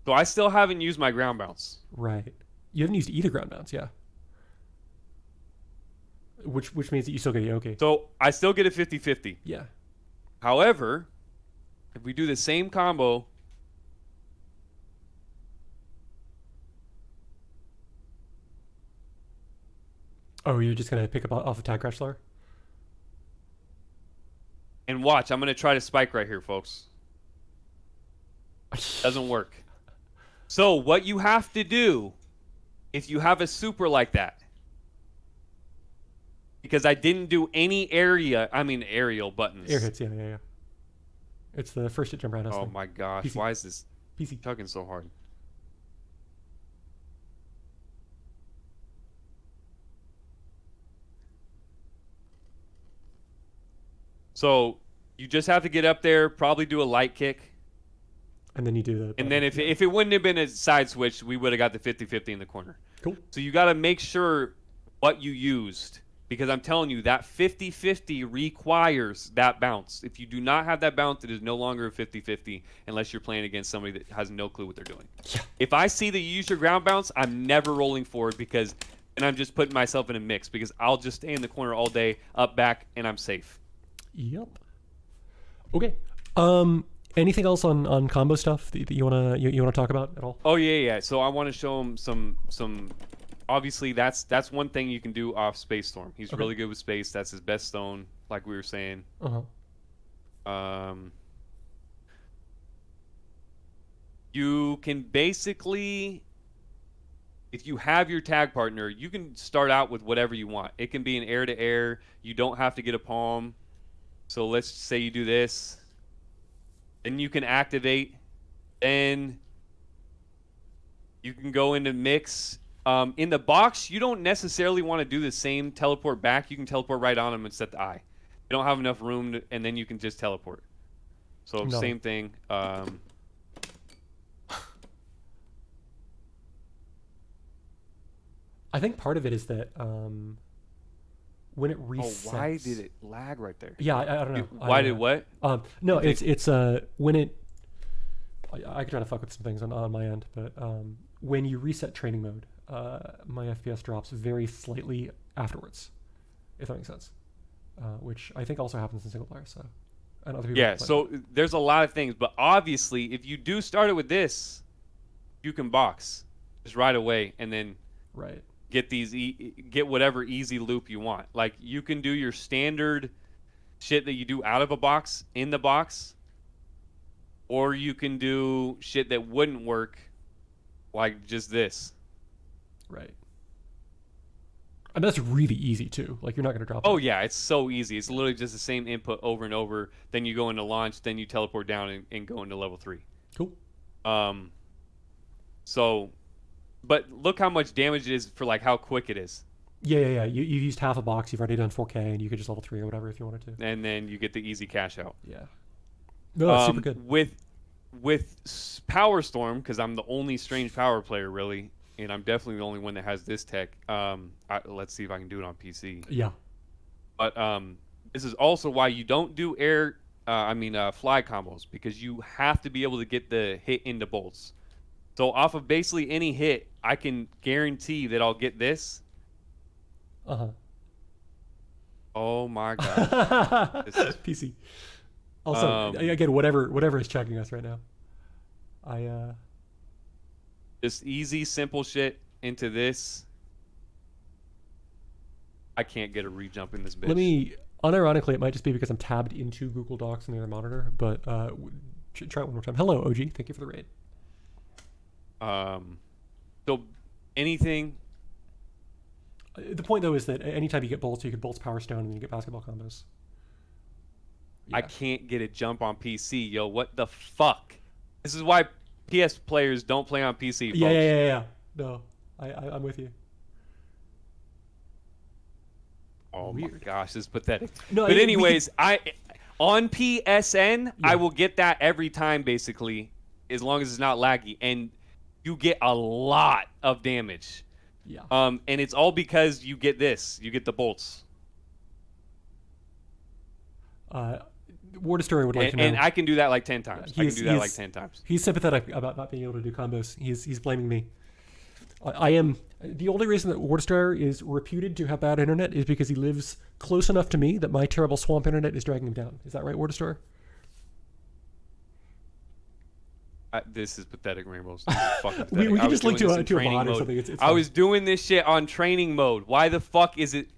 So I still haven't used my ground bounce. Right. You haven't used either ground bounce, yeah. Which means that you still get a okay. So I still get a 50-50. Yeah. However, if we do the same combo. Oh, you're just going to pick up off attack crash slower? And watch, I'm going to try to spike right here, folks. Doesn't work. So what you have to do, if you have a super like that, because I didn't do any aerial buttons. Air hits, yeah. It's the first hit jump around. Oh my gosh, PC. Why is this PC tugging so hard? So you just have to get up there, probably do a light kick. And then you do the... And then if it wouldn't have been a side switch, we would have got the 50-50 in the corner. Cool. So you got to make sure what you used. Because I'm telling you, that 50-50 requires that bounce. If you do not have that bounce, it is no longer a 50-50 unless you're playing against somebody that has no clue what they're doing. Yeah. If I see that you use your ground bounce, I'm never rolling forward and I'm just putting myself in a mix because I'll just stay in the corner all day, up, back, and I'm safe. Yep. Okay. Anything else on combo stuff that you wanna talk about at all? Oh yeah. So I want to show him some. Obviously, that's one thing you can do off Space Storm. He's really good with space. That's his best stone, like we were saying. You can basically, if you have your tag partner, you can start out with whatever you want. It can be an air to air. You don't have to get a palm. So let's say you do this. Then you can activate. Then you can go into mix. In the box, you don't necessarily want to do the same teleport back. You can teleport right on them and set the eye. You don't have enough room, and then you can just teleport. So same thing. I think part of it is that when it resets. Oh, why did it lag right there? Yeah, I don't know. Why did what? No, it's when it. I can try to fuck with some things on my end, but when you reset training mode, my FPS drops very slightly afterwards, if that makes sense. Which I think also happens in single player. So. and other people Yeah, can play so there's a lot of things, but obviously, if you do start it with this, you can box just right away, and then right. get get whatever easy loop you want. Like you can do your standard shit that you do out of a box in the box, or you can do shit that wouldn't work, like just this. Right. And that's really easy too. Like you're not going to drop Oh that. yeah, it's so easy. It's literally just the same input over and over. Then you go into launch, then you teleport down and go into level 3. Cool. Um, so, but look how much damage it is for like how quick it is. Yeah. You've used half a box. You've already done 4K, and you could just level 3 or whatever if you wanted to. And then you get the easy cash out. Yeah. No, that's super good. With Power Storm, because I'm the only Strange Power player really, and I'm definitely the only one that has this tech. Let's see if I can do it on PC. Yeah. But this is also why you don't do fly combos, because you have to be able to get the hit into bolts. So off of basically any hit, I can guarantee that I'll get this. Uh-huh. Oh my god. PC. Also, again, whatever is checking us right now. Just easy, simple shit into this. I can't get a re-jump in this bitch. Let me. Unironically, it might just be because I'm tabbed into Google Docs on the other monitor, but try it one more time. Hello, OG. Thank you for the raid. So anything. The point though is that anytime you get bolts, you get bolts power stone, and then you get basketball combos. Yeah. I can't get a jump on PC, yo. What the fuck? This is why PS players don't play on PC, folks. Yeah. No, I'm with you. Oh Weird. my gosh, this is pathetic. No, but anyways, on PSN, I will get that every time basically, as long as it's not laggy, and you get a lot of damage. Yeah. And it's all because you get this. You get the bolts. War Destroyer would like to know. And I can do that like 10 times. I can do that like 10 times. He's sympathetic about not being able to do combos. He's blaming me. I am. The only reason that War Destroyer is reputed to have bad internet is because he lives close enough to me that my terrible swamp internet is dragging him down. Is that right, War Destroyer? This is pathetic, Rainbows. This is fucking pathetic. we can just link to a bot or something. It's I was doing this shit on training mode. Why the fuck is it?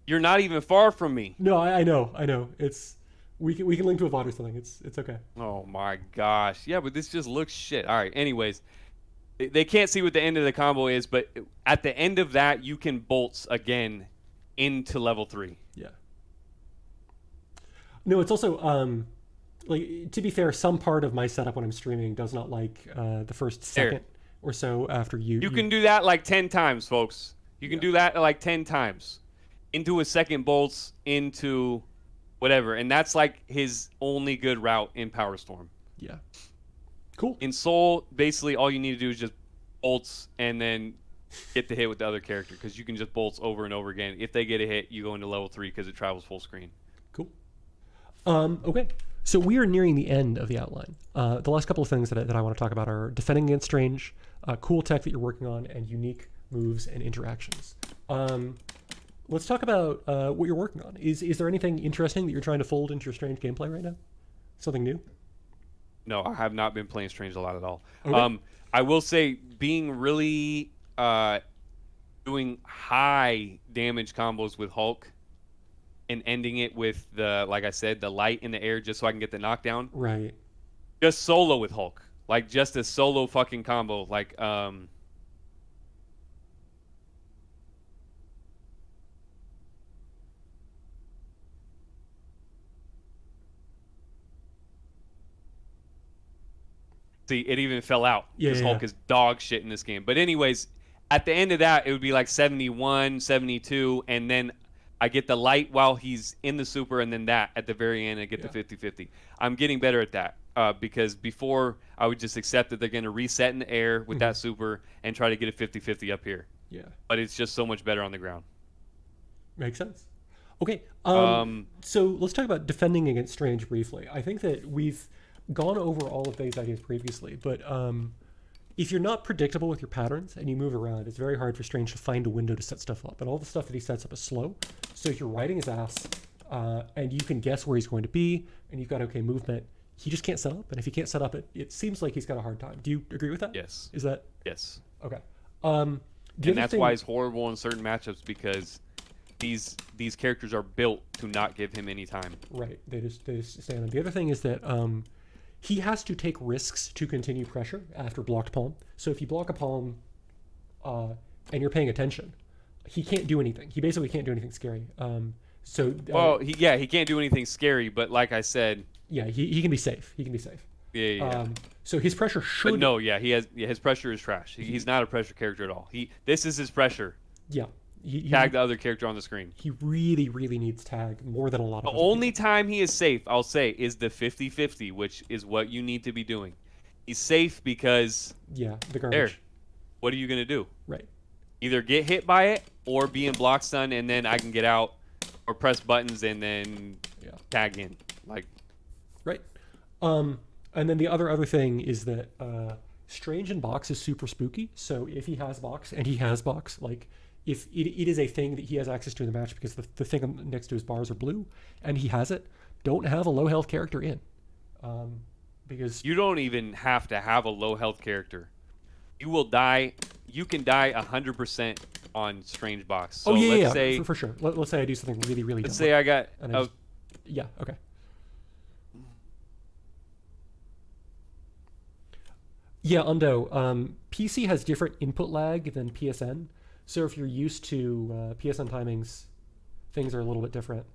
You're not even far from me. No, I know. It's we can link to a bot or something. It's okay. Oh my gosh. Yeah, but this just looks shit. All right. Anyways, they can't see what the end of the combo is, but at the end of that, you can bolts again into level 3. Yeah. No, it's also like, to be fair, some part of my setup when I'm streaming does not like the first second or so after you can do that like 10 times, folks. You can do that like 10 times. Into a second bolts, into whatever. And that's like his only good route in Power Storm. Yeah. Cool. In Soul, basically all you need to do is just bolts and then get the hit with the other character, because you can just bolts over and over again. If they get a hit, you go into level 3 because it travels full screen. Cool. Okay. So we are nearing the end of the outline. The last couple of things that I want to talk about are defending against strange, cool tech that you're working on, and unique moves and interactions. Let's talk about what you're working on. Is there anything interesting that you're trying to fold into your strange gameplay right now? Something new? No, I have not been playing Strange a lot at all. Okay. I will say being really doing high damage combos with Hulk and ending it with like I said, the light in the air just so I can get the knockdown. Right. Just solo with Hulk. Like just a solo fucking combo. Like see, it even fell out because Hulk is dog shit in this game. But anyways, at the end of that, it would be like 71, 72, and then I get the light while he's in the super, and then that at the very end, I get the 50-50. I'm getting better at that because before I would just accept that they're going to reset in the air with that super and try to get a 50-50 up here. Yeah. But it's just so much better on the ground. Makes sense. Okay. So let's talk about defending against strange briefly. I think that we've gone over all of these ideas previously, but if you're not predictable with your patterns and you move around, it's very hard for Strange to find a window to set stuff up. And all the stuff that he sets up is slow. So if you're riding his ass, and you can guess where he's going to be, and you've got okay movement. He just can't set up, and if he can't set up, it seems like he's got a hard time. Do you agree with that? Yes. Is that Yes. okay? And that's why he's horrible in certain matchups, because these characters are built to not give him any time. Right. They just stand on. The other thing is that he has to take risks to continue pressure after blocked palm. So if you block a palm and you're paying attention, he can't do anything. He basically can't do anything scary. Well, he can't do anything scary, but like I said, yeah, he can be safe. He can be safe. Yeah. So his pressure should. But no, his pressure is trash. He's not a pressure character at all. This is his pressure. Yeah. Tag the other character on the screen. He really, really needs tag more than a lot of The only time he is safe, I'll say, is the 50-50, which is what you need to be doing. He's safe because the garbage. There. What are you gonna do? Right. Either get hit by it or be in block stun, and then I can get out, or press buttons and then tag in. Like. Right. And then the other thing is that Strange in box is super spooky. So if he has box, and he has box, like if it is a thing that he has access to in the match because the thing next to his bars are blue, and he has it, don't have a low health character in, because you don't even have to have a low health character. You will die. You can die 100% on Strange box. So let's say, for sure. Let's say I do something really, really. Let's say I got. Yeah. Okay. Yeah, Undo. PC has different input lag than PSN. So if you're used to PSN timings, things are a little bit different.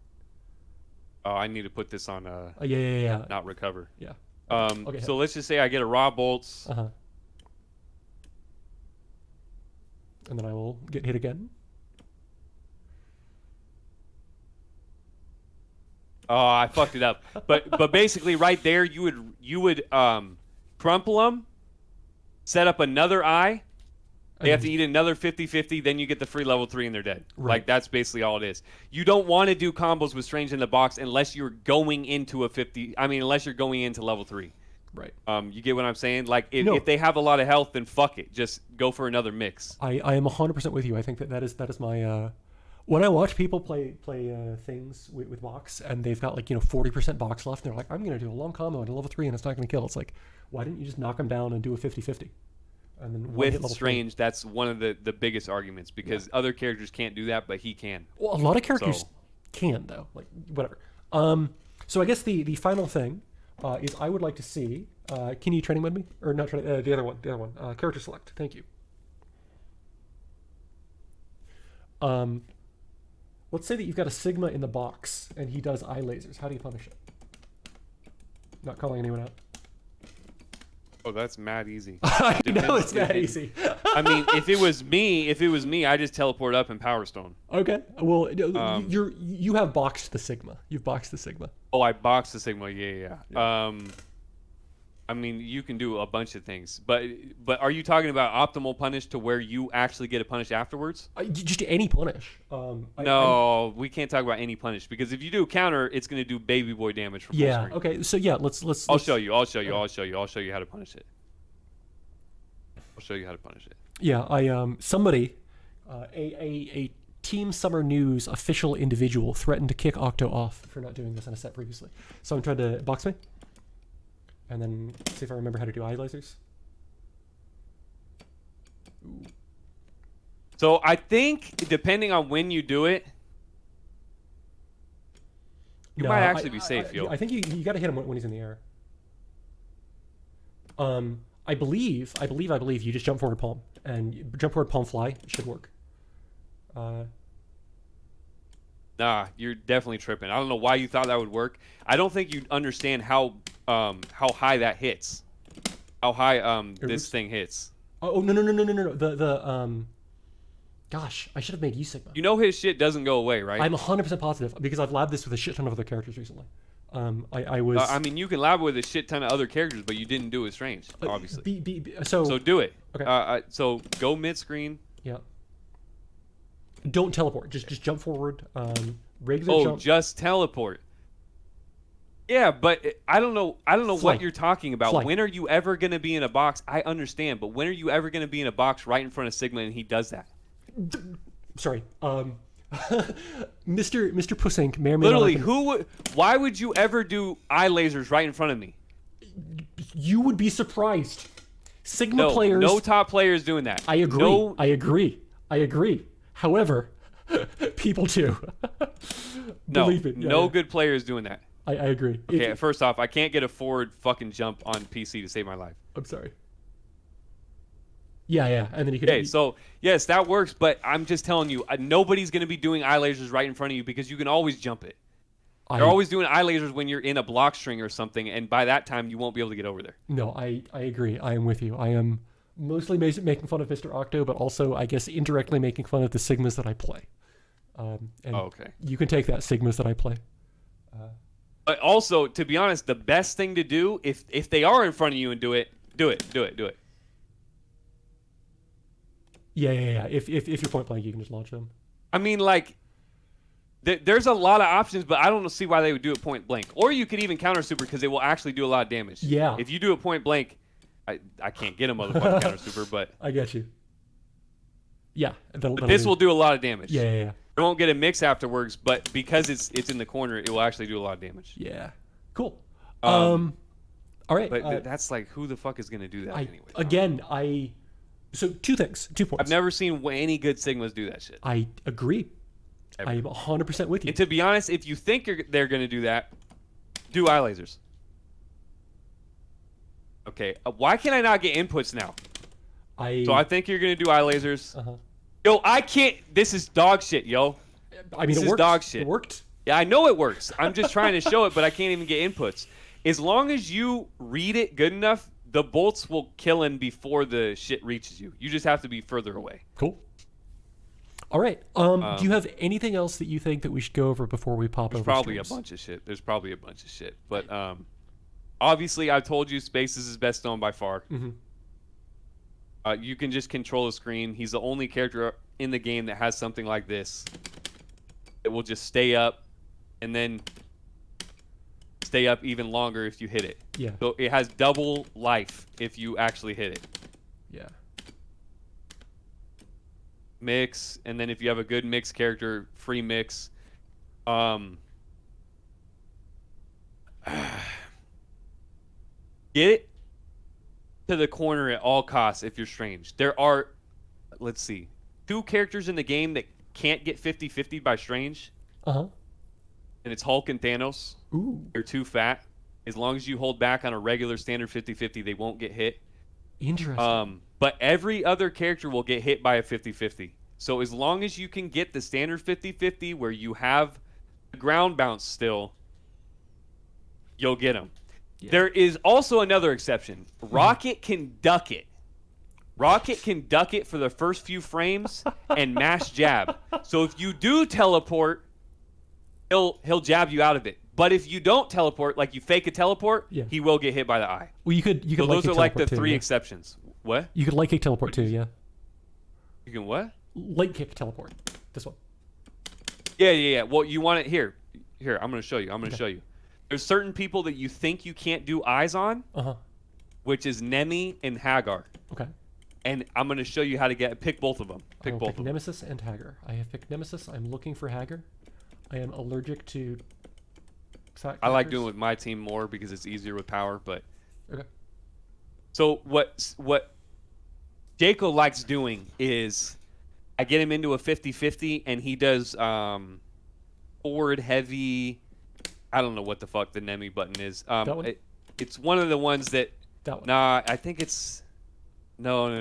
Oh, I need to put this on yeah. Not recover. Yeah. Okay. So let's just say I get a raw bolts. And then I will get hit again. Oh, I fucked it up. But basically right there you would crumple them, set up another eye. They have to eat another 50-50, then you get the free level 3 and they're dead. Right. Like, that's basically all it is. You don't want to do combos with Strange in the box unless you're going into unless you're going into level 3. Right. You get what I'm saying? Like, if they have a lot of health, then fuck it. Just go for another mix. I am 100% with you. I think that is my... when I watch people play things with box, and they've got 40% box left, and they're like, I'm going to do a long combo at a level 3 and it's not going to kill. It's like, why didn't you just knock them down and do a 50-50? And then with Strange, that's one of the biggest arguments, because other characters can't do that, but he can. Well, a lot of characters can, though. Like, whatever. So I guess the final thing is I would like to see... can you training mode me? Or not training... the other one. Character select. Thank you. Let's say that you've got a Sigma in the box, and he does eye lasers. How do you punish it? Not calling anyone out. Oh, that's mad easy. I know it's mad easy. I mean, if it was me, I just teleport up and Power Stone. Okay. Well, you have boxed the Sigma. You've boxed the Sigma. Oh, I boxed the Sigma. Yeah. I mean, you can do a bunch of things, but are you talking about optimal punish to where you actually get a punish afterwards? Just any punish. No, we can't talk about any punish, because if you do counter, it's going to do baby boy damage from full screen. Okay. So yeah, let's. I'll show you how to punish it. Yeah, somebody, a Team Summer News official individual threatened to kick Octo off for not doing this in a set previously. So I'm trying to box me. And then see if I remember how to do eye lasers. Ooh. So I think, depending on when you do it, you might actually be safe, yo. I think you got to hit him when he's in the air. I believe you just jump forward palm, and jump forward palm fly should work. Nah, you're definitely tripping. I don't know why you thought that would work. I don't think you understand how high that hits. How high this thing hits. Oh no. Gosh, I should have made you Sigma. You know his shit doesn't go away, right? I'm 100% positive because I've labbed this with a shit ton of other characters recently. I was. I mean, you can lab with a shit ton of other characters, but you didn't do it Strange, obviously. So do it. Okay. So go mid screen. Yeah. Don't teleport. Just jump forward. Regular jump. Just teleport. Yeah, but I don't know what you're talking about. Fly. When are you ever going to be in a box? I understand, but when are you ever going to be in a box right in front of Sigma and he does that? Sorry. Mr. Pussink may or may not Literally, have been- why would you ever do eye lasers right in front of me? You would be surprised. Sigma No, players. no top players doing that. I agree. No, I agree. However, people do. no, Believe it. Yeah, no yeah. good players doing that. I agree. Okay, first off, I can't get a forward fucking jump on PC to save my life. I'm sorry. Yeah, and then you could. Okay, so yes, that works, but I'm just telling you, nobody's going to be doing eye lasers right in front of you because you can always jump it. They're always doing eye lasers when you're in a block string or something, and by that time, you won't be able to get over there. No, I agree. I am with you. I am mostly making fun of Mr. Octo, but also, I guess, indirectly making fun of the Sigmas that I play. And Okay. You can take that, Sigmas that I play. But also, to be honest, the best thing to do, if they are in front of you and do it. Yeah. If you're point blank, you can just launch them. I mean, like, there's a lot of options, but I don't see why they would do it point blank. Or you could even counter super because it will actually do a lot of damage. Yeah. If you do it point blank, I can't get a motherfucking counter super, but I get you. Yeah. this will do a lot of damage. Yeah. I won't get a mix afterwards, but because it's in the corner, it will actually do a lot of damage. Yeah. Cool. Um, All right. But that's like, who the fuck is going to do that anyway? So 2 things, 2 points. I've never seen any good Sigmas do that shit. I agree. Ever. I am 100% with you. And to be honest, if you think they're going to do that, do eye lasers. Okay, why can I not get inputs now? So I think you're going to do eye lasers. Uh-huh. Yo, I can't. This is dog shit, yo. I mean, This it is worked. dog shit. It worked. Yeah, I know it works. I'm just trying to show it, but I can't even get inputs. As long as you read it good enough, the bolts will kill him before the shit reaches you. You just have to be further away. Cool. All right. Do you have anything else that you think that we should go over before we pop over? Probably streams? a bunch of shit. There's probably a bunch of shit. But obviously, I told you Spaces is best known by far. Mm-hmm. You can just control the screen. He's the only character in the game that has something like this. It will just stay up and then stay up even longer if you hit it. Yeah. So it has double life if you actually hit it. Yeah. Mix, and then if you have a good mix character, free mix. Get it to the corner at all costs if you're strange. There are, let's see, 2 characters in the game that can't get 50-50 by strange, Uh-huh. and it's Hulk and Thanos. Ooh. They're too fat. As long as you hold back on a regular standard 50-50, they won't get hit. Interesting. But every other character will get hit by a 50-50. So as long as you can get the standard 50-50 where you have the ground bounce still, you'll get them. Yeah. There is also another exception. Rocket can duck it. Rocket can duck it for the first few frames and mash jab. So if you do teleport, he'll jab you out of it. But if you don't teleport, like you fake a teleport, Yeah. he will get hit by the eye. Well, you could So like those kick are like the teleport too, 3 yeah. exceptions. What? You could light kick teleport too, yeah. You can what? Light kick teleport. This one. Yeah. Well, you want it here. Here, I'm going to show you. Show you. There's certain people that you think you can't do eyes on, Uh-huh. which is Nemi and Hagar. Okay. And I'm going to show you how to pick both of them. I will pick Nemesis and Hagar. I have picked Nemesis. I'm looking for Hagar. I am allergic to fat I like crackers. doing it with my team more because it's easier with power, but Okay. so what Jaco likes doing is I get him into a 50-50 and he does forward heavy. I don't know what the fuck the Nemi button is. That one? It's one of the ones that. That one. Nah, I think it's. No.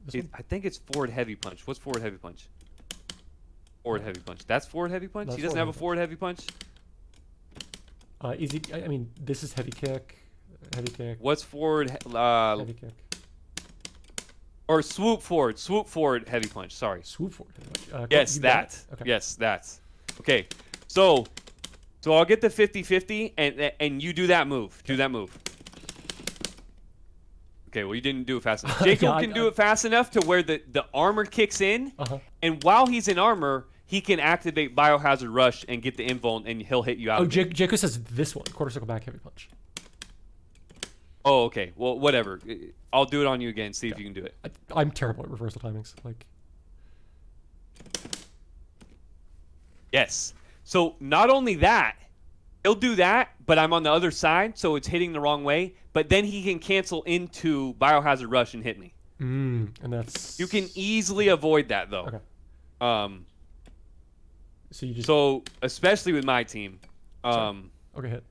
This one? I think it's forward heavy punch. What's forward heavy punch? Forward heavy punch. That's forward heavy punch. That's He doesn't forward have a heavy forward heavy punch. Easy. I mean, this is heavy kick. Heavy kick. What's forward? Heavy kick. Or swoop forward. Swoop forward heavy punch. Sorry. Swoop forward. Yes, you got that. it? Okay. Yes, that's. Okay. So I'll get the 50-50 and you do that move. Do that move. Okay, well you didn't do it fast enough. Jacob Yeah, can do it fast enough to where the armor kicks in, Uh-huh. and while he's in armor, he can activate Biohazard Rush and get the invuln, and he'll hit you out. Oh, of it. Jaco says this one. Quarter circle back heavy punch. Oh, okay. Well, whatever. I'll do it on you again. See if you can do it. I'm terrible at reversal timings. Like. Yes. So not only that, he'll do that, but I'm on the other side, so it's hitting the wrong way. But then he can cancel into Biohazard Rush and hit me. And that's... You can easily avoid that, though. Okay. So you just... So especially with my team. Okay, hit.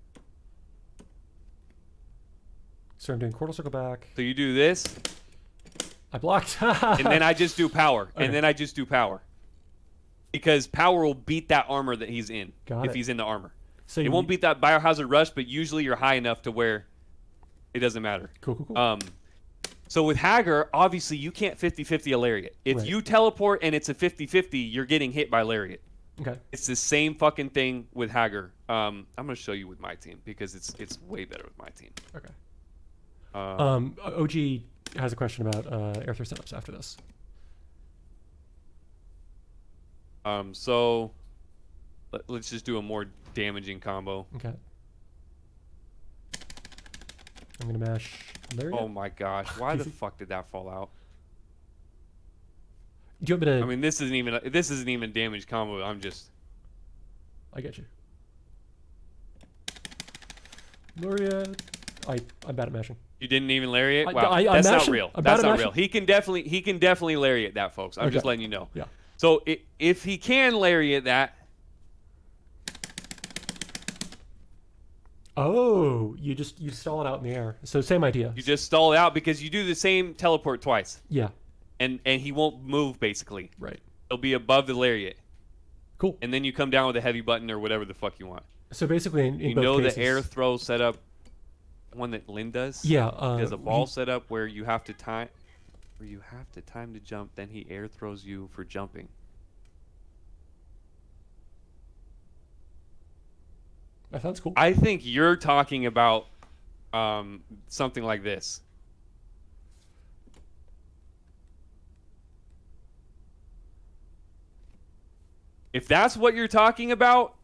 So I'm doing quarter circle back. So you do this. I blocked. And then I just do power. Okay. And then I just do power. Because power will beat that armor that he's in. Got if it. he's in the armor. So it won't beat that Biohazard Rush, but usually you're high enough to where it doesn't matter. Cool. So with Hager, obviously you can't 50-50 a Lariat. If you teleport and it's a 50-50, you're getting hit by Lariat. Okay. It's the same fucking thing with Hager. I'm going to show you with my team because it's way better with my team. Okay. OG has a question about air throw setups after this. So let's just do a more damaging combo. Okay. I'm gonna mash Lariat. Oh my gosh! Why the fuck did that fall out? Do you want me to? I mean, this isn't even damage combo. I'm just. I get you. Lariat. I'm bad at mashing. You didn't even Lariat? I'm Wow, that's mashing. not real. I'm That's bad at not real. He can definitely Lariat that, folks. I'm just letting you know. Yeah. So if he can Lariat that. Oh, you stall it out in the air. So same idea. You just stall it out because you do the same teleport twice. Yeah. And he won't move, basically. Right. He'll be above the Lariat. Cool. And then you come down with a heavy button or whatever the fuck you want. So basically, in both know cases, the air throw setup, one that Lynn does? Yeah. There's a ball setup where you have to time to jump, then he air throws you for jumping. That sounds cool. I think you're talking about something like this. If that's what you're talking about,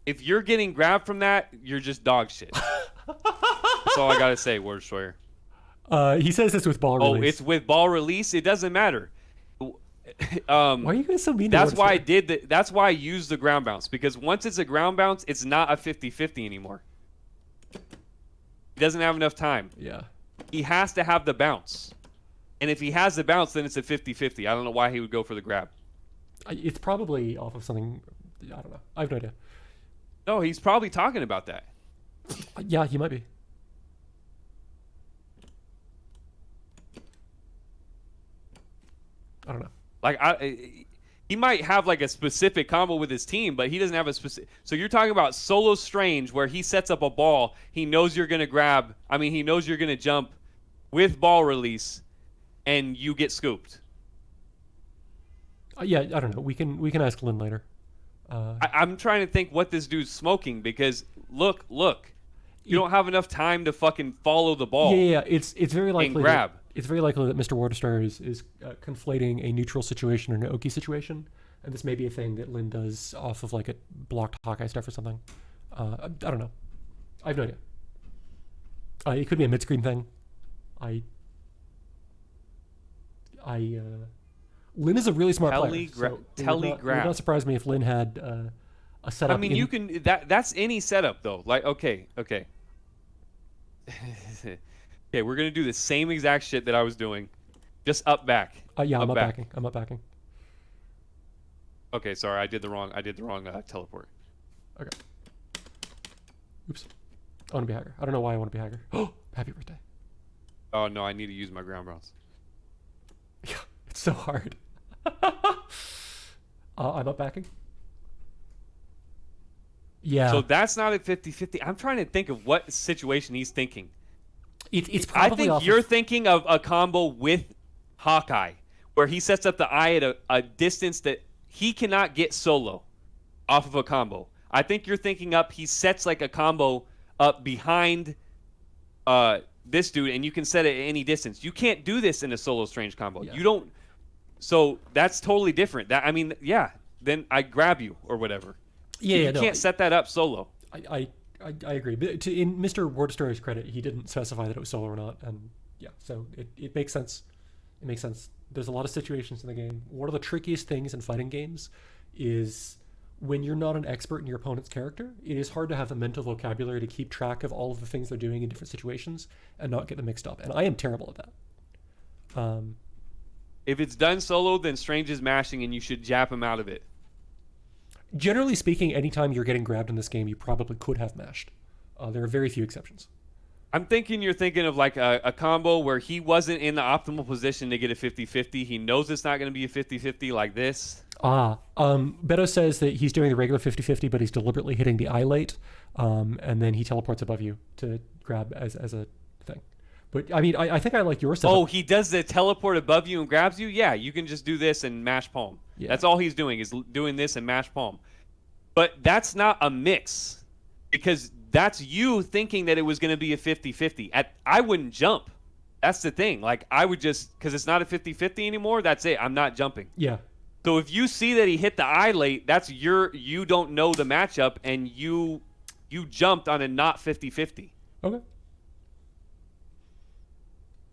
if you're getting grabbed from that, you're just dog shit. That's all I gotta say, Word Destroyer. He says this with ball release. Oh, it's with ball release. It doesn't matter. Why are you guys so mean? That's why I did that. That's why I used the ground bounce, because once it's a ground bounce, it's not a 50-50 anymore. He doesn't have enough time. Yeah. He has to have the bounce, and if he has the bounce, then it's a 50-50. I don't know why he would go for the grab. It's probably off of something. I don't know. I have no idea. No, he's probably talking about that. Yeah, he might be. I don't know. Like he might have like a specific combo with his team, but he doesn't have a specific. So you're talking about solo strange, where he sets up a ball. He knows you're gonna grab. I mean, he knows you're gonna jump with ball release, and you get scooped. Yeah, I don't know. We can ask Lynn later. I'm trying to think what this dude's smoking, because look. You don't have enough time to fucking follow the ball. Yeah. It's very likely. And grab. It's very likely that Mr. Wardestar is conflating a neutral situation and an Oki situation, and this may be a thing that Lynn does off of like a blocked Hawkeye stuff or something. I don't know. I have no idea. It could be a mid-screen thing. Lynn is a really smart player. So it would not surprise me if Lynn had a setup. I mean, you can. That's any setup though. Like, okay. Okay, we're gonna do the same exact shit that I was doing, just up back. Yeah, I'm up backing. I'm up backing. Okay, sorry, I did the wrong teleport. Okay. Oops. I want to be Hager. I don't know why I want to be Hager. Oh, happy birthday. Oh no, I need to use my ground bounce. Yeah, it's so hard. I'm up backing. Yeah. So that's not a 50-50. I'm trying to think of what situation he's thinking. It's probably. I think you're thinking of a combo with Hawkeye, where he sets up the eye at a distance that he cannot get solo off of a combo. I think you're thinking up. He sets like a combo up behind this dude, and you can set it at any distance. You can't do this in a solo strange combo. Yeah. You don't. So that's totally different. Then I grab you or whatever. Yeah, you can't set that up solo. I agree. But in Mr. Wardestar's credit, he didn't specify that it was solo or not, and yeah, so it makes sense. It makes sense. There's a lot of situations in the game. One of the trickiest things in fighting games is when you're not an expert in your opponent's character, it is hard to have the mental vocabulary to keep track of all of the things they're doing in different situations and not get them mixed up. And I am terrible at that. If it's done solo, then Strange is mashing and you should jap him out of it. Generally speaking, anytime you're getting grabbed in this game, you probably could have mashed. There are very few exceptions. I'm thinking you're thinking of like a combo where he wasn't in the optimal position to get a 50-50. He knows it's not going to be a 50-50 like this. Beto says that he's doing the regular 50-50, but he's deliberately hitting the eye late, and then he teleports above you to grab as a thing. But, I mean, I think I like your setup. Oh, he does the teleport above you and grabs you? Yeah, you can just do this and mash palm. Yeah. That's all he's doing is doing this and mash palm. But that's not a mix because that's you thinking that it was going to be a 50-50. I wouldn't jump. That's the thing. Like, I would just, because it's not a 50-50 anymore, that's it. I'm not jumping. Yeah. So if you see that he hit the eye late, that's you don't know the matchup and you jumped on a not 50-50. Okay.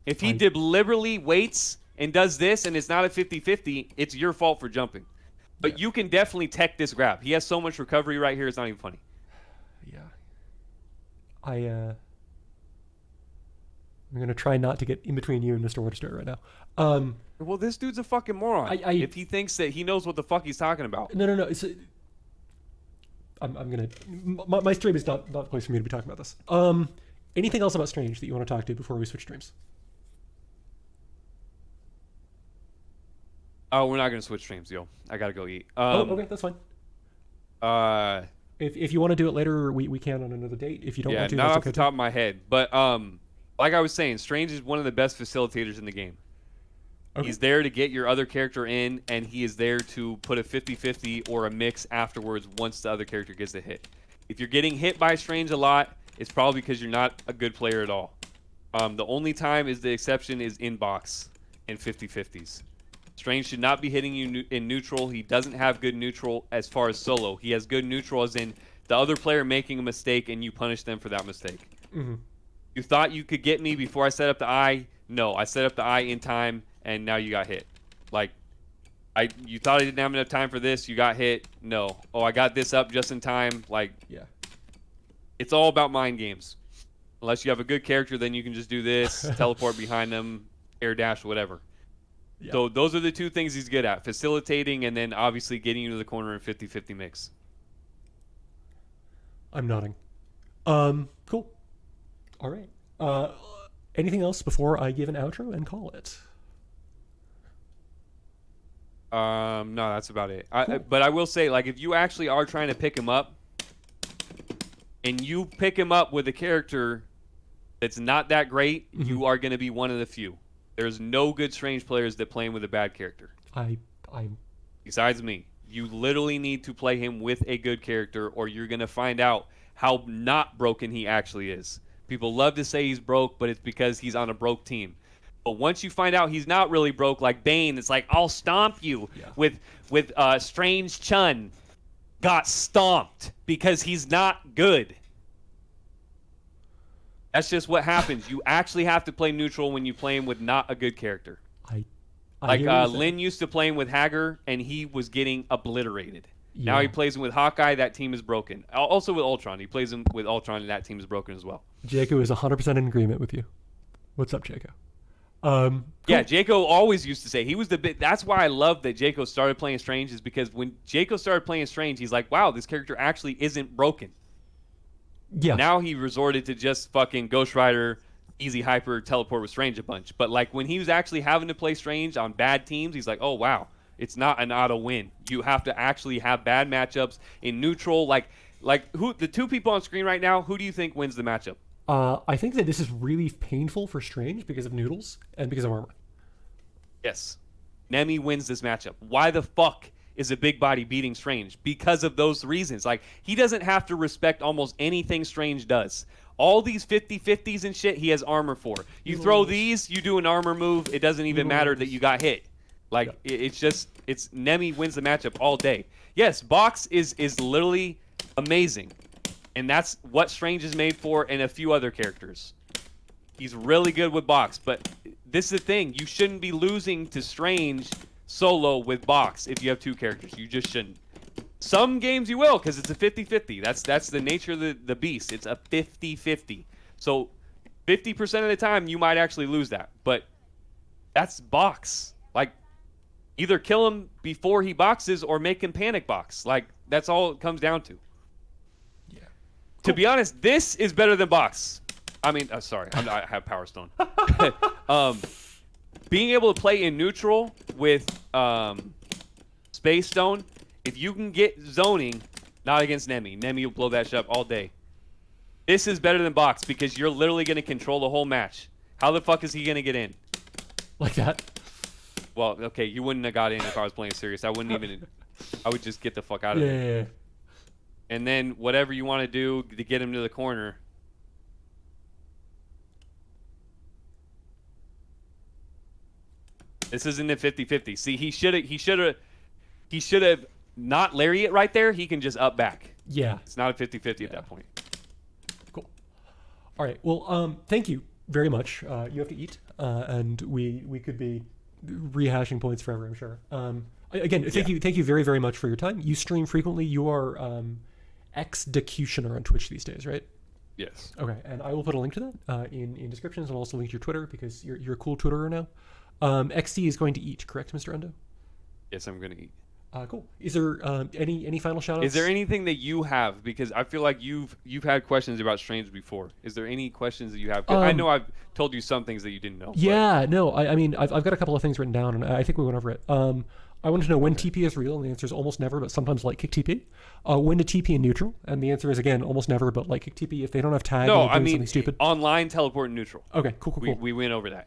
If he deliberately waits and does this and it's not a 50-50, it's your fault for jumping. But you can definitely tech this grab. He has so much recovery right here, it's not even funny. Yeah. I'm going to try not to get in between you and Mr. Waterstone right now. Well, this dude's a fucking moron. If he thinks that he knows what the fuck he's talking about. No. I'm going to... My stream is not the place for me to be talking about this. Anything else about Strange that you want to talk to before we switch streams? Oh, we're not going to switch streams, yo. I got to go eat. Okay, that's fine. If you want to do it later, we can on another date. If you don't want to, not that's off okay the top of my head. But like I was saying, Strange is one of the best facilitators in the game. Okay. He's there to get your other character in, and he is there to put a 50-50 or a mix afterwards once the other character gets a hit. If you're getting hit by Strange a lot, it's probably because you're not a good player at all. The only time is the exception is inbox and 50-50s. Strange should not be hitting you in neutral. He doesn't have good neutral as far as solo. He has good neutral as in the other player making a mistake and you punish them for that mistake. Mm-hmm. You thought you could get me before I set up the eye? No, I set up the eye in time and now you got hit. Like, you thought I didn't have enough time for this, you got hit. No. Oh, I got this up just in time. Like, yeah. It's all about mind games. Unless you have a good character, then you can just do this, teleport behind them, air dash, whatever. Yeah. So those are the two things he's good at. Facilitating and then obviously getting you to the corner in 50-50 mix. I'm nodding. Cool. All right. Anything else before I give an outro and call it? No, that's about it. Cool. But I will say, like, if you actually are trying to pick him up and you pick him up with a character that's not that great, mm-hmm. you are going to be one of the few. There's no good Strange players that play him with a bad character. Besides me. You literally need to play him with a good character or you're going to find out how not broken he actually is. People love to say he's broke, but it's because he's on a broke team. But once you find out he's not really broke like Bane, it's like, I'll stomp you. Yeah. With Strange Chun got stomped because he's not good. That's just what happens. You actually have to play neutral when you play him with not a good character. Like Lin used to play him with Hager, and he was getting obliterated. Yeah. Now he plays him with Hawkeye. That team is broken. Also with Ultron. He plays him with Ultron, and that team is broken as well. Jaco is 100% in agreement with you. What's up, Jaco? Cool. Yeah, Jaco always used to say he was the bit. That's why I love that Jaco started playing Strange is because when Jaco started playing Strange, he's like, wow, this character actually isn't broken. Yeah. Now he resorted to just fucking Ghost Rider, easy hyper, teleport with Strange a bunch. But like when he was actually having to play Strange on bad teams, he's like, oh wow, it's not an auto win. You have to actually have bad matchups in neutral. Like who the two people on screen right now, who do you think wins the matchup? I think that this is really painful for Strange because of noodles and because of armor. Yes. Nemi wins this matchup. Why the fuck is a big body beating Strange? Because of those reasons. Like, he doesn't have to respect almost anything Strange does. All these 50-50s and shit, he has armor for. You throw these, you do an armor move, it doesn't even matter that you got hit. Like, it's Nemi wins the matchup all day. Yes, Box is literally amazing. And that's what Strange is made for and a few other characters. He's really good with Box, but this is the thing. You shouldn't be losing to Strange solo with Box if you have two characters. You just shouldn't. Some games you will, because it's a 50-50. That's the nature of the beast. It's a 50-50. So 50% of the time you might actually lose that. But that's box. Like, either kill him before he boxes or make him panic box. Like, that's all it comes down to. Yeah. To be honest, this is better than box. I mean, sorry, I have Power Stone. Being able to play in neutral with Space Stone, if you can get zoning, not against Nemi. Nemi will blow that shit up all day. This is better than box because you're literally going to control the whole match. How the fuck is he going to get in? Like that? Well, okay, you wouldn't have got in if I was playing serious. I wouldn't even. I would just get the fuck out of there. Yeah. And then whatever you want to do to get him to the corner. This isn't a 50-50. See, he should have not lariat right there. He can just up back. Yeah. It's not a 50-50 at that point. Cool. All right. Well, thank you very much. You have to eat, and we could be rehashing points forever, I'm sure. Again, thank you very, very much for your time. You stream frequently. You are Executioner on Twitch these days, right? Yes. Okay, and I will put a link to that in descriptions, and I'll also link to your Twitter because you're a cool Twitterer now. XD is going to eat, correct, Mr. Endo? Yes, I'm going to eat. Cool. Is there any final shout-outs? Is there anything that you have? Because I feel like you've had questions about streams before. Is there any questions that you have? 'Cause I know I've told you some things that you didn't know. Yeah, no. I mean, I've got a couple of things written down, and I think we went over it. I wanted to know when TP is real, and the answer is almost never, but sometimes light kick TP. When to TP in neutral, and the answer is, again, almost never, but light kick TP if they don't have tag No, or I doing mean something stupid. online teleport and neutral. Okay, cool. We went over that.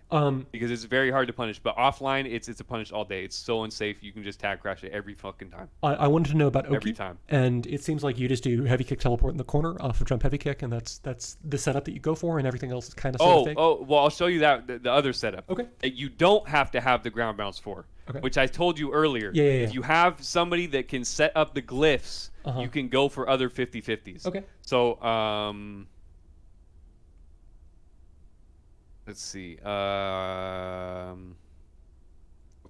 Because it's very hard to punish, but offline it's a punish all day. It's so unsafe. You can just tag crash it every fucking time. I wanted to know about Oki, Every time. and it seems like you just do heavy kick teleport in the corner off of jump heavy kick, and that's the setup that you go for, and everything else is kind of sort of fake. Well, I'll show you that the other setup. Okay. That you don't have to have the ground bounce for. Okay. Which I told you earlier. Yeah. If you have somebody that can set up the glyphs, you can go for other 50-50s. Okay. So, let's see. What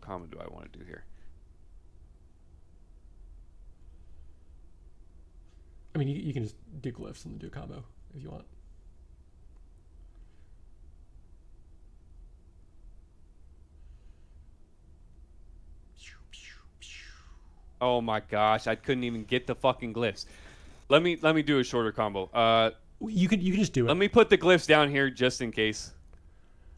comment do I want to do here? I mean, you can just do glyphs and then do a combo if you want. Oh my gosh, I couldn't even get the fucking glyphs. Let me do a shorter combo. You can just do it. Let me put the glyphs down here just in case.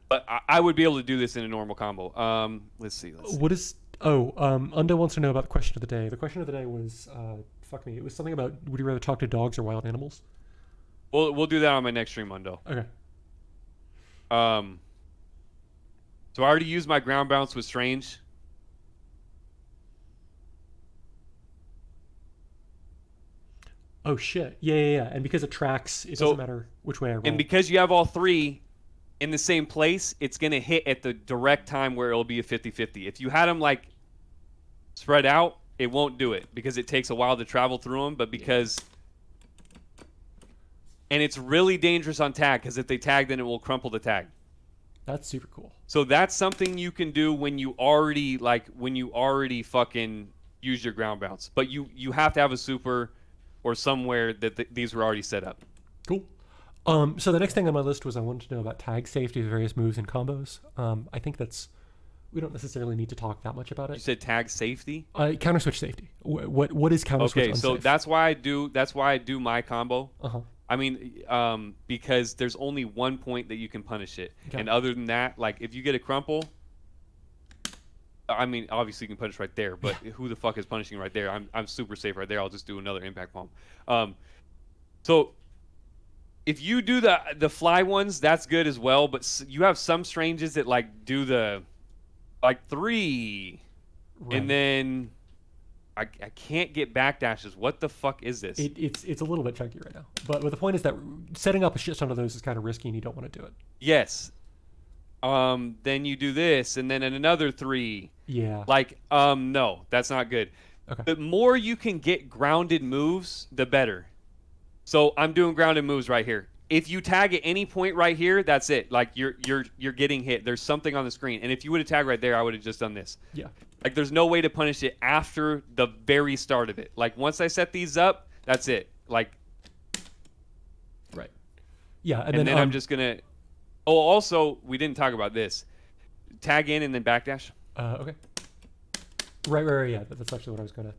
But I would be able to do this in a normal combo. Let's see. What is... Undo wants to know about the question of the day. The question of the day was, fuck me, it was something about, would you rather talk to dogs or wild animals? We'll do that on my next stream, Undo. Okay. So I already used my ground bounce with Strange. Oh shit. Yeah. And because it tracks, it doesn't matter which way I roll. And because you have all three in the same place, it's going to hit at the direct time where it'll be a 50-50. If you had them like spread out, it won't do it because it takes a while to travel through them, but because... And it's really dangerous on tag because if they tag, then it will crumple the tag. That's super cool. So that's something you can do when you already fucking use your ground bounce. But you have to have a super or somewhere that these were already set up. Cool. So the next thing on my list was I wanted to know about tag safety of various moves and combos. I think we don't necessarily need to talk that much about it. You said tag safety? Counter switch safety. What is counter switch? Okay, so that's why I do my combo. I mean, because there's only one point that you can punish it, and other than that, like if you get a crumple, I mean, obviously you can punish right there, but who the fuck is punishing right there? I'm super safe right there. I'll just do another impact palm. So if you do the fly ones, that's good as well. But you have some Stranges that like do the 3, and then I can't get backdashes. What the fuck is this? It's a little bit chunky right now. But the point is that setting up a shit ton of those is kind of risky, and you don't want to do it. Yes. Then you do this, and then another 3. Yeah. No, that's not good. Okay. The more you can get grounded moves, the better. So I'm doing grounded moves right here. if you tag at any point right here, that's it. Like you're getting hit. There's something on the screen, and if you would have tagged right there, I would have just done this. Yeah. Like there's no way to punish it after the very start of it. Like once I set these up, that's it. Like. Right. Yeah, and then I'm just gonna. Oh, also we didn't talk about this. Tag in and then backdash. Okay. Right. Yeah, that's actually what I was gonna.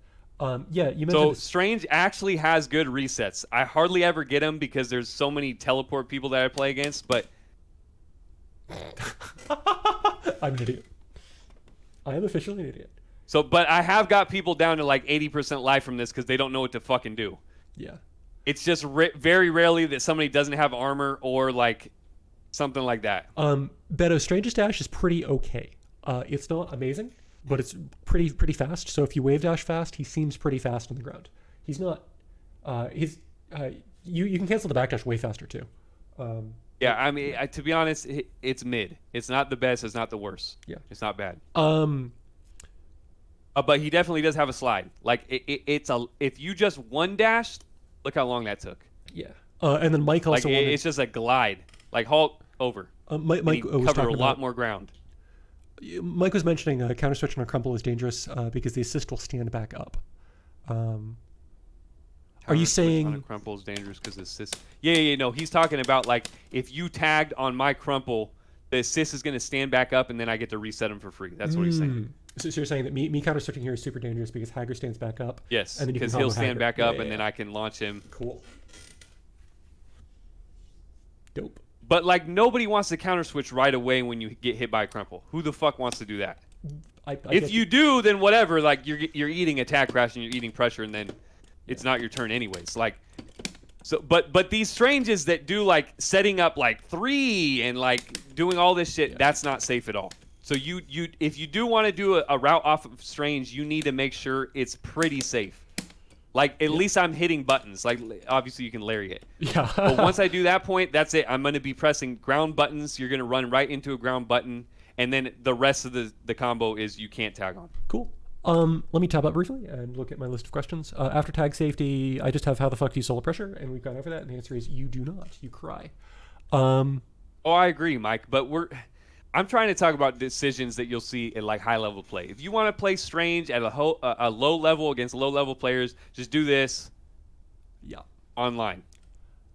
Yeah, you mentioned. So Strange actually has good resets. I hardly ever get them because there's so many teleport people that I play against. But I'm an idiot. I am officially an idiot. So, but I have got people down to like 80% life from this because they don't know what to fucking do. Yeah. It's just very rarely that somebody doesn't have armor or like something like that. Beto, Strange's dash is pretty okay. It's not amazing, but it's pretty fast. So if you wave dash fast, he seems pretty fast on the ground. He's not. You can cancel the backdash way faster too. Yeah, I mean, to be honest, it's mid. It's not the best. It's not the worst. Yeah, it's not bad. But he definitely does have a slide. Like if you just one dashed, look how long that took. Yeah. And then Mike also. Like it's just a glide. Like Hulk over. Mike was covered talking a lot more ground. Mike was mentioning counter switch on a crumple is dangerous because the assist will stand back up. Are you saying on a crumple is dangerous because the assist? Yeah. No, he's talking about like if you tagged on my crumple, the assist is going to stand back up, and then I get to reset him for free. That's what he's saying. So you're saying that me counter switching here is super dangerous because Hager stands back up. Yes, and then because he'll stand back up, and then I can launch him. Cool. Dope. But like nobody wants to counter switch right away when you get hit by a crumple. Who the fuck wants to do that? If you do, then whatever. Like you're eating attack crash and you're eating pressure, and then it's not your turn anyways. Like so, but these Stranges that do like setting up like 3 and like doing all this shit, that's not safe at all. So you if you do want to do a route off of Strange, you need to make sure it's pretty safe. Like at least I'm hitting buttons. Like obviously you can lariat. Yeah. But once I do that point, that's it. I'm going to be pressing ground buttons. You're going to run right into a ground button, and then the rest of the combo is you can't tag on. Cool. Let me tab up briefly and look at my list of questions. After tag safety, I just have how the fuck do you solo pressure, and we've gone over that, and the answer is you do not. You cry. Oh, I agree, Mike. But I'm trying to talk about decisions that you'll see at like high level play. If you want to play Strange at a low level against low level players, just do this. Yeah. Online.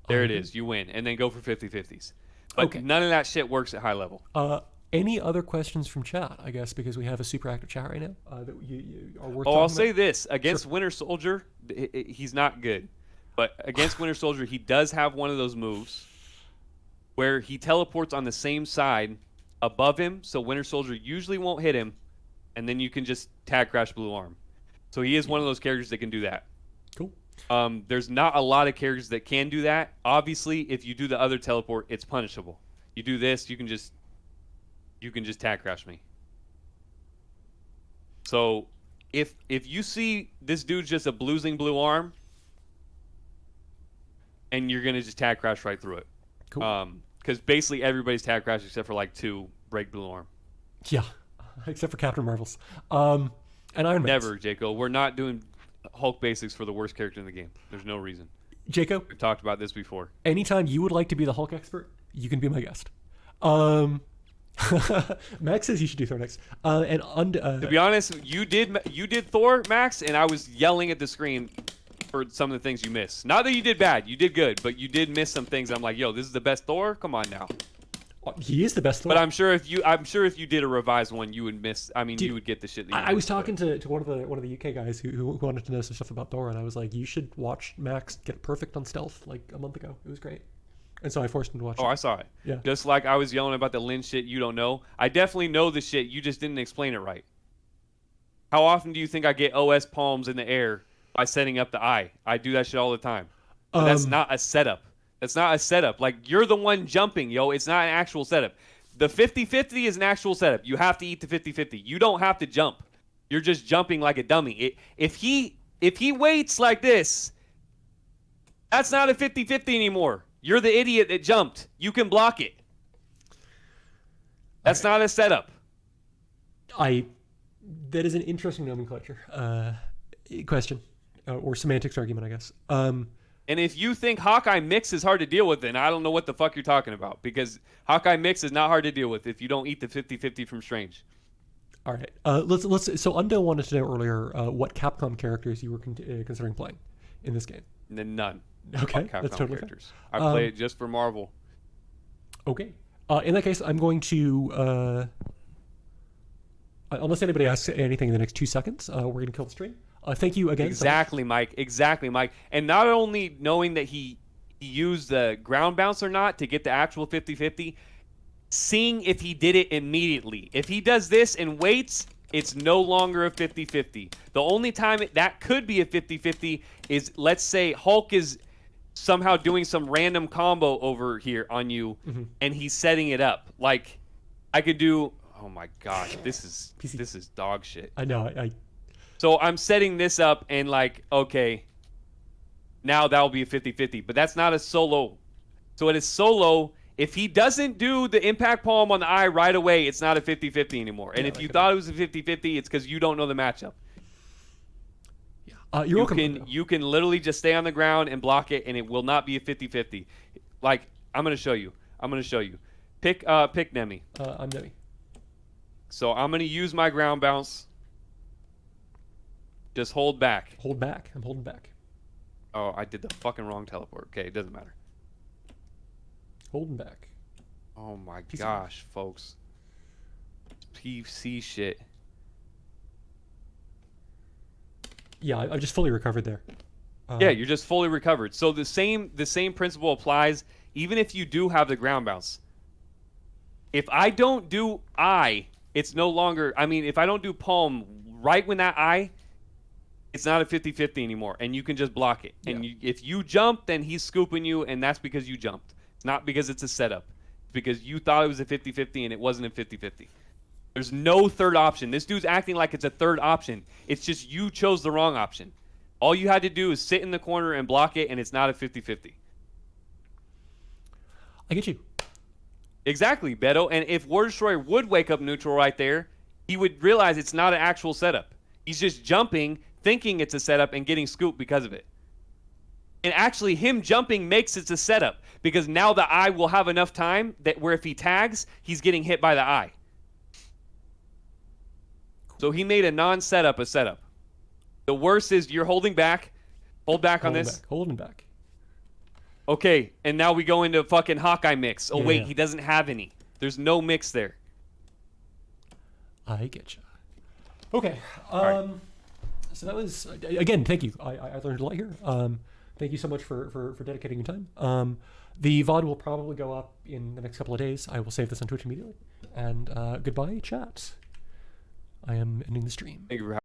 There it is. You win, and then go for 50-50s. But none of that shit works at high level. Any other questions from chat? I guess because we have a super active chat right now that you are worth. I'll say this against Winter Soldier, he's not good, but against Winter Soldier, he does have one of those moves where he teleports on the same side above him, so Winter Soldier usually won't hit him, and then you can just tag crash Blue Arm. So he is one of those characters that can do that. Cool. There's not a lot of characters that can do that. Obviously, if you do the other teleport, it's punishable. You do this, you can just tag crash me. So if you see this dude's just a bluesing Blue Arm, and you're gonna just tag crash right through it. Cool. Because basically everybody's tag crash except for like 2 break Blue Arm. Yeah, except for Captain Marvels. And Iron Man. Never, Jaco. We're not doing Hulk basics for the worst character in the game. There's no reason. Jaco, we've talked about this before. Anytime you would like to be the Hulk expert, you can be my guest. Max says you should do Thor next. To be honest, you did Thor, Max, and I was yelling at the screen for some of the things you missed. Not that you did bad, you did good, but you did miss some things. I'm like, yo, this is the best Thor. Come on now. He is the best Thor. But I'm sure if you did a revised one, you would miss. I mean, Dude, you would get the shit. That you I was talking to one of the UK guys who wanted to know some stuff about Thor, and I was like, you should watch Max get perfect on stealth like a month ago. It was great. And so I forced him to watch it. I saw it. Yeah. Just like I was yelling about the Lin shit you don't know. I definitely know the shit. You just didn't explain it right. How often do you think I get OS palms in the air by setting up the eye? I do that shit all the time. But that's not a setup. That's not a setup. Like, you're the one jumping, yo. It's not an actual setup. The 50-50 is an actual setup. You have to eat the 50-50. You don't have to jump. You're just jumping like a dummy. If he waits like this, that's not a 50-50 anymore. You're the idiot that jumped. You can block it. That's not a setup. That is an interesting nomenclature question, or semantics argument, I guess. And if you think Hawkeye Mix is hard to deal with, then I don't know what the fuck you're talking about, because Hawkeye Mix is not hard to deal with if you don't eat the 50-50 from Strange. All right. Let's. So Undo wanted to know earlier what Capcom characters you were considering playing in this game. None. Okay, Fuck Capcom that's totally characters. fair. I play it just for Marvel. Okay. In that case, I'm going to. Unless anybody asks anything in the next 2 seconds, we're going to kill the stream. Thank you again. Exactly, Mike. Exactly, Mike. And not only knowing that he used the ground bounce or not to get the actual 50-50, seeing if he did it immediately. If he does this and waits, it's no longer a 50-50. The only time that could be a 50-50 is, let's say Hulk is somehow doing some random combo over here on you, and he's setting it up. Like, I could do... Oh my gosh, this is dog shit. I know. So I'm setting this up and like, okay, now that'll be a 50-50. But that's not a solo. So it is solo. If he doesn't do the impact palm on the eye right away, it's not a 50-50 anymore. And if you thought it was a 50-50, it's because you don't know the matchup. Yeah. You're welcome. You can literally just stay on the ground and block it, and it will not be a 50-50. Like, I'm going to show you. Pick Nemi. I'm Nemi. So I'm going to use my ground bounce. Just hold back. Hold back. I'm holding back. Oh, I did the fucking wrong teleport. Okay, it doesn't matter. Holding back. Oh my gosh, folks. PC shit. Yeah, I've just fully recovered there. Yeah, you're just fully recovered. So the same principle applies even if you do have the ground bounce. If I don't do eye, it's no longer... I mean, if I don't do palm right when that eye... It's not a 50-50 anymore, and you can just block it. And if you jump, then he's scooping you, and that's because you jumped. It's not because it's a setup. It's because you thought it was a 50-50, and it wasn't a 50-50. There's no third option. This dude's acting like it's a third option. It's just you chose the wrong option. All you had to do is sit in the corner and block it, and it's not a 50-50. I get you. Exactly, Beto. And if War Destroyer would wake up neutral right there, he would realize it's not an actual setup. He's just jumping, thinking it's a setup, and getting scooped because of it. And actually, him jumping makes it a setup, because now the eye will have enough time that where if he tags, he's getting hit by the eye. So he made a non-setup a setup. The worst is you're holding back. Hold back on this. Holding back. Okay, and now we go into fucking Hawkeye mix. Oh, wait, he doesn't have any. There's no mix there. I get you. Okay. So that was, again, thank you. I learned a lot here. Thank you so much for dedicating your time. The VOD will probably go up in the next couple of days. I will save this on Twitch immediately. And goodbye, chat. I am ending the stream. Thank you for